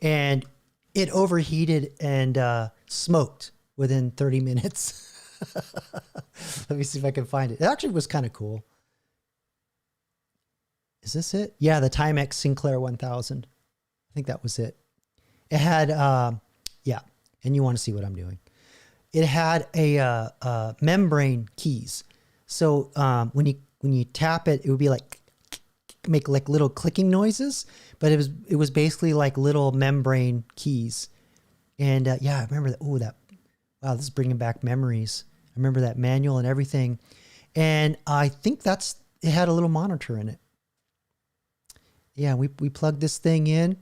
and it overheated and smoked within 30 minutes. Let me see if I can find it. It actually was kind of cool. Is this it? Yeah, the Timex Sinclair 1000. I think that was it. It had, yeah, and you want to see what I'm doing. It had a membrane keys. So when you tap it, it would be make little clicking noises, but it was basically like little membrane keys. And yeah, I remember that. Wow, this is bringing back memories. I remember that manual and everything. And I think it had a little monitor in it. Yeah, we plugged this thing in.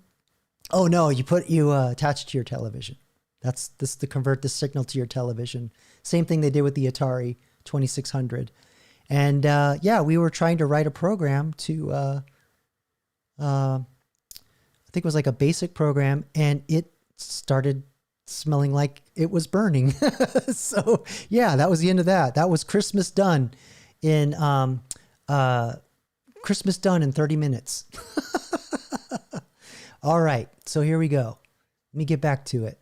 Oh no, you attach it to your television. This to convert the signal to your television. Same thing they did with the Atari 2600. And yeah, we were trying to write a program to, I think it was like a basic program, and it started smelling like it was burning. So yeah, that was the end of that. That was Christmas done in 30 minutes. All right, so here we go. Let me get back to it.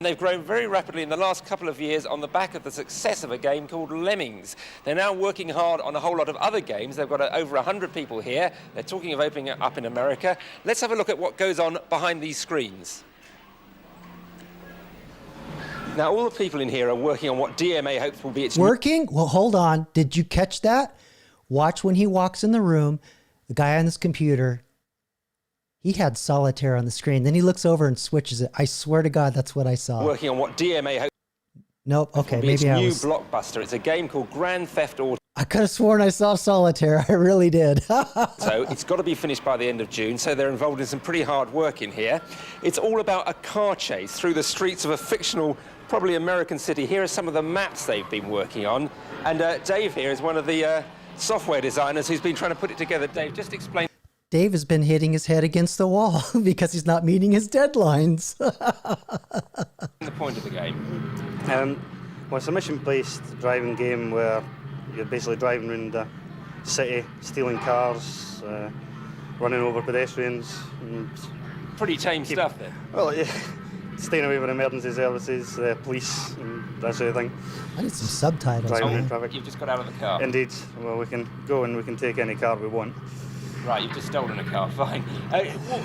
They've grown very rapidly in the last couple of years on the back of the success of a game called Lemmings. They're now working hard on a whole lot of other games. They've got over 100 people here. They're talking of opening it up in America. Let's have a look at what goes on behind these screens. Now, all the people in here are working on what DMA hopes will be its... Working? Well, hold on. Did you catch that? Watch when he walks in the room, the guy on his computer, he had solitaire on the screen. Then he looks over and switches it. I swear to God, that's what I saw. Working on what DMA hopes... Nope, okay, maybe maybe I new was... blockbuster. It's a game called Grand Theft Auto. I could have sworn I saw solitaire. I really did. So it's got to be finished by the end of June, so they're involved in some pretty hard work in here. It's all about a car chase through the streets of a fictional probably American City. Here are some of the maps they've been working on. And Dave here is one of the software designers who's been trying to put it together. Dave, just explain. Dave has been hitting his head against the wall because he's not meeting his deadlines. The point of the game. Well, it's a mission-based driving game where you're basically driving around the city, stealing cars, running over pedestrians. And pretty tame stuff then. Well, yeah, staying away from emergency services, police, and that sort of thing. I need some subtitles. Driving in traffic. You've just got out of the car. Indeed. Well, we can go and we can take any car we want. Right, you've just stolen a car, fine.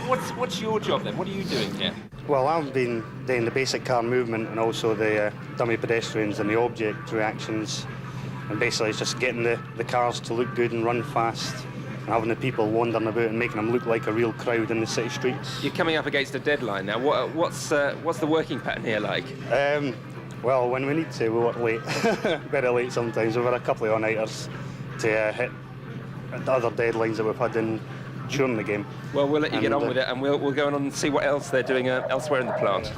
What's your job then? What are you doing here? Well, I've been doing the basic car movement and also the dummy pedestrians and the object reactions. And basically it's just getting the cars to look good and run fast and having the people wandering about and making them look like a real crowd in the city streets. You're coming up against a deadline now. What's the working pattern here like? Well, when we need to, we work late. Very late sometimes. We've had a couple of all-nighters to hit the other deadlines that we've had during the game. Well, we'll let you get on with it, and we'll go on and see what else they're doing elsewhere in the plant.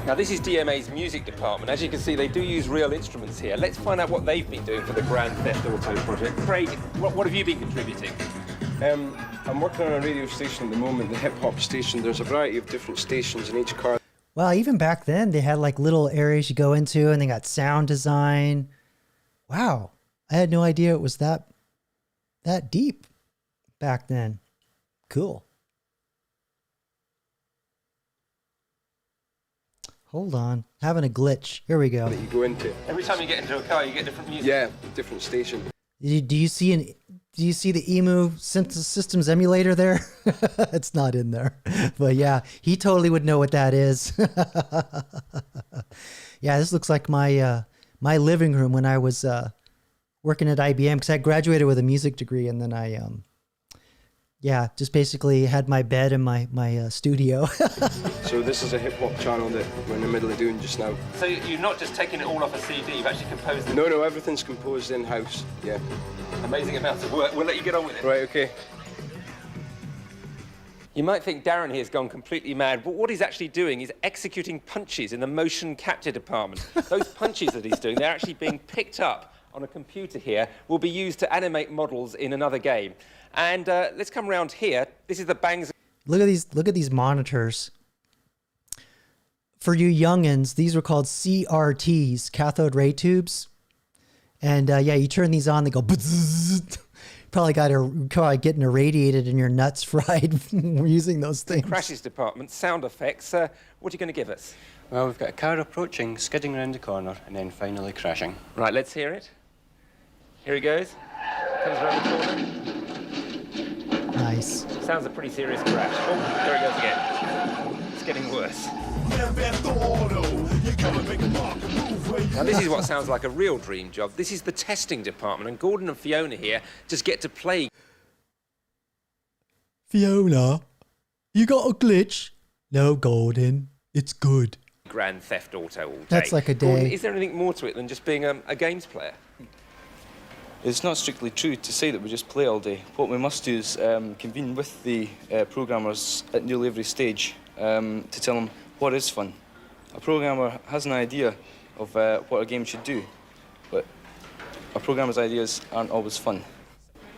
Now, this is DMA's music department. As you can see, they do use real instruments here. Let's find out what they've been doing for the Grand Theft Auto project. Craig, what have you been contributing? I'm working on a radio station at the moment, the hip-hop station. There's a variety of different stations in each car. Well, even back then, they had like little areas you go into, and they got sound design. Wow, I had no idea it was that deep back then. Cool. Hold on, having a glitch. Here we go. That you go into. Every time you get into a car, you get different music. Yeah, different station. Do you see the EMU Systems emulator there? It's not in there, but yeah, he totally would know what that is. Yeah, this looks like my my living room when I was working at IBM, because I graduated with a music degree, and then I yeah, just basically had my bed in my studio. So this is a hip-hop channel that we're in the middle of doing just now. So you're not just taking it all off a CD, you've actually composed it? No, everything's composed in-house, yeah. Amazing amounts of work. We'll let you get on with it. Right, okay. You might think Darren here has gone completely mad, but what he's actually doing is executing punches in the motion capture department. Those punches that he's doing, they're actually being picked up on a computer here, will be used to animate models in another game. And let's come around here. This is the bangs. Look at these monitors. For you youngins, these were called CRTs, cathode ray tubes. And yeah, you turn these on, they go. Probably getting irradiated and your nuts fried using those things. Crashes department, sound effects. What are you going to give us? Well, we've got a car approaching, skidding around the corner, and then finally crashing. Right, let's hear it. Here he goes. Comes around the corner. Nice. Sounds a pretty serious crash. Oh, there he goes again. It's getting worse. Now, this is what sounds like a real dream job. This is the testing department, and Gordon and Fiona here just get to play. Fiona, you got a glitch? No, Gordon, it's good. Grand Theft Auto all day. That's like a day. Gordon, is there anything more to it than just being a games player? It's not strictly true to say that we just play all day. What we must do is convene with the programmers at nearly every stage to tell them what is fun. A programmer has an idea of what a game should do, but a programmer's ideas aren't always fun.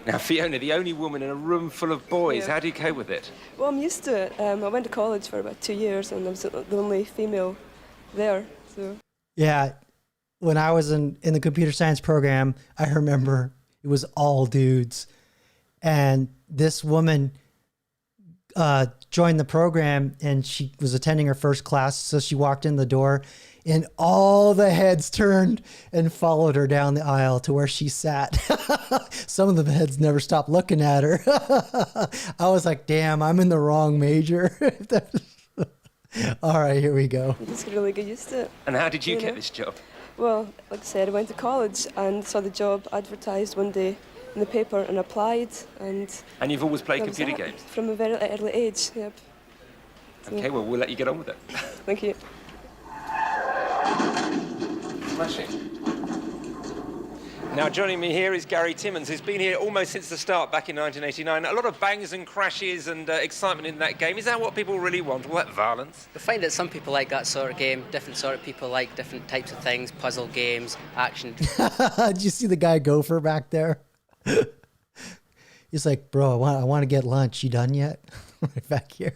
Now, Fiona, the only woman in a room full of boys, how do you cope with it? Well, I'm used to it. I went to college for about 2 years, and I was the only female there, so... Yeah. When I was in the computer science program, I remember it was all dudes. And this woman joined the program, and she was attending her first class. So she walked in the door, and all the heads turned and followed her down the aisle to where she sat. Some of the heads never stopped looking at her. I was like, damn, I'm in the wrong major. All right, here we go. I just really get used to it. And how did you get this job? Well, like I said, I went to college and saw the job advertised one day in the paper and applied. And you've always played computer games? From a very early age, yep. Okay, well, we'll let you get on with it. Thank you. Smashing. Now, joining me here is Gary Timmons, who's been here almost since the start back in 1989. A lot of bangs and crashes and excitement in that game. Is that what people really want, all that violence? We find that some people like that sort of game. Different sort of people like different types of things, puzzle games, action. Did you see the guy Gopher back there? He's like, bro, I want to get lunch. You done yet? Right back here.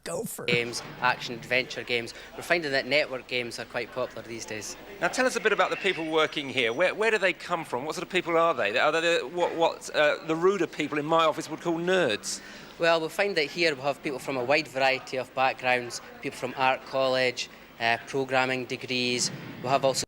Gopher. Games, action, adventure games. We're finding that network games are quite popular these days. Now, tell us a bit about the people working here. Where do they come from? What sort of people are they? Are they what the ruder people in my office would call nerds? Well, we'll find that here we'll have people from a wide variety of backgrounds, people from art college, programming degrees. We'll have also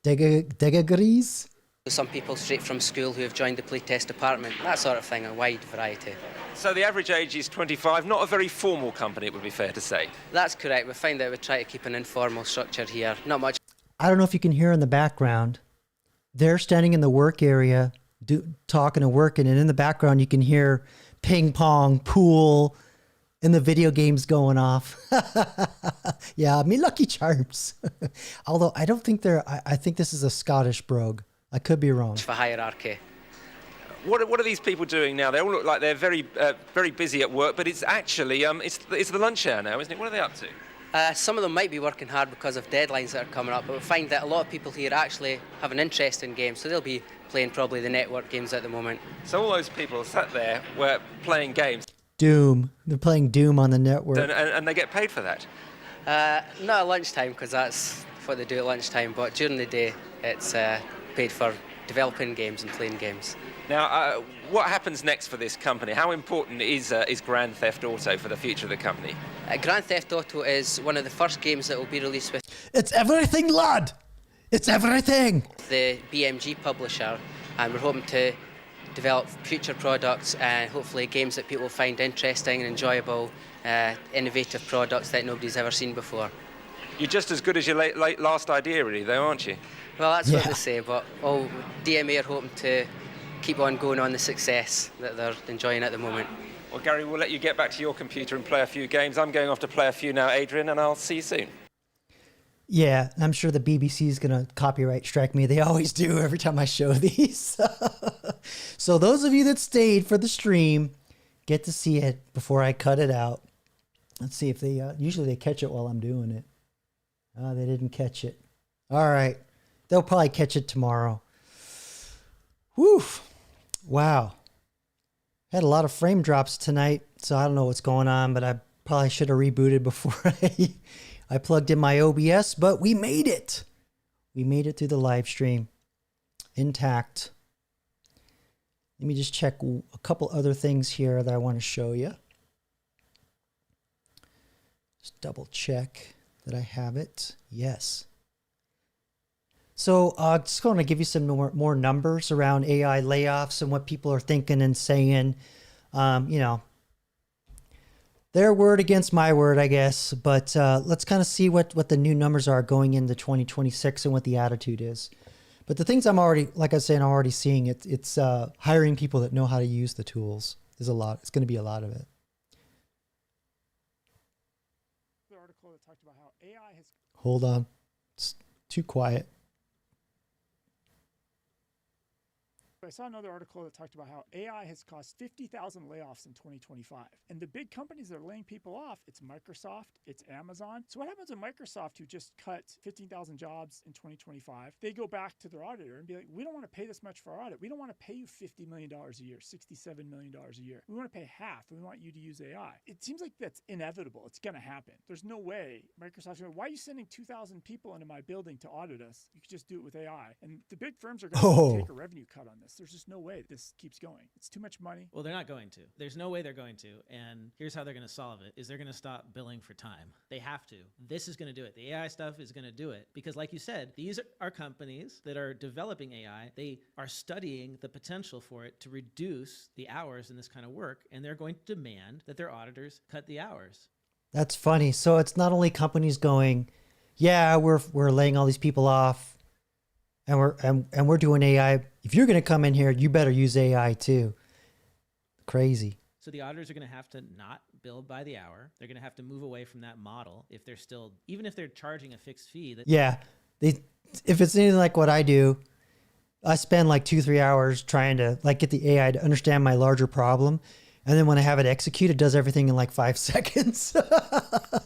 degrees? Some people straight from school who have joined the playtest department, that sort of thing, a wide variety. So the average age is 25, not a very formal company, it would be fair to say. That's correct. We find that we try to keep an informal structure here, not much. I don't know if you can hear in the background. They're standing in the work area, talking and working, and in the background you can hear ping pong, pool, and the video games going off. Yeah, me Lucky Charms. Although I don't think I think this is a Scottish brogue. I could be wrong. For hierarchy. What are these people doing now? They all look like they're very busy at work, but it's actually it's the lunch hour now, isn't it? What are they up to? Some of them might be working hard because of deadlines that are coming up, but we find that a lot of people here actually have an interest in games, so they'll be playing probably the network games at the moment. So all those people sat there were playing games. Doom. They're playing Doom on the network. And they get paid for that? Not at lunchtime, because that's what they do at lunchtime, but during the day it's paid for developing games and playing games. Now, what happens next for this company? How important is Grand Theft Auto for the future of the company? Grand Theft Auto is one of the first games that will be released with... It's everything, lad! It's everything! ...the BMG publisher, and we're hoping to develop future products and hopefully games that people find interesting and enjoyable, innovative products that nobody's ever seen before. You're just as good as your last idea, really, though, aren't you? Well, that's what they say, but DMA are hoping to keep on going on the success that they're enjoying at the moment. Well, Gary, we'll let you get back to your computer and play a few games. I'm going off to play a few now, Adrian, and I'll see you soon. Yeah, I'm sure the BBC is going to copyright strike me. They always do every time I show these. So those of you that stayed for the stream get to see it before I cut it out. Let's see if they, usually they catch it while I'm doing it. They didn't catch it. All right. They'll probably catch it tomorrow. Whew. Wow. Had a lot of frame drops tonight, so I don't know what's going on, but I probably should have rebooted before I plugged in my OBS, but we made it. We made it through the live stream intact. Let me just check a couple other things here that I want to show you. Just double check that I have it. Yes. So just going to give you some more numbers around AI layoffs and what people are thinking and saying. You know, their word against my word, I guess. But let's kind of see what the new numbers are going into 2026 and what the attitude is. But the things I'm already, like I said, I'm already seeing it. It's hiring people that know how to use the tools. There's a lot. It's going to be a lot of it. The article that talked about how AI has... Hold on. It's too quiet. I saw another article that talked about how AI has caused 50,000 layoffs in 2025. And the big companies that are laying people off, it's Microsoft, it's Amazon. So what happens when Microsoft, who just cut 15,000 jobs in 2025, they go back to their auditor and be like, we don't want to pay this much for our audit. We don't want to pay you $50 million a year, $67 million a year. We want to pay half. We want you to use AI. It seems like that's inevitable. It's going to happen. There's no way Microsoft's going to, why are you sending 2,000 people into my building to audit us? You could just do it with AI. And the big firms are going to take a revenue cut on this. There's just no way this keeps going. It's too much money. Well, they're not going to. There's no way they're going to. And here's how they're going to solve it, is they're going to stop billing for time. They have to. This is going to do it. The AI stuff is going to do it. Because like you said, these are companies that are developing AI. They are studying the potential for it to reduce the hours in this kind of work. And they're going to demand that their auditors cut the hours. That's funny. So it's not only companies going, yeah, we're laying all these people off. And we're doing AI. If you're going to come in here, you better use AI too. Crazy. So the auditors are going to have to not bill by the hour. They're going to have to move away from that model if they're still, even if they're charging a fixed fee. Yeah, if it's anything like what I do, I spend like 2-3 hours trying to like get the AI to understand my larger problem. And then when I have it execute, it does everything in like 5 seconds.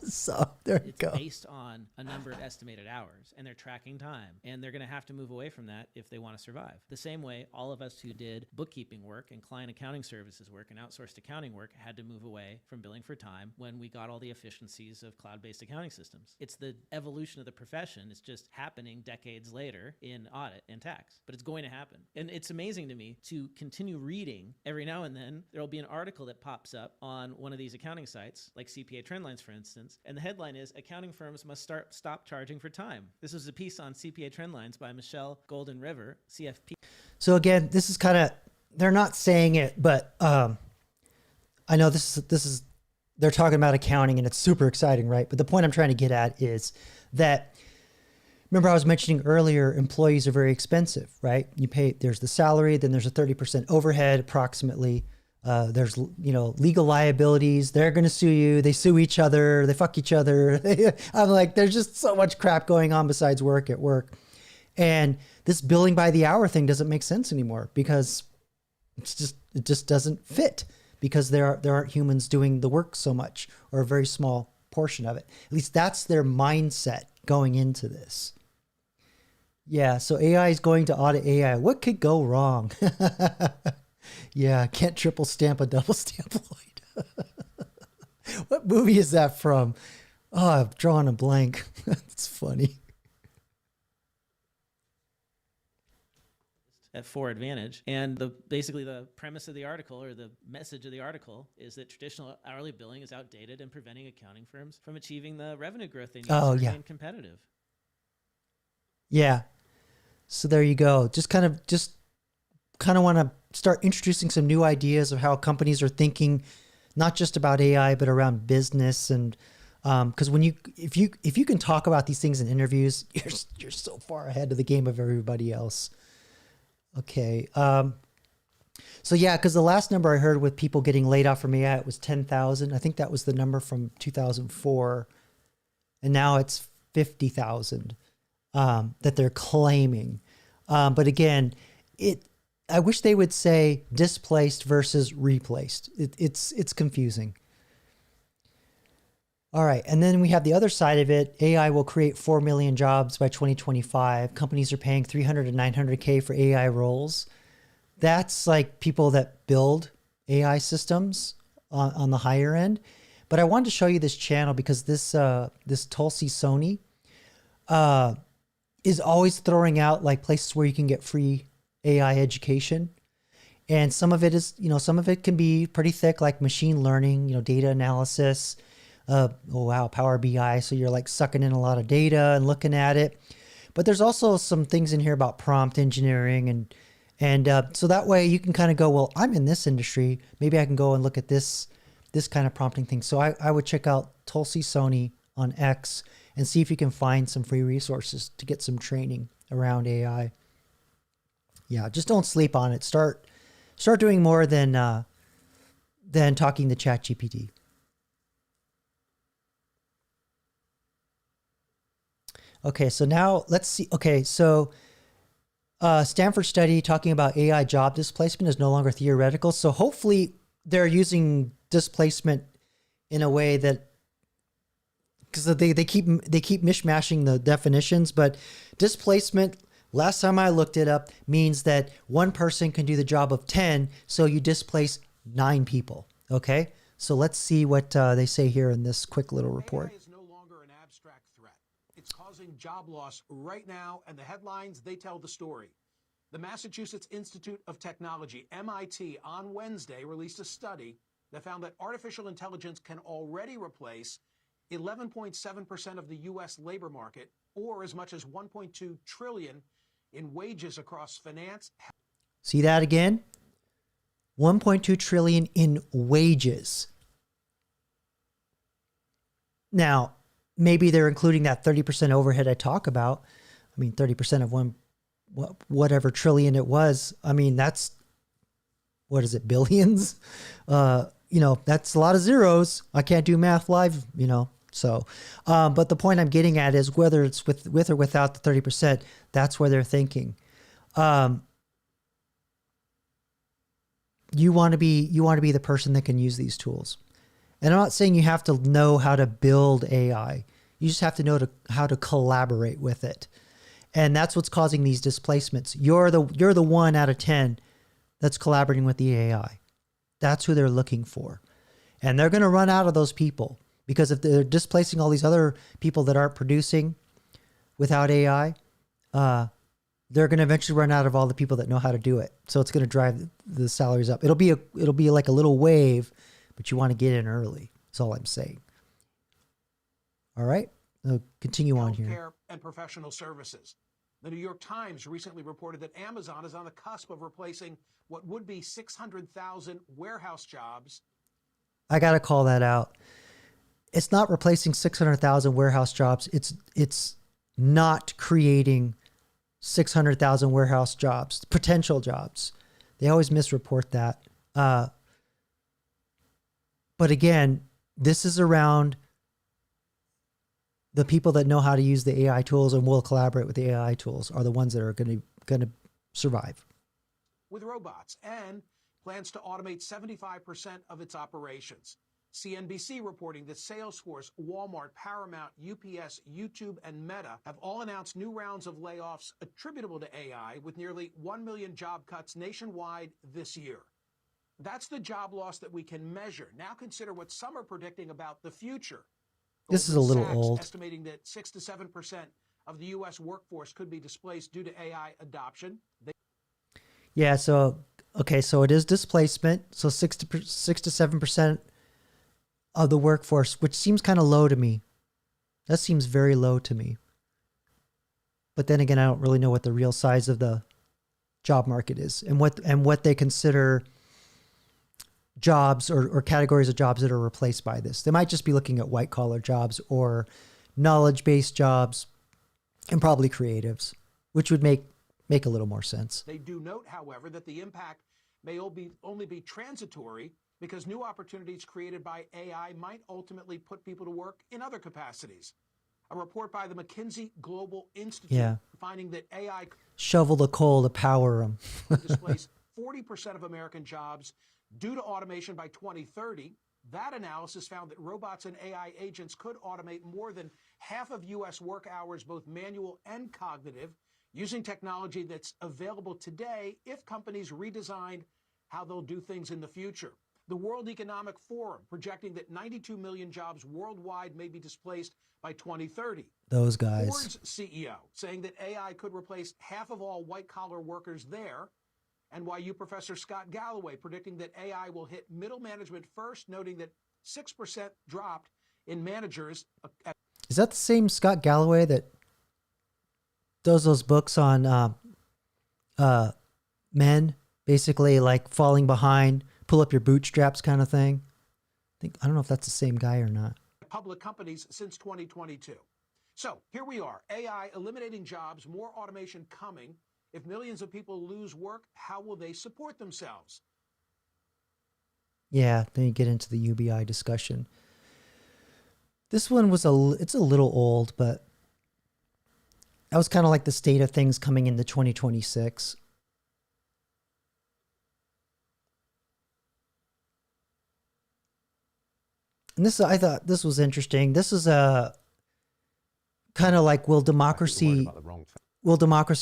So there you go. It's based on a number of estimated hours, and they're tracking time. And they're going to have to move away from that if they want to survive. The same way all of us who did bookkeeping work and client accounting services work and outsourced accounting work had to move away from billing for time when we got all the efficiencies of cloud-based accounting systems. It's the evolution of the profession. It's just happening decades later in audit and tax. But it's going to happen. And it's amazing to me to continue reading. Every now and then, there will be an article that pops up on one of these accounting sites, like CPA Trendlines, for instance, and the headline is, accounting firms must stop charging for time. This was a piece on CPA Trendlines by Michelle Golden River, CFP. So again, this is kind of, they're not saying it, but I know this is, they're talking about accounting and it's super exciting, right? But the point I'm trying to get at is that, remember I was mentioning earlier, employees are very expensive, right? You pay, there's the salary, then there's a 30% overhead approximately. There's, legal liabilities. They're going to sue you. They sue each other. They fuck each other. I'm like, there's just so much crap going on besides work at work. And this billing by the hour thing doesn't make sense anymore because it just doesn't fit because there aren't humans doing the work so much, or a very small portion of it. At least that's their mindset going into this. Yeah. So AI is going to audit AI. What could go wrong? Yeah, can't triple stamp a double stamp Lloyd. What movie is that from? Oh, I've drawn a blank. It's funny. At For Advantage. And basically the premise of the article, or the message of the article, is that traditional hourly billing is outdated and preventing accounting firms from achieving the revenue growth they need to remain competitive. Yeah. So there you go. Just kind of want to start introducing some new ideas of how companies are thinking, not just about AI, but around business. And because if you can talk about these things in interviews, you're so far ahead of the game of everybody else. Okay. So yeah, because the last number I heard with people getting laid off from AI, it was 10,000. I think that was the number from 2004, and now it's 50,000 that they're claiming. But again, I wish they would say displaced versus replaced. It's confusing. All right. And then we have the other side of it. AI will create 4 million jobs by 2025. Companies are paying $300 to $900K for AI roles. That's like people that build AI systems on the higher end. But I wanted to show you this channel because this Tulsi Sony is always throwing out like places where you can get free AI education. And some of it is, some of it can be pretty thick, like machine learning, data analysis. Oh wow, Power BI. So you're like sucking in a lot of data and looking at it. But there's also some things in here about prompt engineering and so that way you can kind of go, well, I'm in this industry. Maybe I can go and look at this kind of prompting thing. So I would check out Tulsi Sony on X and see if you can find some free resources to get some training around AI. Yeah, just don't sleep on it. Start doing more than talking to ChatGPT. Okay, so now let's see. Okay, so Stanford study talking about AI job displacement is no longer theoretical. So hopefully they're using displacement in a way that, because they keep mishmashing the definitions, but displacement, last time I looked it up, means that one person can do the job of 10, so you displace 9 people. Okay, so let's see what they say here in this quick little report. AI is no longer an abstract threat. It's causing job loss right now, and the headlines, they tell the story. The Massachusetts Institute of Technology, MIT, on Wednesday released a study that found that artificial intelligence can already replace 11.7% of the U.S. labor market, or as much as $1.2 trillion in wages across finance. See that again? 1.2 trillion in wages. Now, maybe they're including that 30% overhead I talk about. I mean, 30% of whatever trillion it was. I mean, that's, what is it, billions? That's a lot of zeros. I can't do math live, So, but the point I'm getting at is whether it's with or without the 30%, that's where they're thinking. you want to be the person that can use these tools. And I'm not saying you have to know how to build AI. You just have to know how to collaborate with it. And that's what's causing these displacements. You're the 1 out of 10 that's collaborating with the AI. That's who they're looking for. And they're going to run out of those people, because if they're displacing all these other people that aren't producing without AI, they're going to eventually run out of all the people that know how to do it. So it's going to drive the salaries up. It'll be like a little wave, but you want to get in early. That's all I'm saying. All right, I'll continue on here. Healthcare and professional services. The New York Times recently reported that Amazon is on the cusp of replacing what would be 600,000 warehouse jobs. I got to call that out. It's not replacing 600,000 warehouse jobs. It's not creating 600,000 warehouse jobs, potential jobs. They always misreport that. But again, this is around the people that know how to use the AI tools and will collaborate with the AI tools are the ones that are going to survive. With robots and plans to automate 75% of its operations. CNBC reporting that Salesforce, Walmart, Paramount, UPS, YouTube, and Meta have all announced new rounds of layoffs attributable to AI, with nearly 1 million job cuts nationwide this year. That's the job loss that we can measure. Now consider what some are predicting about the future. This is a little Sachs old. Estimating that 6 to 7% of the U.S. workforce could be displaced due to AI adoption. Yeah. So it is displacement. So 6 to 7% of the workforce, which seems kind of low to me. That seems very low to me. But then again, I don't really know what the real size of the job market is and what they consider jobs or categories of jobs that are replaced by this. They might just be looking at white collar jobs or knowledge-based jobs and probably creatives, which would make a little more sense. They do note, however, that the impact may only be transitory, because new opportunities created by AI might ultimately put people to work in other capacities. A report by the McKinsey Global Institute finding that AI shovel the coal to power them. displace 40% of American jobs due to automation by 2030. That analysis found that robots and AI agents could automate more than half of U.S. work hours, both manual and cognitive, using technology that's available today if companies redesigned how they'll do things in the future. The World Economic Forum projecting that 92 million jobs worldwide may be displaced by 2030. Those guys. Ford's CEO saying that AI could replace half of all white-collar workers there. NYU professor Scott Galloway predicting that AI will hit middle management first, noting that 6% dropped in managers. Is that the same Scott Galloway that does those books on men, basically like falling behind, pull up your bootstraps kind of thing? I don't know if that's the same guy or not. Public companies since 2022. So here we are, AI eliminating jobs, more automation coming. If millions of people lose work, how will they support themselves? Yeah, then you get into the UBI discussion. This one was it's a little old, but that was kind of like the state of things coming into 2026. And I thought this was interesting. This is a kind of like, will democracy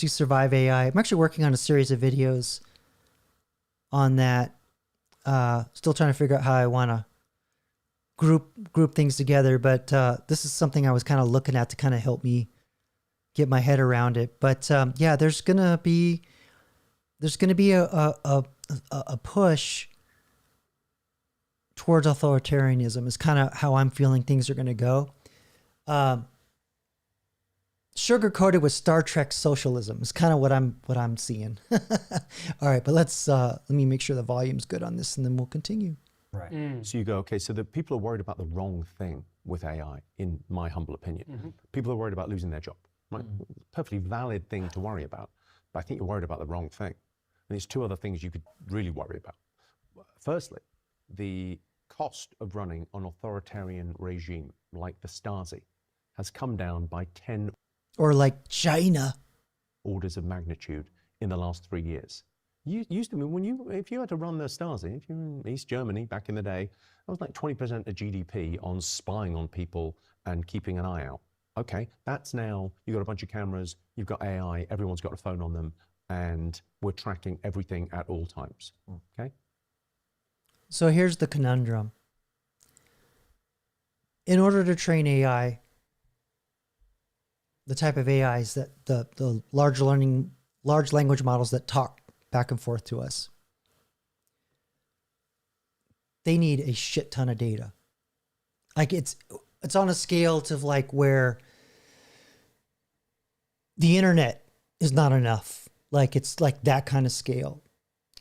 survive AI? I'm actually working on a series of videos on that. Still trying to figure out how I want to group things together, but this is something I was kind of looking at to kind of help me get my head around it. But yeah, there's gonna be a push towards authoritarianism is kind of how I'm feeling things are going to go. Sugar-coated with Star Trek socialism is kind of what I'm seeing. All right, but let me make sure the volume's good on this, and then we'll continue. Right. So you go, okay, so the people are worried about the wrong thing with AI, in my humble opinion. People are worried about losing their job. Right? Perfectly valid thing to worry about, but I think you're worried about the wrong thing. And there's two other things you could really worry about. Firstly, the cost of running an authoritarian regime like the Stasi has come down by 10 or like China orders of magnitude in the last 3 years. Used to be if you had to run the Stasi, if you're in East Germany back in the day, that was like 20% of GDP on spying on people and keeping an eye out. Okay, that's now, you've got a bunch of cameras, you've got AI, everyone's got a phone on them, and we're tracking everything at all times. Okay? So here's the conundrum. In order to train AI, the type of AIs that the large language models that talk back and forth to us, they need a shit ton of data. Like it's on a scale to like where the internet is not enough. Like it's like that kind of scale.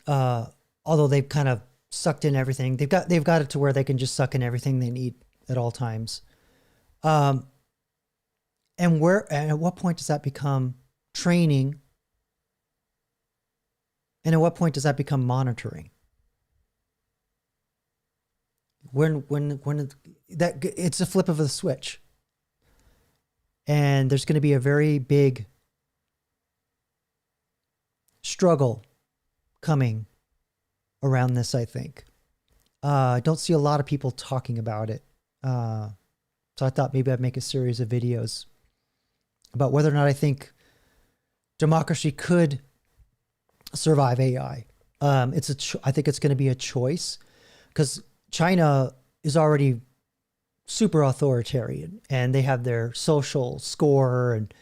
Although they've kind of sucked in everything. They've got it to where they can just suck in everything they need at all times. And at what point does that become training? And at what point does that become monitoring? When that it's a flip of the switch. And there's going to be a very big struggle coming around this, I think. I don't see a lot of people talking about it. So I thought maybe I'd make a series of videos about whether or not I think democracy could survive AI. I think it's going to be a choice because China is already super authoritarian and they have their social score and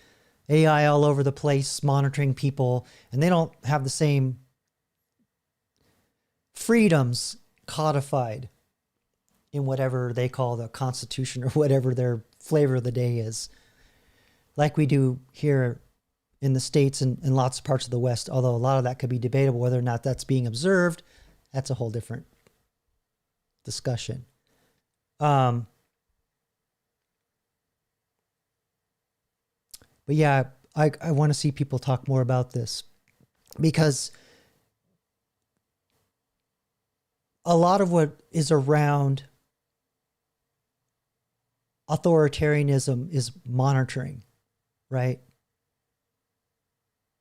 AI all over the place monitoring people, and they don't have the same freedoms codified in whatever they call the Constitution or whatever their flavor of the day is, like we do here in the States and in lots of parts of the West, although a lot of that could be debatable whether or not that's being observed. That's a whole different discussion. But yeah, I want to see people talk more about this because a lot of what is around authoritarianism is monitoring, right?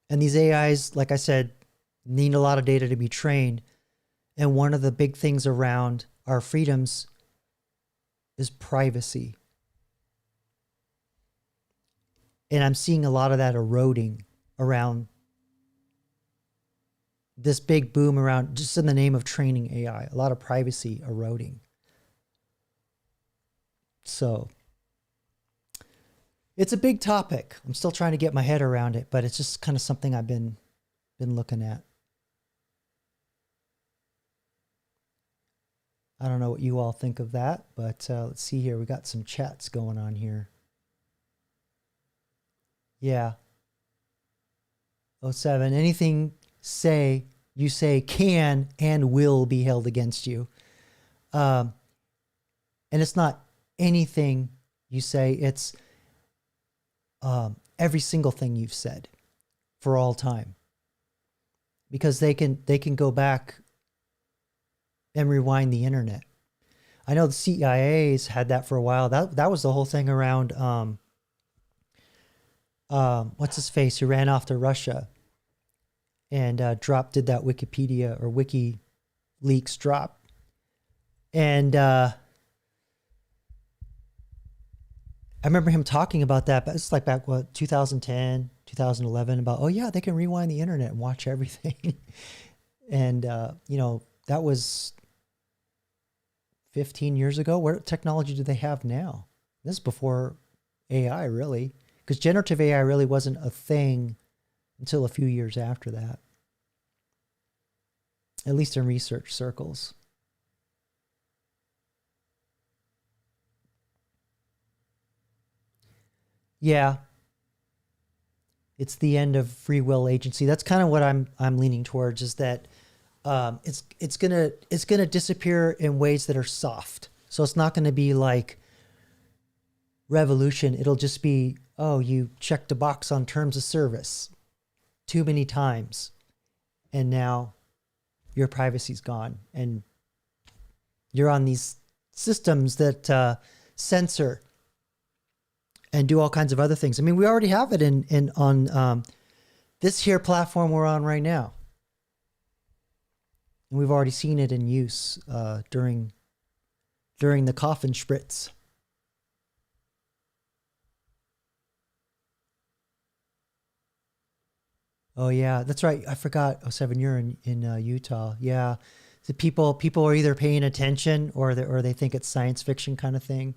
And these AIs, like I said, need a lot of data to be trained. And one of the big things around our freedoms is privacy. And I'm seeing a lot of that eroding around this big boom around, just in the name of training AI, a lot of privacy eroding. So it's a big topic. I'm still trying to get my head around it, but it's just kind of something I've been looking at. I don't know what you all think of that, but let's see here. We got some chats going on here. Yeah. 07. Anything you say can and will be held against you. And it's not anything you say, it's every single thing you've said for all time. Because they can go back and rewind the internet. I know the CIA's had that for a while. That was the whole thing around what's his face, who ran off to Russia and did that Wikipedia or WikiLeaks drop. And I remember him talking about that, but it's like back, 2010, 2011, about, oh yeah, they can rewind the internet and watch everything. And, that was 15 years ago. What technology do they have now? This is before AI, really. Because generative AI really wasn't a thing until a few years after that. At least in research circles. Yeah. It's the end of free will agency. That's kind of what I'm leaning towards, is that it's gonna disappear in ways that are soft. So it's not gonna be like revolution. It'll just be, oh, you checked a box on terms of service too many times, and now your privacy's gone, and you're on these systems that censor and do all kinds of other things. I mean, we already have it on this here platform we're on right now. And we've already seen it in use during the coffin spritz. Oh yeah, that's right. I forgot. Oh, Seven, you're in Utah. Yeah, the people are either paying attention or they think it's science fiction kind of thing,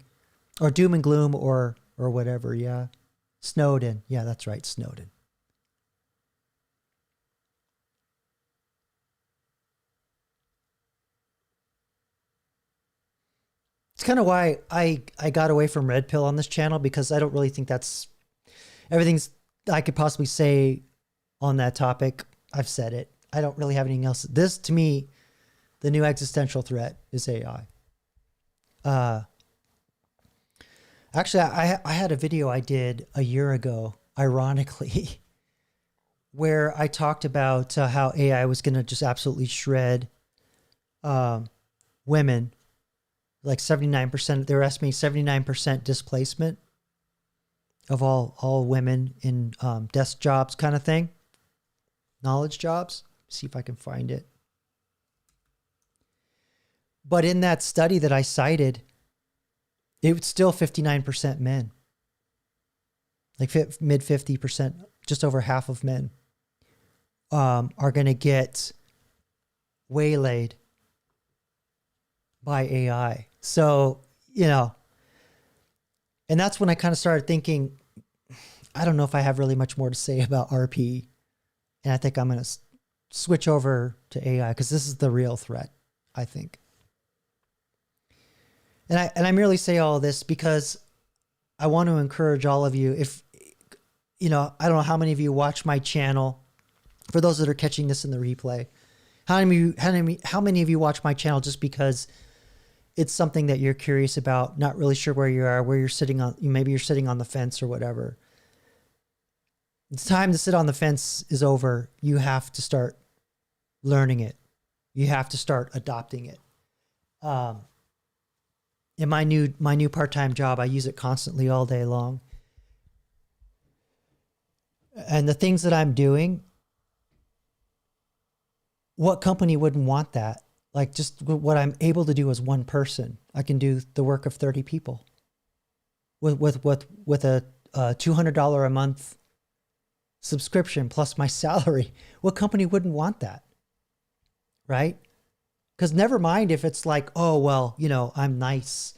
or doom and gloom or whatever. Yeah, Snowden. Yeah, that's right, Snowden. It's kind of why I got away from Red Pill on this channel, because I don't really think that's everything's I could possibly say on that topic. I've said it. I don't really have anything else. This, to me, the new existential threat is AI. Actually, I had a video I did a year ago, ironically, where I talked about how AI was going to just absolutely shred women. Like 79%, they were estimating 79% displacement of all women in desk jobs kind of thing. Knowledge jobs. See if I can find it. But in that study that I cited, it was still 59% men. Like mid 50%, just over half of men are going to get waylaid by AI. So, you know, and that's when I kind of started thinking, I don't know if I have really much more to say about RP. And I think I'm going to switch over to AI because this is the real threat, I think. And I merely say all this because I want to encourage all of you. If, you know, I don't know how many of you watch my channel. For those that are catching this in the replay, how many of you watch my channel just because it's something that you're curious about, not really sure where you are, where you're sitting on, maybe you're sitting on the fence or whatever. It's time to sit on the fence is over. You have to start learning it. You have to start adopting it. In my new part-time job, I use it constantly all day long. And the things that I'm doing, what company wouldn't want that? Like just what I'm able to do as one person, I can do the work of 30 people with a $200 a month subscription plus my salary. What company wouldn't want that? Right? Because never mind if it's like, oh, well, you know, I'm nice.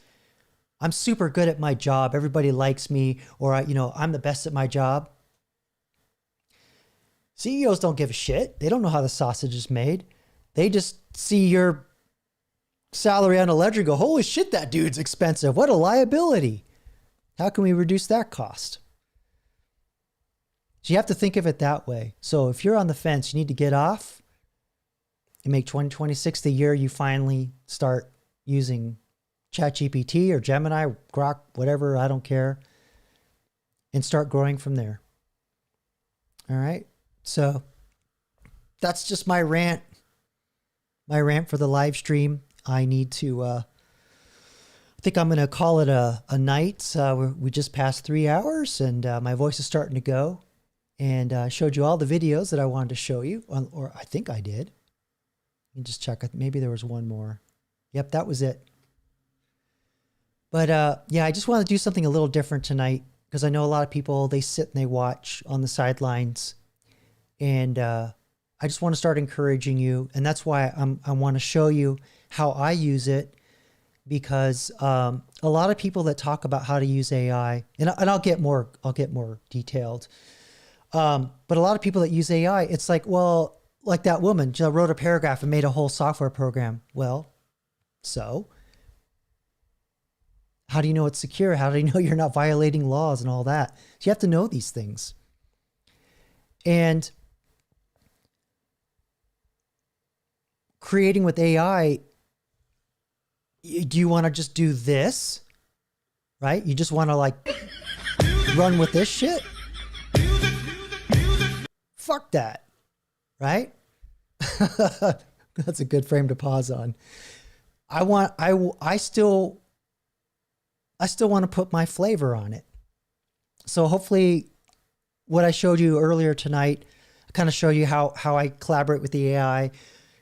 I'm super good at my job. Everybody likes me, or, I'm the best at my job. CEOs don't give a shit. They don't know how the sausage is made. They just see your salary on a ledger and go, holy shit, that dude's expensive. What a liability. How can we reduce that cost? So you have to think of it that way. So if you're on the fence, you need to get off and make 2026 the year you finally start using ChatGPT or Gemini, Grok, whatever, I don't care, and start growing from there. All right. So that's just my rant. My rant for the live stream. I need to, I think I'm going to call it a night. We just passed 3 hours and my voice is starting to go. And I showed you all the videos that I wanted to show you, or I think I did. You can just check. Maybe there was one more. Yep, that was it. But yeah, I just want to do something a little different tonight because I know a lot of people, they sit and they watch on the sidelines. And I just want to start encouraging you. And that's why I want to show you how I use it, because a lot of people that talk about how to use AI, and I'll get more detailed. But a lot of people that use AI, it's like, well, like that woman just wrote a paragraph and made a whole software program. Well, so how do you know it's secure? How do you know you're not violating laws and all that? So you have to know these things. And creating with AI, do you want to just do this? Right? You just want to like run with this shit? Fuck that. Right? That's a good frame to pause on. I still want to put my flavor on it. So hopefully what I showed you earlier tonight, I kind of show you how I collaborate with the AI,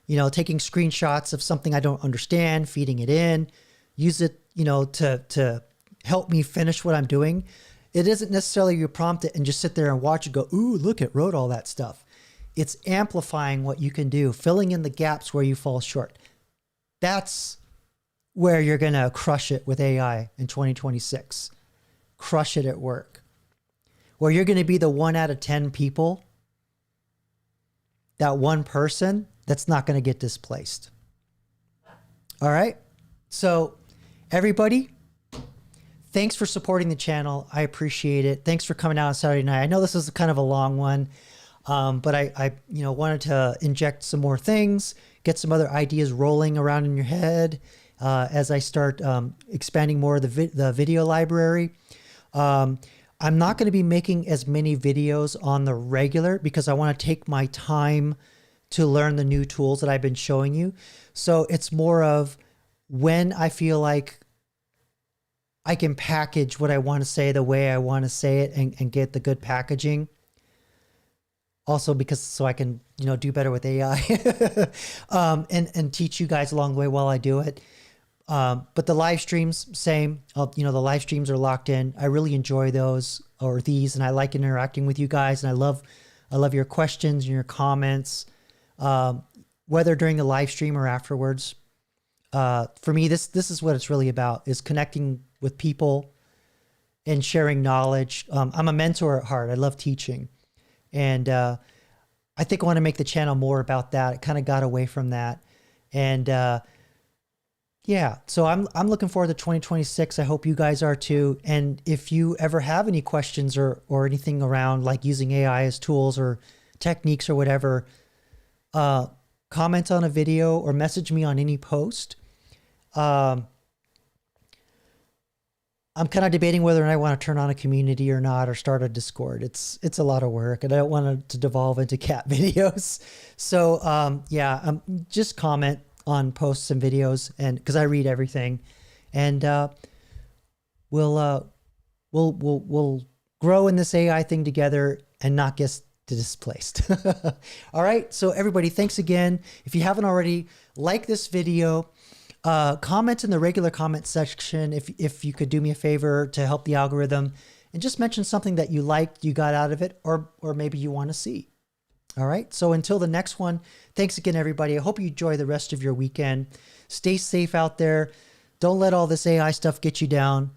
taking screenshots of something I don't understand, feeding it in, use it, to help me finish what I'm doing. It isn't necessarily you prompt it and just sit there and watch it go, ooh, look, it wrote all that stuff. It's amplifying what you can do, filling in the gaps where you fall short. That's where you're going to crush it with AI in 2026. Crush it at work. Where you're going to be the 1 out of 10 people, that one person that's not going to get displaced. All right? So everybody, thanks for supporting the channel. I appreciate it. Thanks for coming out on Saturday night. I know this is kind of a long one, but I wanted to inject some more things, get some other ideas rolling around in your head as I start expanding more of the video library. I'm not going to be making as many videos on the regular because I want to take my time to learn the new tools that I've been showing you. So it's more of when I feel like I can package what I want to say the way I want to say it and get the good packaging. Also because so I can, do better with AI and teach you guys along the way while I do it. But the live streams, same, the live streams are locked in. I really enjoy those and I like interacting with you guys. And I love your questions and your comments, whether during the live stream or afterwards. For me, this is what it's really about, is connecting with people and sharing knowledge. I'm a mentor at heart. I love teaching. And I think I want to make the channel more about that. It kind of got away from that. And yeah, so I'm looking forward to 2026. I hope you guys are too. And if you ever have any questions or anything around like using AI as tools or techniques or whatever, comment on a video or message me on any post. I'm kind of debating whether or not I want to turn on a community or not, or start a Discord. It's a lot of work and I don't want it to devolve into cat videos. So just comment on posts and videos, and because I read everything, and we'll grow in this AI thing together and not get displaced. All right. So everybody, thanks again. If you haven't already, like this video, comment in the regular comment section if you could do me a favor to help the algorithm, and just mention something that you liked, you got out of it, or maybe you want to see. All right. So until the next one, thanks again, everybody. I hope you enjoy the rest of your weekend. Stay safe out there. Don't let all this AI stuff get you down.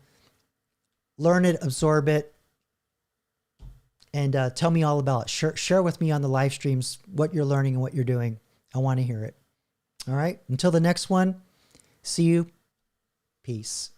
Learn it, absorb it, and tell me all about it. Share with me on the live streams what you're learning and what you're doing. I want to hear it. All right. Until the next one, see you. Peace.